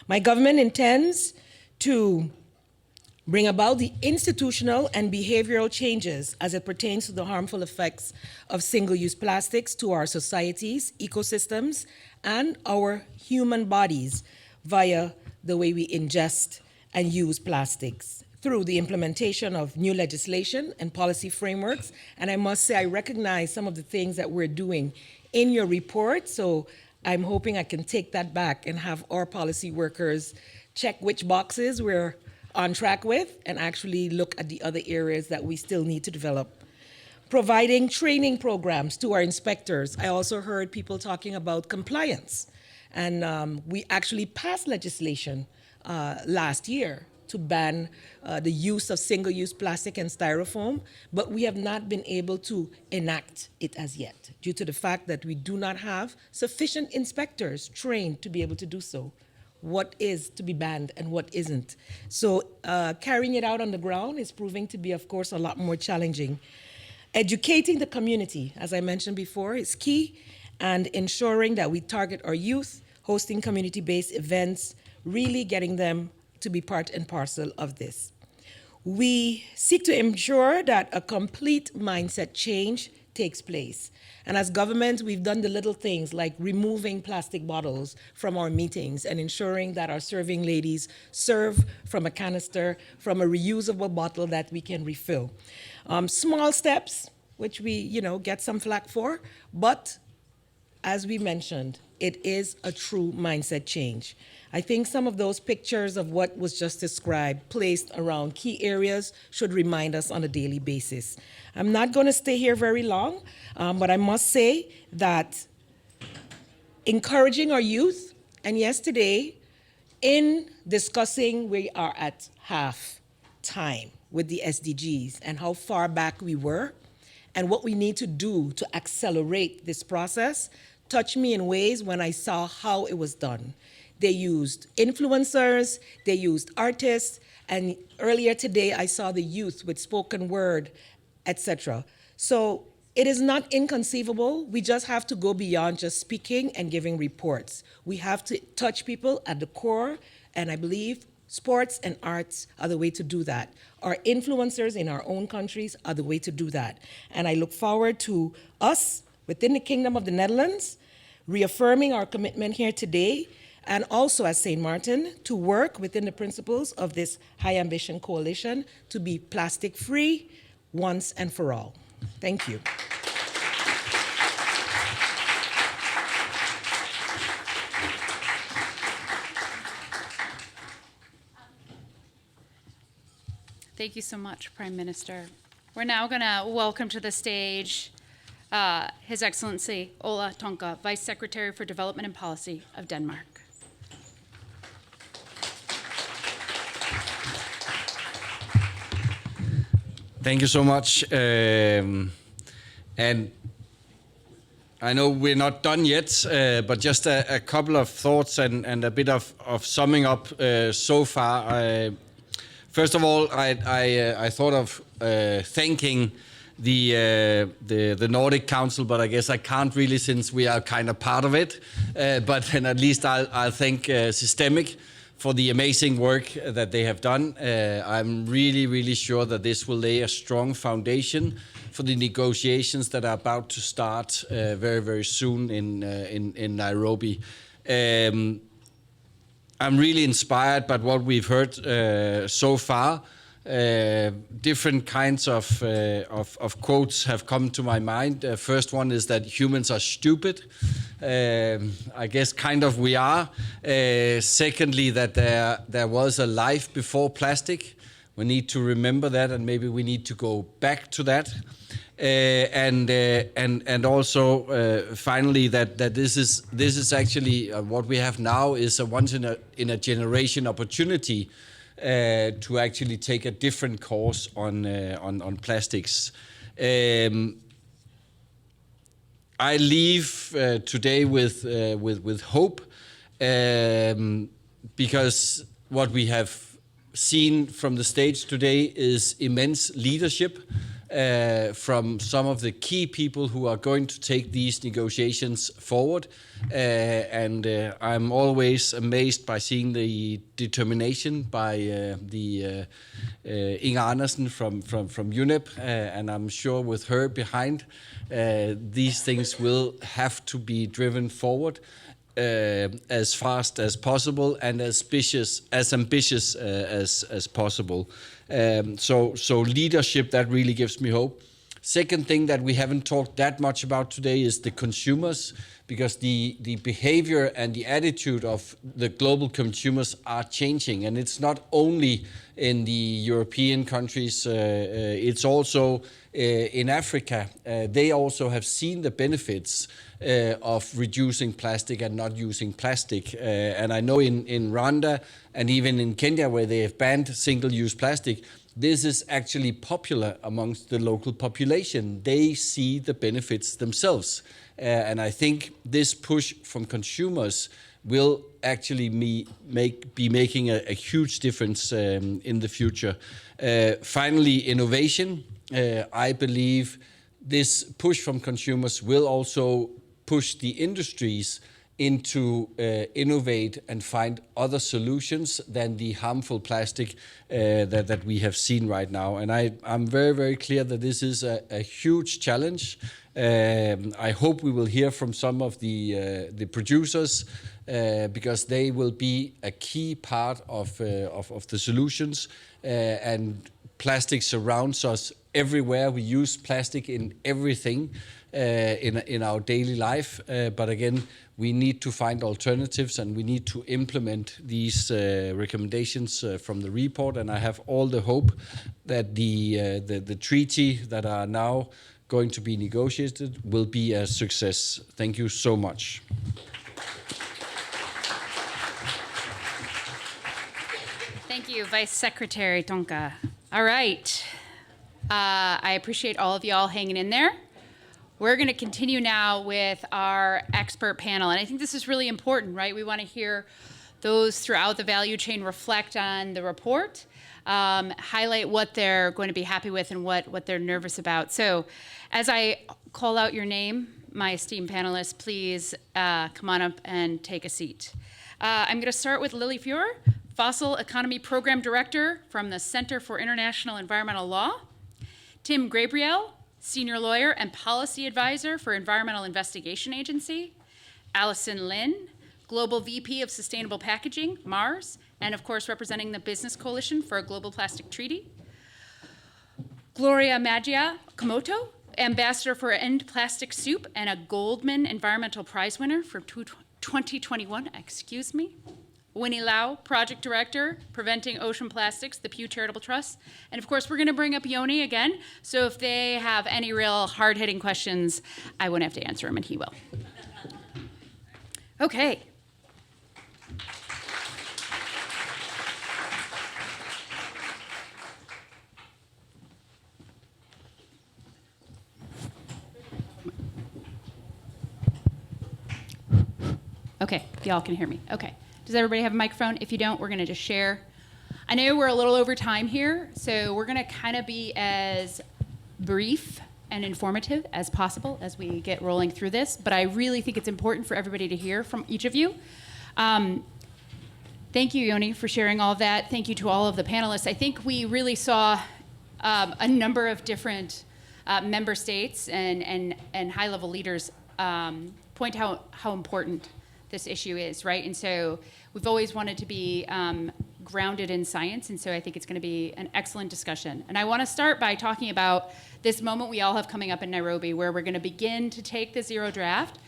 My government intends to bring about the institutional and behavioral changes as it pertains to the harmful effects of single-use plastics to our societies, ecosystems, and our human bodies via the way we ingest and use plastics through the implementation of new legislation and policy frameworks. And I must say, I recognize some of the things that we're doing in your report, so I'm hoping I can take that back and have our policy workers check which boxes we're on track with and actually look at the other areas that we still need to develop. Providing training programs to our inspectors. I also heard people talking about compliance, and we actually passed legislation last year to ban the use of single-use plastic and styrofoam, but we have not been able to enact it as yet due to the fact that we do not have sufficient inspectors trained to be able to do so. What is to be banned and what isn't. So carrying it out on the ground is proving to be, of course, a lot more challenging. Educating the community, as I mentioned before, is key, and ensuring that we target our youth, hosting community-based events, really getting them to be part and parcel of this. We seek to ensure that a complete mindset change takes place. And as government, we've done the little things like removing plastic bottles from our meetings and ensuring that our serving ladies serve from a canister, from a reusable bottle that we can refill. Small steps, which we, get some flack for, but as we mentioned, it is a true mindset change. I think some of those pictures of what was just described placed around key areas should remind us on a daily basis. I'm not going to stay here very long, but I must say that encouraging our youth, and yesterday in discussing, we are at half time. with the SDGs and how far back we were and what we need to do to accelerate this process touched me in ways when I saw how it was done. They used influencers, they used artists, and earlier today I saw the youth with spoken word, etc. So it is not inconceivable. We just have to go beyond just speaking and giving reports. We have to touch people at the core, and I believe sports and arts are the way to do that. Our influencers in our own countries are the way to do that. And I look forward to us within the Kingdom of the Netherlands reaffirming our commitment here today, and also as St. Martin to work within the principles of this High Ambition Coalition to be plastic free once and for all. Thank you. Thank you so much, Prime Minister. We're now going to welcome to the stage His Excellency Ola Tonka, Vice Secretary for Development and Policy of Denmark. Thank you so much. And I know we're not done yet, but just a couple of thoughts and a bit of summing up so far. First of all, I thought of thanking the Nordic Council, but I guess I can't really since we are kind of part of it. But then at least I'll thank Systemic for the amazing work that they have done. I'm really, really sure that this will lay a strong foundation for the negotiations that are about to start very, very soon in Nairobi. I'm really inspired by what we've heard so far. Different kinds of quotes have come to my mind. First one is that humans are stupid. I guess kind of we are. Secondly, that there was a life before plastic. We need to remember that, and maybe we need to go back to that. And also finally that this is actually what we have now is a once in a generation opportunity to actually take a different course on plastics. I leave today with hope because what we have seen from the stage today is immense leadership from some of the key people who are going to take these negotiations forward. And I'm always amazed by seeing the determination by Inger Andersen from UNEP, and I'm sure with her behind, these things will have to be driven forward as fast as possible and as ambitious as possible. So leadership, that really gives me hope. Second thing that we haven't talked that much about today is the consumers, because the behavior and the attitude of the global consumers are changing. And it's not only in the European countries, it's also in Africa. They also have seen the benefits of reducing plastic and not using plastic. And I know in Rwanda and even in Kenya, where they have banned single-use plastic, this is actually popular amongst the local population. They see the benefits themselves. And I think this push from consumers will actually be making a huge difference in the future. Finally, innovation. I believe this push from consumers will also push the industries into innovate and find other solutions than the harmful plastic that we have seen right now. And I'm very, very clear that this is a huge challenge. I hope we will hear from some of the producers because they will be a key part of the solutions. And plastic surrounds us everywhere. We use plastic in everything in our daily life. But again, we need to find alternatives and we need to implement these recommendations from the report. And I have all the hope that the treaty that are now going to be negotiated will be a success. Thank you so much. Thank you, Vice Secretary Tonka. All right. I appreciate all of y'all hanging in there. We're going to continue now with our expert panel. And I think this is really important, right? We want to hear those throughout the value chain reflect on the report, highlight what they're going to be happy with and what they're nervous about. So as I call out your name, my esteemed panelists, please come on up and take a seat. I'm going to start with Lily Fuhr, Fossil Economy Program Director from the Center for International Environmental Law. Tim Gabriel, Senior Lawyer and Policy Advisor for Environmental Investigation Agency. Allison Lin, Global VP of Sustainable Packaging, Mars, and of course representing the Business Coalition for a Global Plastic Treaty. Gloria Maggia Komoto, Ambassador for End Plastic Soup and a Goldman Environmental Prize winner for 2021, excuse me. Winnie Lau, Project Director, Preventing Ocean Plastics, the Pew Charitable Trust. And of course, we're gonna bring up Yoni again, so if they have any real hard-hitting questions, I won't have to answer them and he will. Okay. Okay, y'all can hear me. Okay. Does everybody have a microphone? If you don't, we're gonna just share. I know we're a little over time here, so we're gonna kind of be as brief and informative as possible as we get rolling through this, but I really think it's important for everybody to hear from each of you. Thank you, Yoni, for sharing all of that. Thank you to all of the panelists. I think we really saw a number of different member states and high-level leaders point out how important this issue is, right? And so we've always wanted to be grounded in science, and so I think it's gonna be an excellent discussion. And I wanna start by talking about this moment we all have coming up in Nairobi, where we're gonna begin to take the zero draft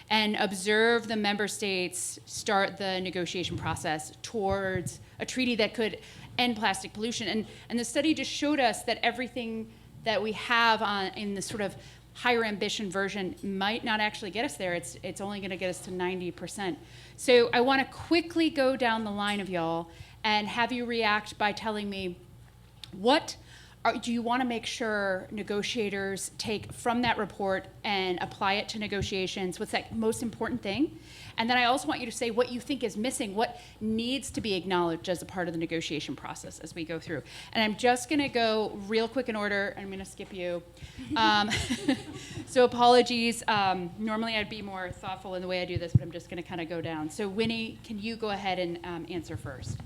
and observe the member states start the negotiation process towards a treaty that could end plastic pollution. And the study just showed us that everything that we have in the sort of higher ambition version might not actually get us there. It's only gonna get us to 90%. So I wanna quickly go down the line of y'all and have you react by telling me do you wanna make sure negotiators take from that report and apply it to negotiations? What's that most important thing? And then I also want you to say what you think is missing, what needs to be acknowledged as a part of the negotiation process as we go through. And I'm just gonna go real quick in order. I'm gonna skip you. So apologies. Normally I'd be more thoughtful in the way I do this, but I'm just gonna kind of go down. So Winnie, can you go ahead and answer first?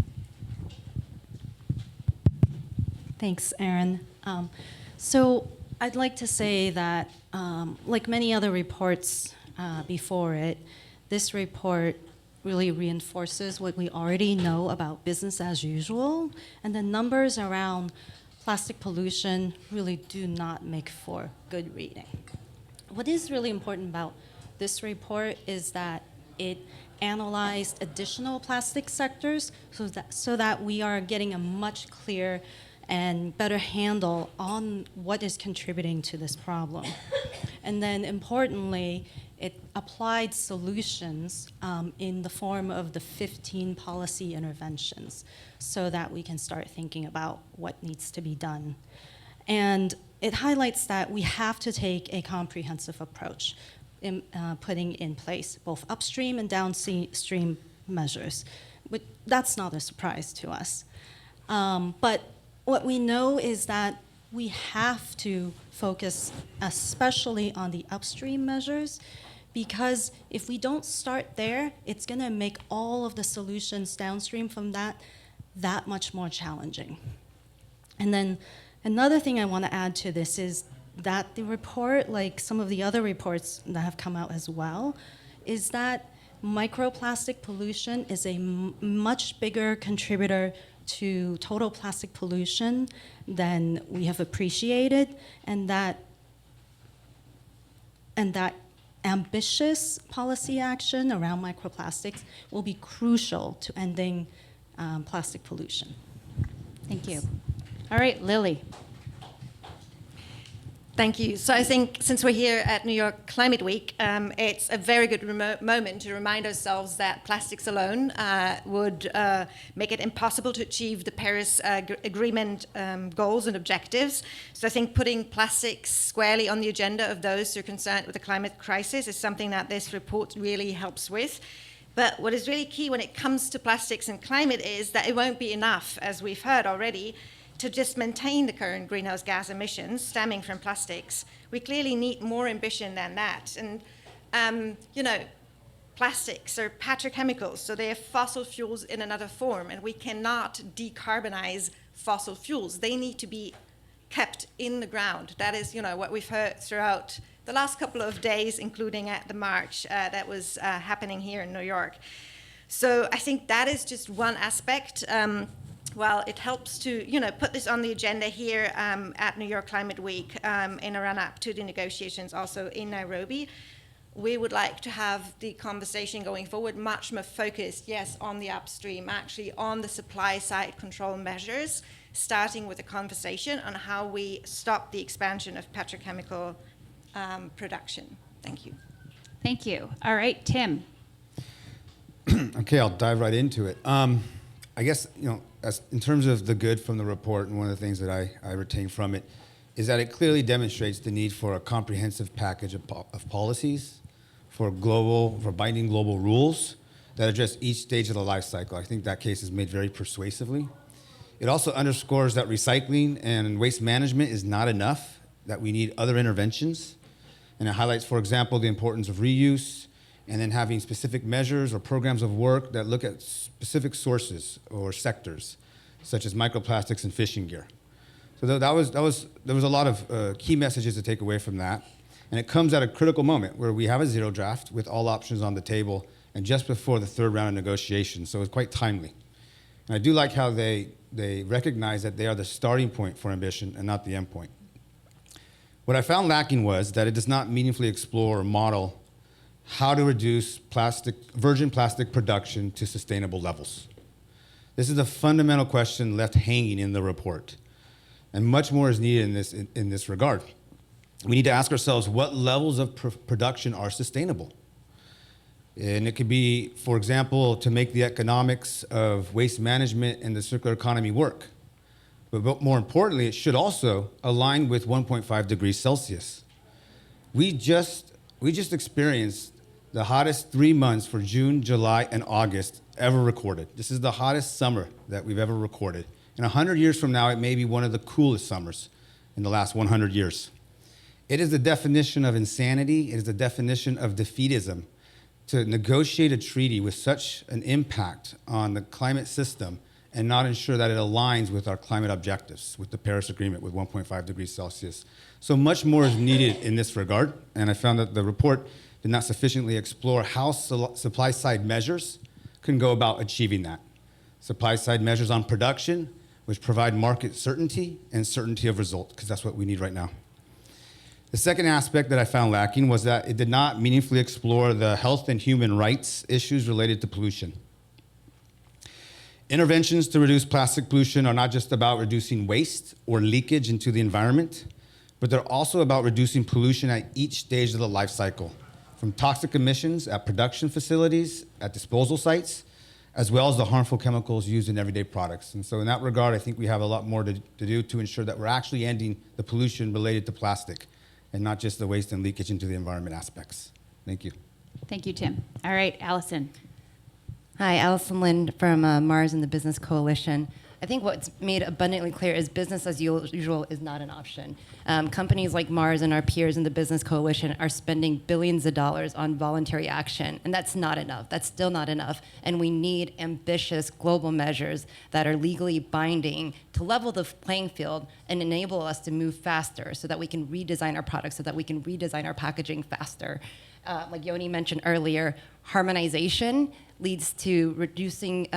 Thanks, Erin. So I'd like to say that, like many other reports before it, this report really reinforces what we already know about business as usual, and the numbers around plastic pollution really do not make for good reading. What is really important about this report is that it analyzed additional plastic sectors so that we are getting a much clearer and better handle on what is contributing to this problem. And then importantly, it applied solutions in the form of the 15 policy interventions so that we can start thinking about what needs to be done. And it highlights that we have to take a comprehensive approach in putting in place both upstream and downstream measures. But that's not a surprise to us. But what we know is that we have to focus especially on the upstream measures, because if we don't start there, it's gonna make all of the solutions downstream from that much more challenging. And then another thing I wanna add to this is that the report, like some of the other reports that have come out as well, is that microplastic pollution is a much bigger contributor to total plastic pollution than we have appreciated, and that ambitious policy action around microplastics will be crucial to ending plastic pollution. Thank you. All right, Lily. Thank you. So I think since we're here at New York Climate Week, it's a very good moment to remind ourselves that plastics alone would make it impossible to achieve the Paris Agreement goals and objectives. So I think putting plastics squarely on the agenda of those who are concerned with the climate crisis is something that this report really helps with. But what is really key when it comes to plastics and climate is that it won't be enough, as we've heard already, to just maintain the current greenhouse gas emissions stemming from plastics. We clearly need more ambition than that. And, plastics are petrochemicals, so they are fossil fuels in another form, and we cannot decarbonize fossil fuels. They need to be kept in the ground. That is, what we've heard throughout the last couple of days, including at the march that was happening here in New York. So I think that is just one aspect. Well, it helps to, put this on the agenda here at New York Climate Week in a run-up to the negotiations also in Nairobi. We would like to have the conversation going forward much more focused, yes, on the upstream, actually on the supply side control measures, starting with a conversation on how we stop the expansion of petrochemical production. Thank you. Thank you. All right, Tim. Okay, I'll dive right into it. I guess, as in terms of the good from the report, and one of the things that I retain from it is that it clearly demonstrates the need for a comprehensive package of policies for binding global rules that address each stage of the life cycle. I think that case is made very persuasively. It also underscores that recycling and waste management is not enough, that we need other interventions. And it highlights, for example, the importance of reuse, and then having specific measures or programs of work that look at specific sources or sectors, such as microplastics and fishing gear. So there was a lot of key messages to take away from that. And it comes at a critical moment where we have a zero draft with all options on the table and just before the third round of negotiations, so it's quite timely. And I do like how they recognize that they are the starting point for ambition and not the end point. What I found lacking was that it does not meaningfully explore or model how to reduce virgin plastic production to sustainable levels. This is a fundamental question left hanging in the report, and much more is needed in this regard. We need to ask ourselves what levels of production are sustainable. And it could be, for example, to make the economics of waste management and the circular economy work. But more importantly, it should also align with 1.5 degrees Celsius. We just experienced the hottest 3 months for June, July, and August ever recorded. This is the hottest summer that we've ever recorded. And 100 years from now, it may be one of the coolest summers in the last 100 years. It is the definition of insanity. It is the definition of defeatism to negotiate a treaty with such an impact on the climate system and not ensure that it aligns with our climate objectives, with the Paris Agreement, with 1.5 degrees Celsius. So much more is needed in this regard, and I found that the report did not sufficiently explore how supply-side measures can go about achieving that. Supply-side measures on production, which provide market certainty and certainty of result, because that's what we need right now. The second aspect that I found lacking was that it did not meaningfully explore the health and human rights issues related to pollution. Interventions to reduce plastic pollution are not just about reducing waste or leakage into the environment, but they're also about reducing pollution at each stage of the life cycle, from toxic emissions at production facilities, at disposal sites, as well as the harmful chemicals used in everyday products. And so in that regard, I think we have a lot more to do to ensure that we're actually ending the pollution related to plastic and not just the waste and leakage into the environment aspects. Thank you. Thank you, Tim. All right, Allison. Hi, Allison Lind from Mars and the Business Coalition. I think what's made abundantly clear is business as usual is not an option. Companies like Mars and our peers in the Business Coalition are spending billions of dollars on voluntary action, and that's not enough. That's still not enough, and we need ambitious global measures that are legally binding to level the playing field and enable us to move faster so that we can redesign our products, so that we can redesign our packaging faster. Like Yoni mentioned earlier, harmonization leads to reducing,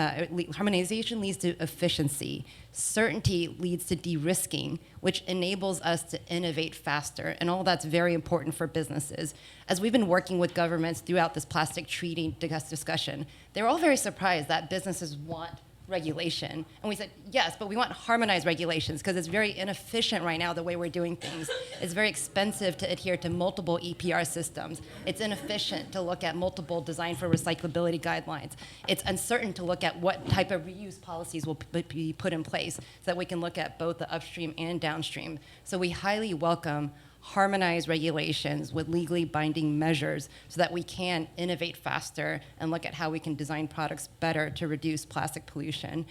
harmonization leads to efficiency. Certainty leads to de-risking, which enables us to innovate faster. And all that's very important for businesses. As we've been working with governments throughout this plastic treaty discussion, they're all very surprised that businesses want regulation. And we said, yes, but we want harmonized regulations because it's very inefficient right now the way we're doing things. It's very expensive to adhere to multiple EPR systems. It's inefficient to look at multiple design for recyclability guidelines. It's uncertain to look at what type of reuse policies will be put in place so that we can look at both the upstream and downstream. So we highly welcome harmonized regulations with legally binding measures so that we can innovate faster and look at how we can design products better to reduce plastic pollution.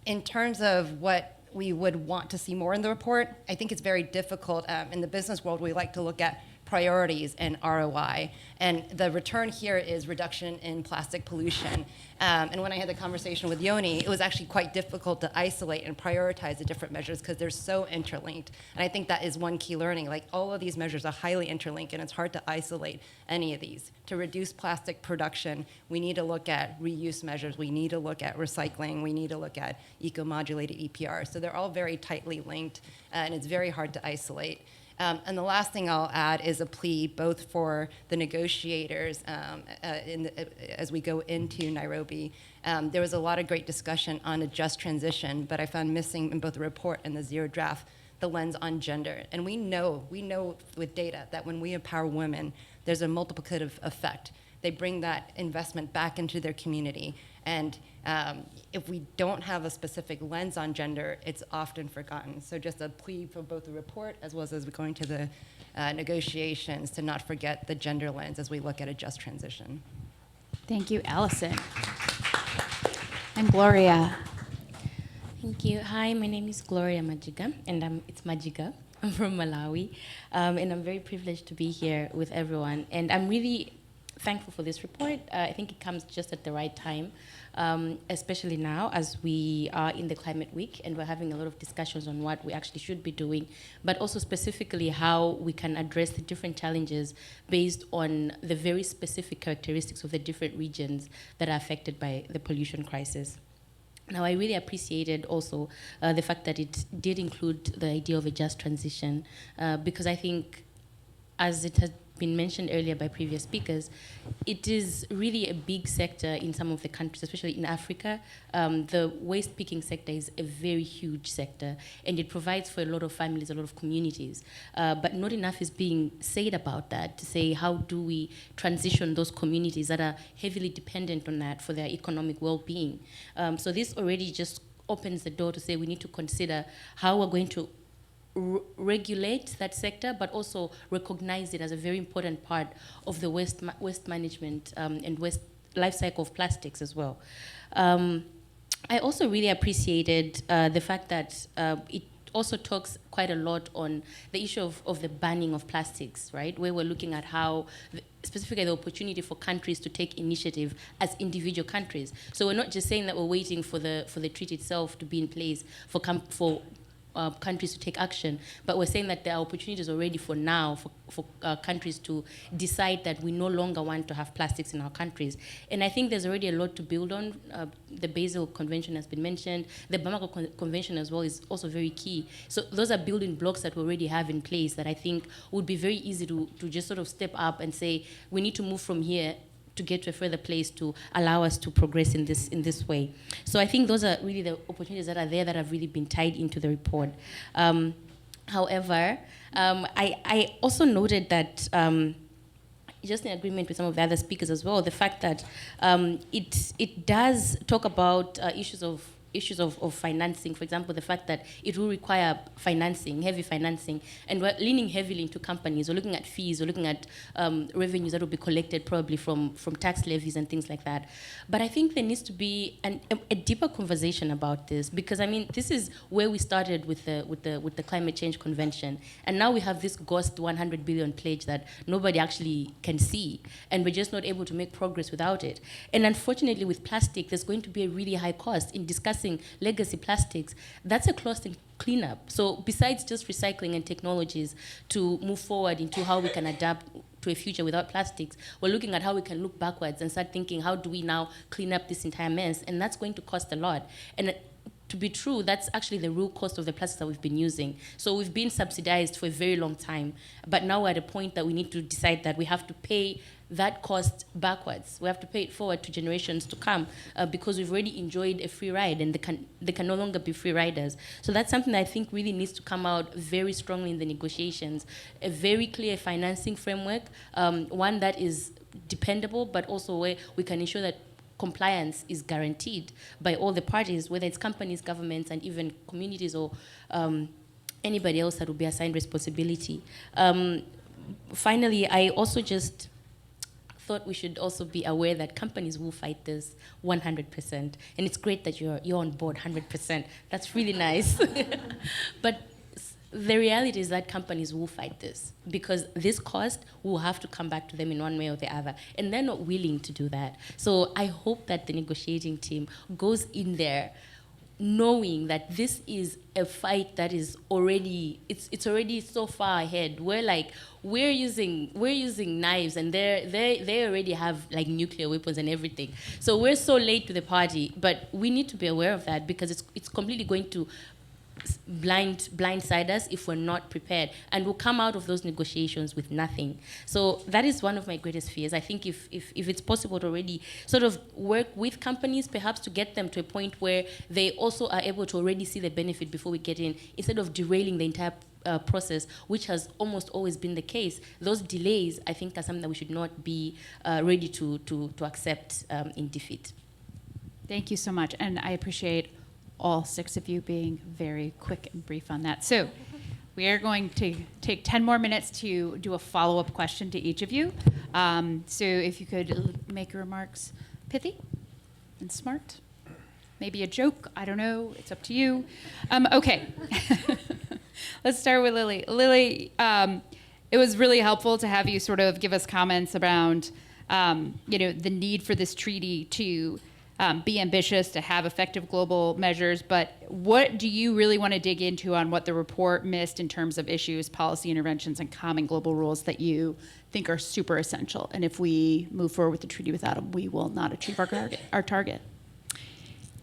In terms of what we would want to see more in the report, I think it's very difficult. In the business world, we like to look at priorities and ROI. And the return here is reduction in plastic pollution. And when I had the conversation with Yoni, it was actually quite difficult to isolate and prioritize the different measures because they're so interlinked. And I think that is one key learning. Like, all of these measures are highly interlinked, and it's hard to isolate any of these. To reduce plastic production, we need to look at reuse measures. We need to look at recycling. We need to look at eco-modulated EPR. So they're all very tightly linked, and it's very hard to isolate. And the last thing I'll add is a plea both for the negotiators as we go into Nairobi. There was a lot of great discussion on a just transition, but I found missing in both the report and the zero draft the lens on gender. And we know with data that when we empower women, there's a multiplicative effect. They bring that investment back into their community. And if we don't have a specific lens on gender, it's often forgotten. So just a plea for both the report as well as we're going to the negotiations to not forget the gender lens as we look at a just transition. Thank you, Allison. And Gloria. Thank you. Hi, my name is Gloria Majiga, and it's Majiga. I'm from Malawi, and I'm very privileged to be here with everyone. And I'm really thankful for this report. I think it comes just at the right time, especially now as we are in the Climate Week and we're having a lot of discussions on what we actually should be doing, but also specifically how we can address the different challenges based on the very specific characteristics of the different regions that are affected by the pollution crisis. Now, I really appreciated also the fact that it did include the idea of a just transition, because I think, as it has been mentioned earlier by previous speakers, it is really a big sector in some of the countries, especially in Africa. The waste picking sector is a very huge sector, and it provides for a lot of families, a lot of communities. But not enough is being said about that, to say how do we transition those communities that are heavily dependent on that for their economic well-being. So this already just opens the door to say we need to consider how we're going to regulate that sector, but also recognize it as a very important part of the waste management and waste life cycle of plastics as well. I also really appreciated the fact that it also talks quite a lot on the issue of the banning of plastics, right? Where we're looking at how, specifically the opportunity for countries to take initiative as individual countries. So we're not just saying that we're waiting for the treaty itself to be in place for countries to take action, but we're saying that there are opportunities already for now for countries to decide that we no longer want to have plastics in our countries. And I think there's already a lot to build on. The Basel Convention has been mentioned. The Bamako Convention as well is also very key. So those are building blocks that we already have in place that I think would be very easy to just sort of step up and say, we need to move from here to get to a further place to allow us to progress in this way. So I think those are really the opportunities that are there that have really been tied into the report. However, I also noted that, just in agreement with some of the other speakers as well, the fact that it does talk about issues of financing. For example, the fact that it will require financing, heavy financing, and we're leaning heavily into companies. We're looking at fees, we're looking at revenues that will be collected probably from tax levies and things like that. But I think there needs to be a deeper conversation about this, because I mean, this is where we started with the Climate Change Convention, and now we have this ghost 100 billion pledge that nobody actually can see, and we're just not able to make progress without it. And unfortunately, with plastic, there's going to be a really high cost in discussing legacy plastics. That's a closed cleanup. So besides just recycling and technologies to move forward into how we can adapt to a future without plastics, we're looking at how we can look backwards and start thinking, how do we now clean up this entire mess? And that's going to cost a lot. And to be true, that's actually the real cost of the plastics that we've been using. So we've been subsidized for a very long time, but now we're at a point that we need to decide that we have to pay that cost backwards. We have to pay it forward to generations to come because we've already enjoyed a free ride and they can no longer be free riders. So that's something that I think really needs to come out very strongly in the negotiations. A very clear financing framework, one that is dependable, but also where we can ensure that compliance is guaranteed by all the parties, whether it's companies, governments, and even communities or anybody else that will be assigned responsibility. Finally, I also just thought we should also be aware that companies will fight this 100%. And it's great that you're on board 100%. That's really nice. But the reality is that companies will fight this because this cost will have to come back to them in one way or the other. And they're not willing to do that. So I hope that the negotiating team goes in there knowing that this is a fight that is already, it's already so far ahead. We're using knives and they already have like nuclear weapons and everything. So we're so late to the party, but we need to be aware of that because it's completely going to blindside us if we're not prepared, and we'll come out of those negotiations with nothing. So that is one of my greatest fears. I think if it's possible to already sort of work with companies, perhaps to get them to a point where they also are able to already see the benefit before we get in, instead of derailing the entire process, which has almost always been the case. Those delays, I think, are something that we should not be ready to accept in defeat. Thank you so much, and I appreciate all 6 of you being very quick and brief on that. So we are going to take 10 more minutes to do a follow-up question to each of you. So if you could make your remarks pithy and smart, maybe a joke, I don't know, it's up to you. Okay, let's start with Lily. Lily, it was really helpful to have you sort of give us comments around the need for this treaty to be ambitious, to have effective global measures, but what do you really want to dig into on what the report missed in terms of issues, policy interventions, and common global rules that you think are super essential? And if we move forward with the treaty without them, we will not achieve our target.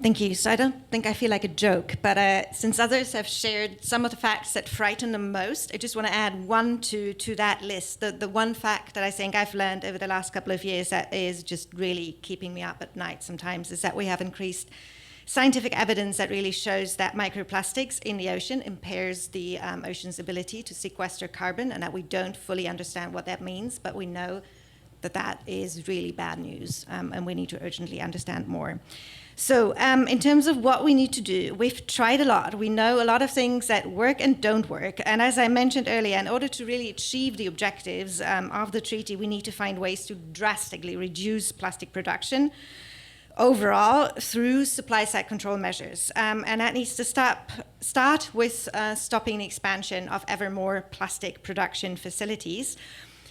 Thank you. So I don't think I feel like a joke, but since others have shared some of the facts that frighten them most, I just want to add one to that list. The one fact that I think I've learned over the last couple of years that is just really keeping me up at night sometimes is that we have increased scientific evidence that really shows that microplastics in the ocean impairs the ocean's ability to sequester carbon, and that we don't fully understand what that means, but we know that that is really bad news, and we need to urgently understand more. So in terms of what we need to do, we've tried a lot. We know a lot of things that work and don't work. And as I mentioned earlier, in order to really achieve the objectives of the treaty, we need to find ways to drastically reduce plastic production overall through supply side control measures. And that needs to start with stopping the expansion of ever more plastic production facilities.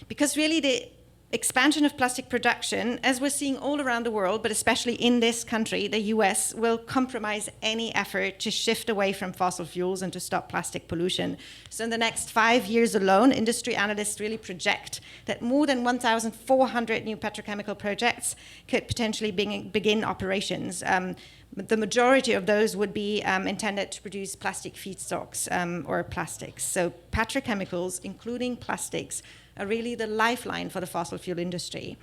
Because really the expansion of plastic production, as we're seeing all around the world, but especially in this country, the US, will compromise any effort to shift away from fossil fuels and to stop plastic pollution. So in the next 5 years alone, industry analysts really project that more than 1,400 new petrochemical projects could potentially begin operations. The majority of those would be intended to produce plastic feedstocks or plastics. So petrochemicals, including plastics, are really the lifeline for the fossil fuel industry.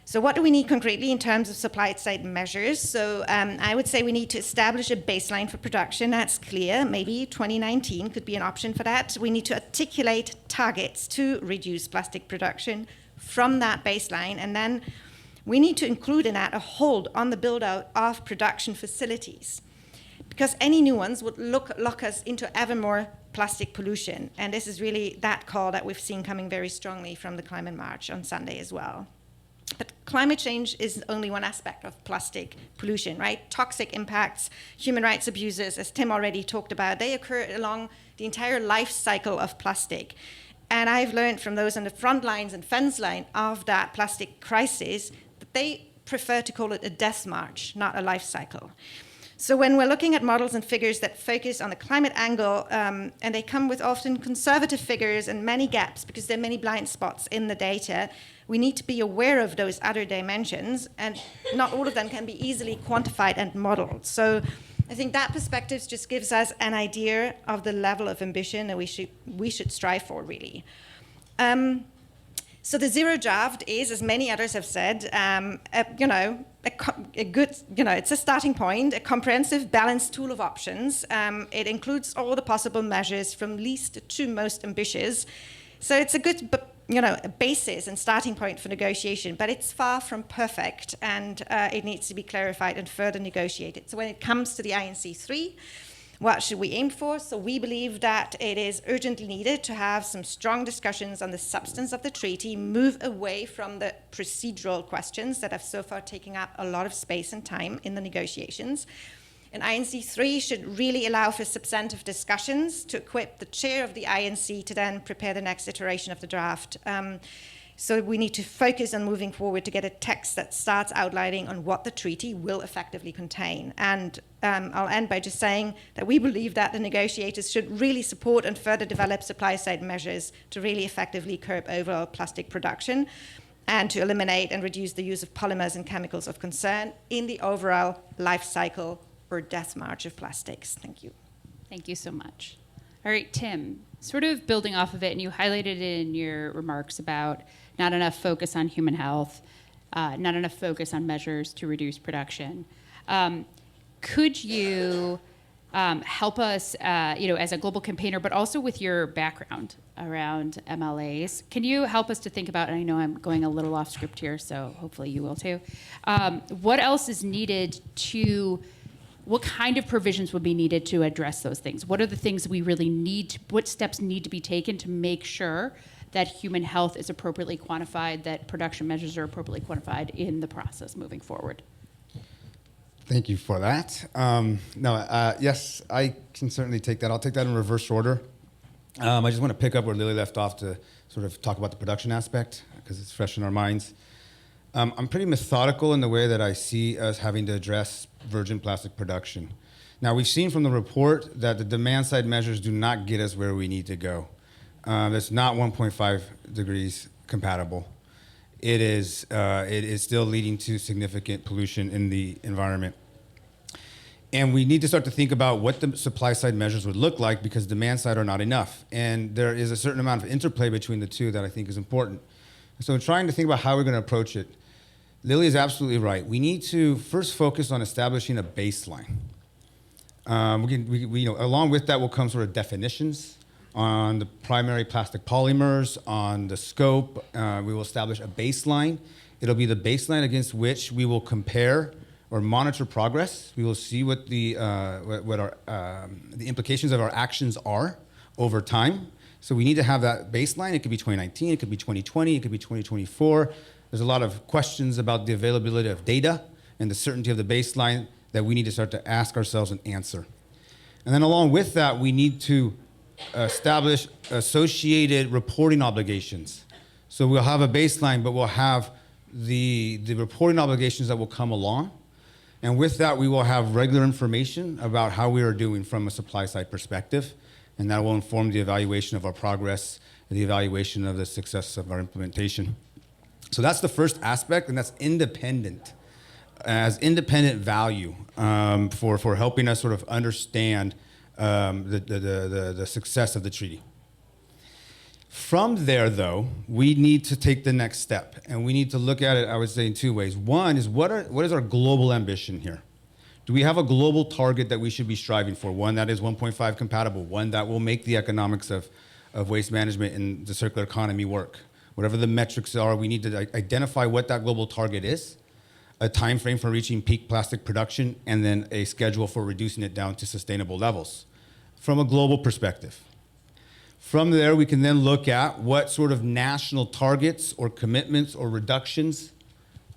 So what do we need concretely in terms of supply side measures? So I would say we need to establish a baseline for production. That's clear. Maybe 2019 could be an option for that. We need to articulate targets to reduce plastic production from that baseline. And then we need to include in that a hold on the build out of production facilities, because any new ones would lock us into ever more plastic pollution. And this is really that call that we've seen coming very strongly from the Climate March on Sunday as well. But climate change is only one aspect of plastic pollution, right? Toxic impacts, human rights abuses, as Tim already talked about, they occur along the entire life cycle of plastic. And I've learned from those on the front lines and fence line of that plastic crisis that they prefer to call it a death march, not a life cycle. So when we're looking at models and figures that focus on the climate angle, and they come with often conservative figures and many gaps because there are many blind spots in the data, we need to be aware of those other dimensions, and not all of them can be easily quantified and modeled. So I think that perspective just gives us an idea of the level of ambition that we should strive for, really. So the zero draft is, as many others have said, a good, it's a starting point, a comprehensive, balanced tool of options. It includes all the possible measures from least to most ambitious. So it's a good, a basis and starting point for negotiation, but it's far from perfect, and it needs to be clarified and further negotiated. So when it comes to the INC 3, what should we aim for? So we believe that it is urgently needed to have some strong discussions on the substance of the treaty, move away from the procedural questions that have so far taken up a lot of space and time in the negotiations. And INC 3 should really allow for substantive discussions to equip the chair of the INC to then prepare the next iteration of the draft. So we need to focus on moving forward to get a text that starts outlining on what the treaty will effectively contain. And I'll end by just saying that we believe that the negotiators should really support and further develop supply-side measures to really effectively curb overall plastic production and to eliminate and reduce the use of polymers and chemicals of concern in the overall life cycle or death march of plastics. Thank you. Thank you so much. All right, Tim, sort of building off of it, and you highlighted in your remarks about not enough focus on human health, not enough focus on measures to reduce production. Could you help us, as a global campaigner, but also with your background around MLAs, can you help us to think about, and I know I'm going a little off script here, so hopefully you will too, what else is needed what kind of provisions would be needed to address those things? What are the things we really need, what steps need to be taken to make sure that human health is appropriately quantified, that production measures are appropriately quantified in the process moving forward? Thank you for that. Yes, I can certainly take that. I'll take that in reverse order. I just want to pick up where Lily left off to sort of talk about the production aspect, because it's fresh in our minds. I'm pretty methodical in the way that I see us having to address virgin plastic production. Now, we've seen from the report that the demand side measures do not get us where we need to go. It's not 1.5 degrees compatible. It is still leading to significant pollution in the environment. And we need to start to think about what the supply side measures would look like, because demand side are not enough. And there is a certain amount of interplay between the two that I think is important. So trying to think about how we're going to approach it, Lily is absolutely right. We need to first focus on establishing a baseline. Along with that will come sort of definitions on the primary plastic polymers, on the scope. We will establish a baseline. It'll be the baseline against which we will compare or monitor progress. We will see what the implications of our actions are over time. So we need to have that baseline. It could be 2019, it could be 2020, it could be 2024. There's a lot of questions about the availability of data and the certainty of the baseline that we need to start to ask ourselves and answer. And then along with that, we need to establish associated reporting obligations. So we'll have a baseline, but we'll have the reporting obligations that will come along. And with that, we will have regular information about how we are doing from a supply side perspective. And that will inform the evaluation of our progress and the evaluation of the success of our implementation. So that's the first aspect, and that's independent, as independent value for helping us sort of understand the success of the treaty. From there, though, we need to take the next step, and we need to look at it, I would say, in two ways. One is what is our global ambition here? Do we have a global target that we should be striving for? One that is 1.5 compatible, one that will make the economics of waste management and the circular economy work. Whatever the metrics are, we need to identify what that global target is, a time frame for reaching peak plastic production, and then a schedule for reducing it down to sustainable levels from a global perspective. From there, we can then look at what sort of national targets or commitments or reductions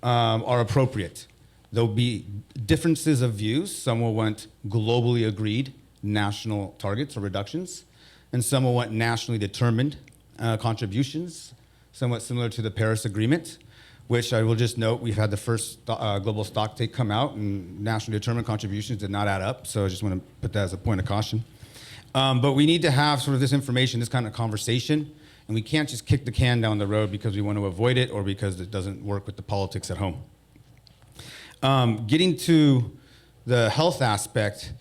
are appropriate. There'll be differences of views. Some will want globally agreed national targets or reductions, and some will want nationally determined contributions, somewhat similar to the Paris Agreement, which I will just note, we've had the first global stock take come out, and nationally determined contributions did not add up, so I just want to put that as a point of caution. But we need to have sort of this information, this kind of conversation, and we can't just kick the can down the road because we want to avoid it or because it doesn't work with the politics at home. Getting to the health aspect,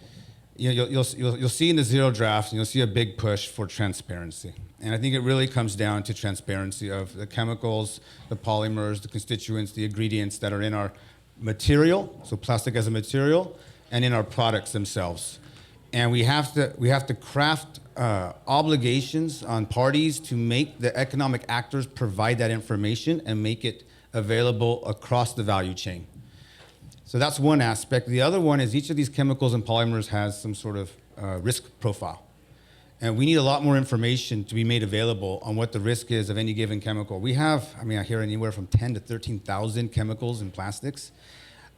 you'll see in the zero draft, you'll see a big push for transparency. And I think it really comes down to transparency of the chemicals, the polymers, the constituents, the ingredients that are in our material, so plastic as a material, and in our products themselves. And we have to craft obligations on parties to make the economic actors provide that information and make it available across the value chain. So that's one aspect. The other one is each of these chemicals and polymers has some sort of risk profile. And we need a lot more information to be made available on what the risk is of any given chemical. We have, I hear anywhere from 10 to 13,000 chemicals and plastics,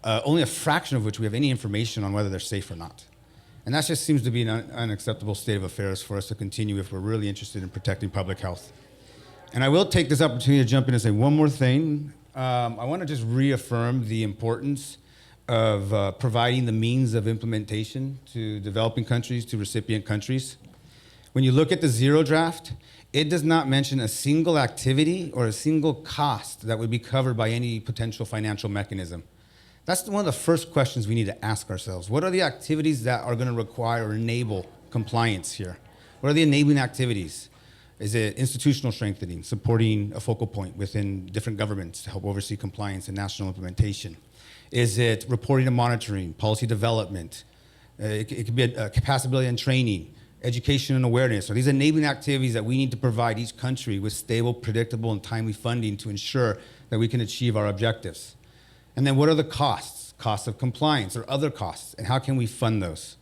only a fraction of which we have any information on whether they're safe or not. And that just seems to be an unacceptable state of affairs for us to continue if we're really interested in protecting public health. And I will take this opportunity to jump in and say one more thing. I want to just reaffirm the importance of providing the means of implementation to developing countries, to recipient countries. When you look at the zero draft, it does not mention a single activity or a single cost that would be covered by any potential financial mechanism. That's one of the first questions we need to ask ourselves. What are the activities that are going to require or enable compliance here? What are the enabling activities? Is it institutional strengthening, supporting a focal point within different governments to help oversee compliance and national implementation? Is it reporting and monitoring, policy development? It could be capacity building and training, education and awareness. Are these enabling activities that we need to provide each country with stable, predictable, and timely funding to ensure that we can achieve our objectives? And then what are the costs? Costs of compliance or other costs, and how can we fund those?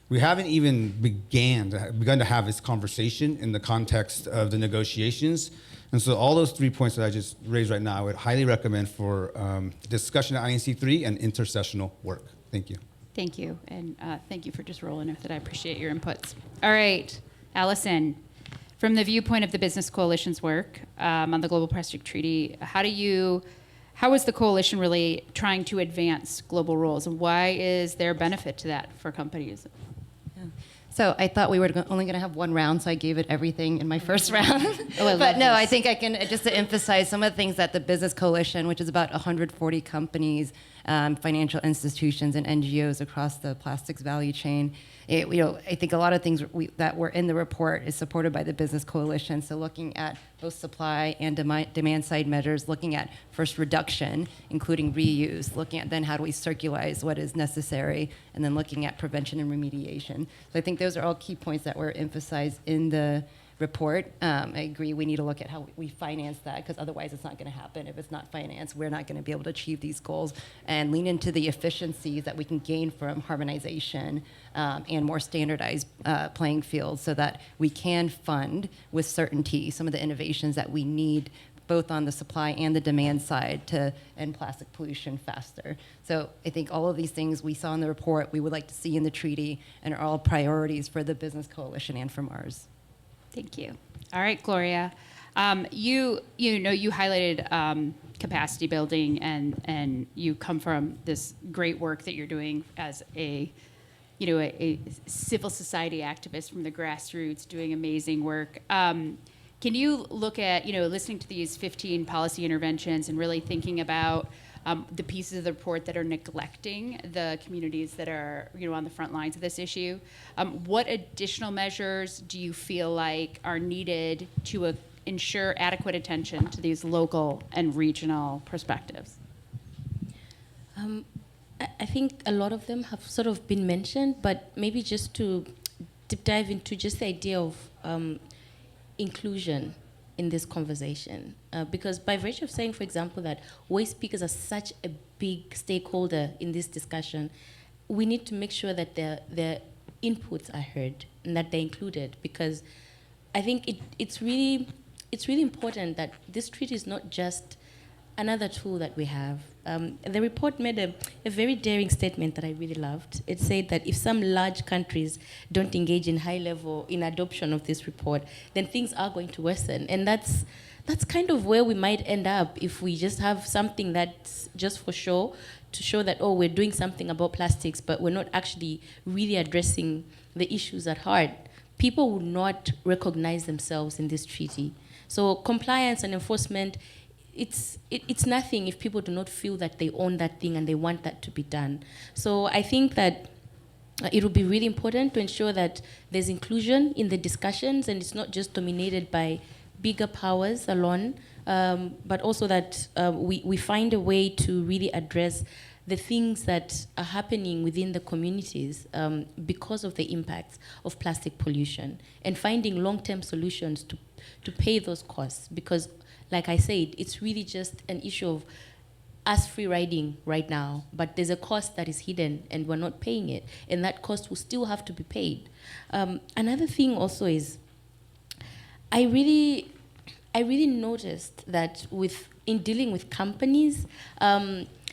We haven't even begun to have this conversation in the context of the negotiations. And so all those 3 points that I just raised right now, I would highly recommend for discussion at INC3 and intersessional work. Thank you. Thank you, and thank you for just rolling with it. I appreciate your inputs. All right, Allison, from the viewpoint of the Business Coalition's work on the Global Plastic Treaty, how is the coalition really trying to advance global rules, and why is there benefit to that for companies? So I thought we were only going to have one round, so I gave it everything in my first round. But no, I think I can, just to emphasize some of the things that the Business Coalition, which is about 140 companies, financial institutions, and NGOs across the plastics value chain. I think a lot of things that were in the report is supported by the Business Coalition. So looking at both supply and demand side measures, looking at first reduction, including reuse, looking at then how do we circularize what is necessary, and then looking at prevention and remediation. So I think those are all key points that were emphasized in the report. I agree we need to look at how we finance that, because otherwise it's not going to happen. If it's not financed, we're not going to be able to achieve these goals, and lean into the efficiencies that we can gain from harmonization and more standardized playing fields, so that we can fund with certainty some of the innovations that we need both on the supply and the demand side to end plastic pollution faster. So I think all of these things we saw in the report we would like to see in the treaty, and are all priorities for the Business Coalition and from ours. Thank you. All right, Gloria. You highlighted capacity building, and you come from this great work that you're doing as a civil society activist from the grassroots, doing amazing work. Can you look at, listening to these 15 policy interventions and really thinking about the pieces of the report that are neglecting the communities that are, on the front lines of this issue? What additional measures do you feel like are needed to ensure adequate attention to these local and regional perspectives? I think a lot of them have sort of been mentioned, but maybe just to deep dive into just the idea of inclusion in this conversation. Because by virtue of saying, for example, that waste speakers are such a big stakeholder in this discussion, we need to make sure that their inputs are heard and that they're included, because I think it's really important that this treaty is not just another tool that we have. The report made a very daring statement that I really loved. It said that if some large countries don't engage in high level in adoption of this report, then things are going to worsen. And that's kind of where we might end up if we just have something that's just for show, to show that, we're doing something about plastics, but we're not actually really addressing the issues at heart. People will not recognize themselves in this treaty. So compliance and enforcement, it's nothing if people do not feel that they own that thing and they want that to be done. So I think that It will be really important to ensure that there's inclusion in the discussions and it's not just dominated by bigger powers alone, but also that we find a way to really address the things that are happening within the communities because of the impacts of plastic pollution, and finding long-term solutions to pay those costs. Because, like I said, it's really just an issue of us free riding right now, but there's a cost that is hidden and we're not paying it, and that cost will still have to be paid. Another thing also is, I really noticed that in dealing with companies,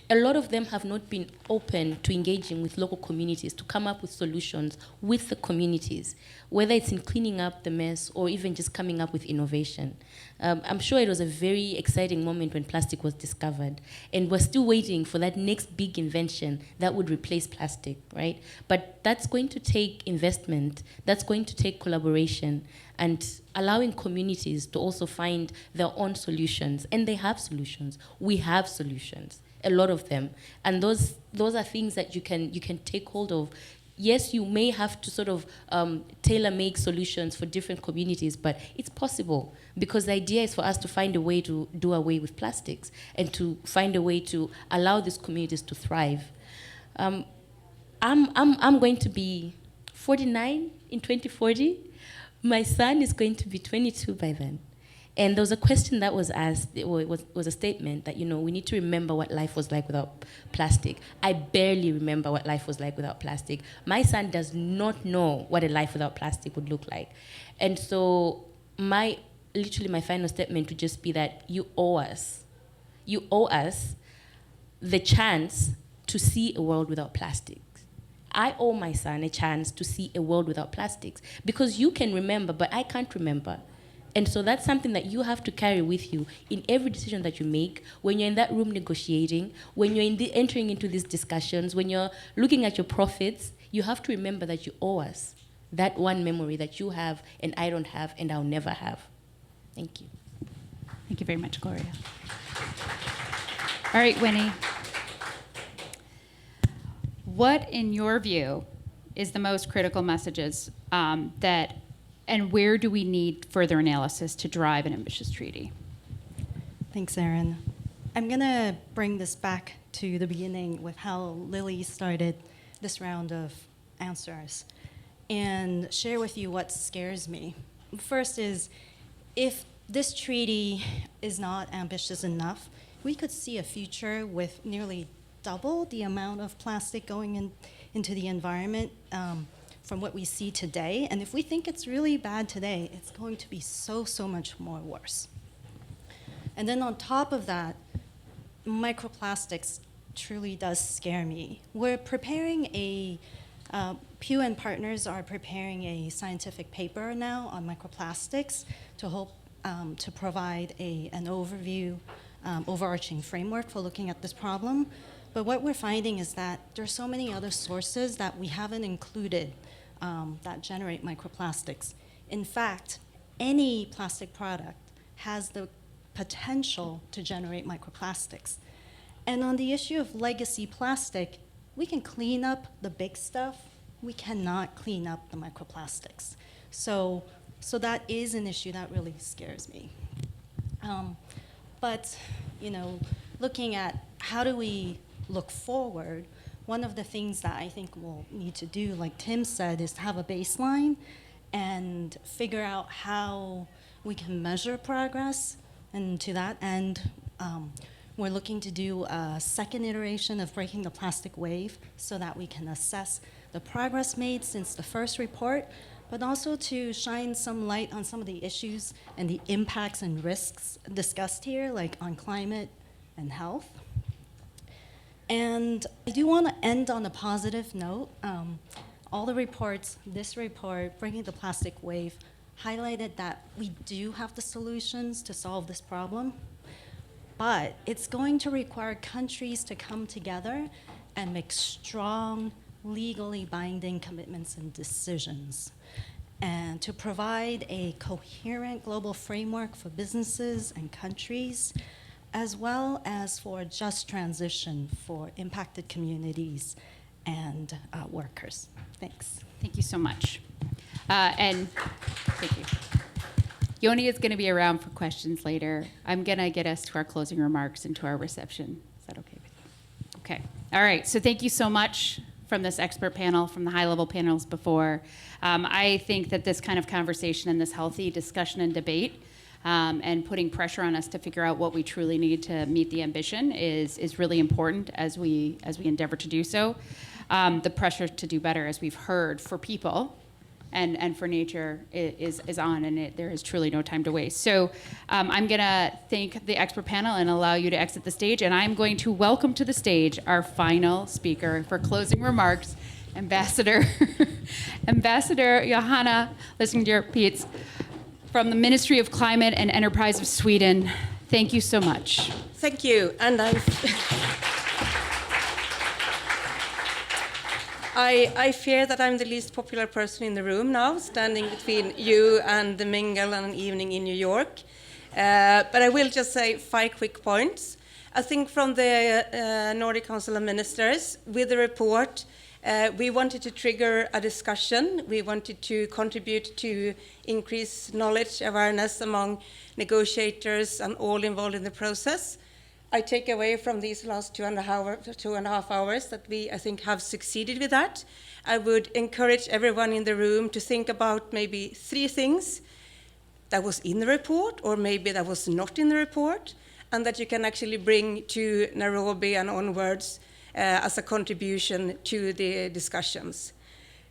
a lot of them have not been open to engaging with local communities to come up with solutions with the communities, whether it's in cleaning up the mess or even just coming up with innovation. I'm sure it was a very exciting moment when plastic was discovered, and we're still waiting for that next big invention that would replace plastic, right? But that's going to take investment, that's going to take collaboration, and allowing communities to also find their own solutions. And they have solutions. We have solutions, a lot of them. And those are things that you can take hold of. Yes, you may have to sort of tailor-make solutions for different communities, but it's possible, because the idea is for us to find a way to do away with plastics and to find a way to allow these communities to thrive. I'm going to be 49 in 2040. My son is going to be 22 by then. And there was a question that was asked, it was a statement that, we need to remember what life was like without plastic. I barely remember what life was like without plastic. My son does not know what a life without plastic would look like. And so literally my final statement would just be that you owe us the chance to see a world without plastics. I owe my son a chance to see a world without plastics, because you can remember, but I can't remember. And so that's something that you have to carry with you in every decision that you make, when you're in that room negotiating, when you're entering into these discussions, when you're looking at your profits. You have to remember that you owe us that one memory that you have and I don't have and I'll never have. Thank you. Thank you very much, Gloria. All right, Winnie. What, in your view, is the most critical messages and where do we need further analysis to drive an ambitious treaty? Thanks, Erin. I'm going to bring this back to the beginning with how Lily started this round of answers and share with you what scares me. First is, if this treaty is not ambitious enough, we could see a future with nearly double the amount of plastic going into the environment from what we see today. And if we think it's really bad today, it's going to be so much more worse. And then on top of that, microplastics truly does scare me. We're preparing Pew and Partners are preparing a scientific paper now on microplastics to hope to provide an overview, overarching framework for looking at this problem. But what we're finding is that there's so many other sources that we haven't included that generate microplastics. In fact, any plastic product has the potential to generate microplastics. And on the issue of legacy plastic, we can clean up the big stuff. We cannot clean up the microplastics. So that is an issue that really scares me. But looking at how do we look forward, one of the things that I think we'll need to do, like Tim said, is to have a baseline and figure out how we can measure progress. And to that end, we're looking to do a second iteration of Breaking the Plastic Wave so that we can assess the progress made since the first report, but also to shine some light on some of the issues and the impacts and risks discussed here, like on climate and health. And I do want to end on a positive note. All the reports, this report, Breaking the Plastic Wave, highlighted that we do have the solutions to solve this problem, but it's going to require countries to come together and make strong, legally binding commitments and decisions, and to provide a coherent global framework for businesses and countries, as well as for a just transition for impacted communities and workers. Thanks. Thank you so much. And thank you. Yoni is going to be around for questions later. I'm going to get us to our closing remarks and to our reception. Is that okay with you? Okay. All right. So thank you so much from this expert panel, from the high-level panels before. I think that this kind of conversation and this healthy discussion and debate and putting pressure on us to figure out what we truly need to meet the ambition is really important as we endeavor to do so. The pressure to do better, as we've heard, for people and for nature is on, and there is truly no time to waste. So I'm going to thank the expert panel and allow you to exit the stage, and I'm going to welcome to the stage our final speaker for closing remarks, Ambassador Johanna Lissinger-Pietz from the Ministry of Climate and Enterprise of Sweden. Thank you so much. Thank you, and I fear that I'm the least popular person in the room now, standing between you and the mingle and an evening in New York. But I will just say 5 quick points. I think from the Nordic Council of Ministers, with the report, we wanted to trigger a discussion. We wanted to contribute to increase knowledge, awareness among negotiators and all involved in the process. I take away from these last 2.5 hours that we, I think, have succeeded with that. I would encourage everyone in the room to think about maybe 3 things that was in the report, or maybe that was not in the report, and that you can actually bring to Nairobi and onwards as a contribution to the discussions.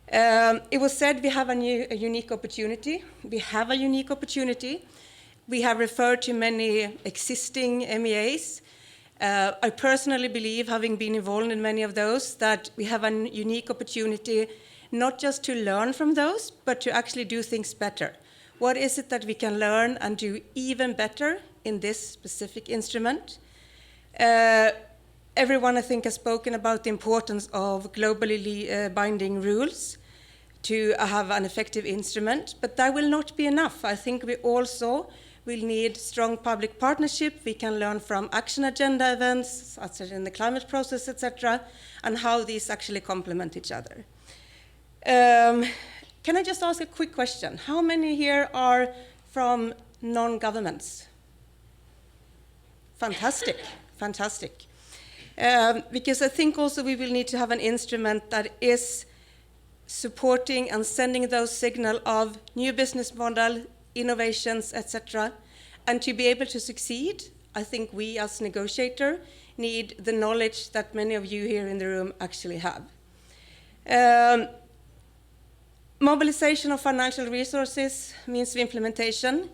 It was said we have a unique opportunity. We have a unique opportunity. We have referred to many existing MEAs. I personally believe, having been involved in many of those, that we have a unique opportunity not just to learn from those, but to actually do things better. What is it that we can learn and do even better in this specific instrument? Everyone, I think, has spoken about the importance of globally binding rules to have an effective instrument, but that will not be enough. I think we also will need strong public partnership. We can learn from action agenda events, such as in the climate process, etc., and how these actually complement each other. Can I just ask a quick question? How many here are from non-governments? Fantastic, fantastic. Because I think also we will need to have an instrument that is supporting and sending those signals of new business model, innovations, etc. And to be able to succeed, I think we as negotiator need the knowledge that many of you here in the room actually have. Mobilization of financial resources means the implementation.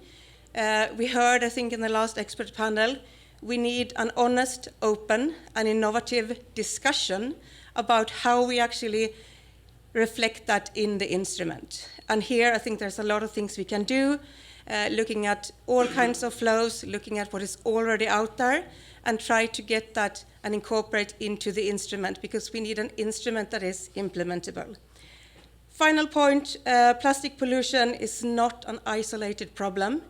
We heard, I think, in the last expert panel, we need an honest, open, and innovative discussion about how we actually reflect that in the instrument. And here, I think there's a lot of things we can do, looking at all kinds of flows, looking at what is already out there, and try to get that and incorporate into the instrument, because we need an instrument that is implementable. Final point, plastic pollution is not an isolated problem.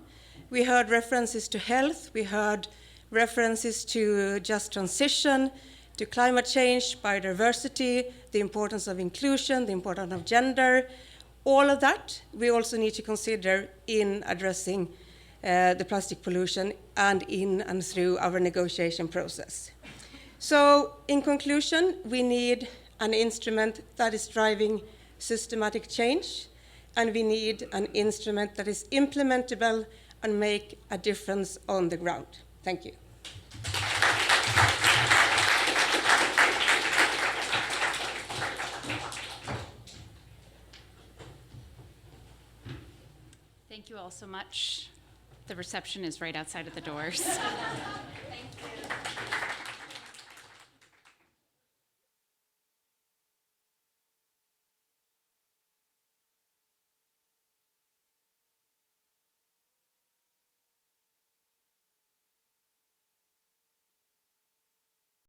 We heard references to health, we heard references to just transition, to climate change, biodiversity, the importance of inclusion, the importance of gender. All of that we also need to consider in addressing the plastic pollution and in and through our negotiation process. So in conclusion, we need an instrument that is driving systematic change, and we need an instrument that is implementable and make a difference on the ground. Thank you. Thank you all so much. The reception is right outside of the doors. Thank you.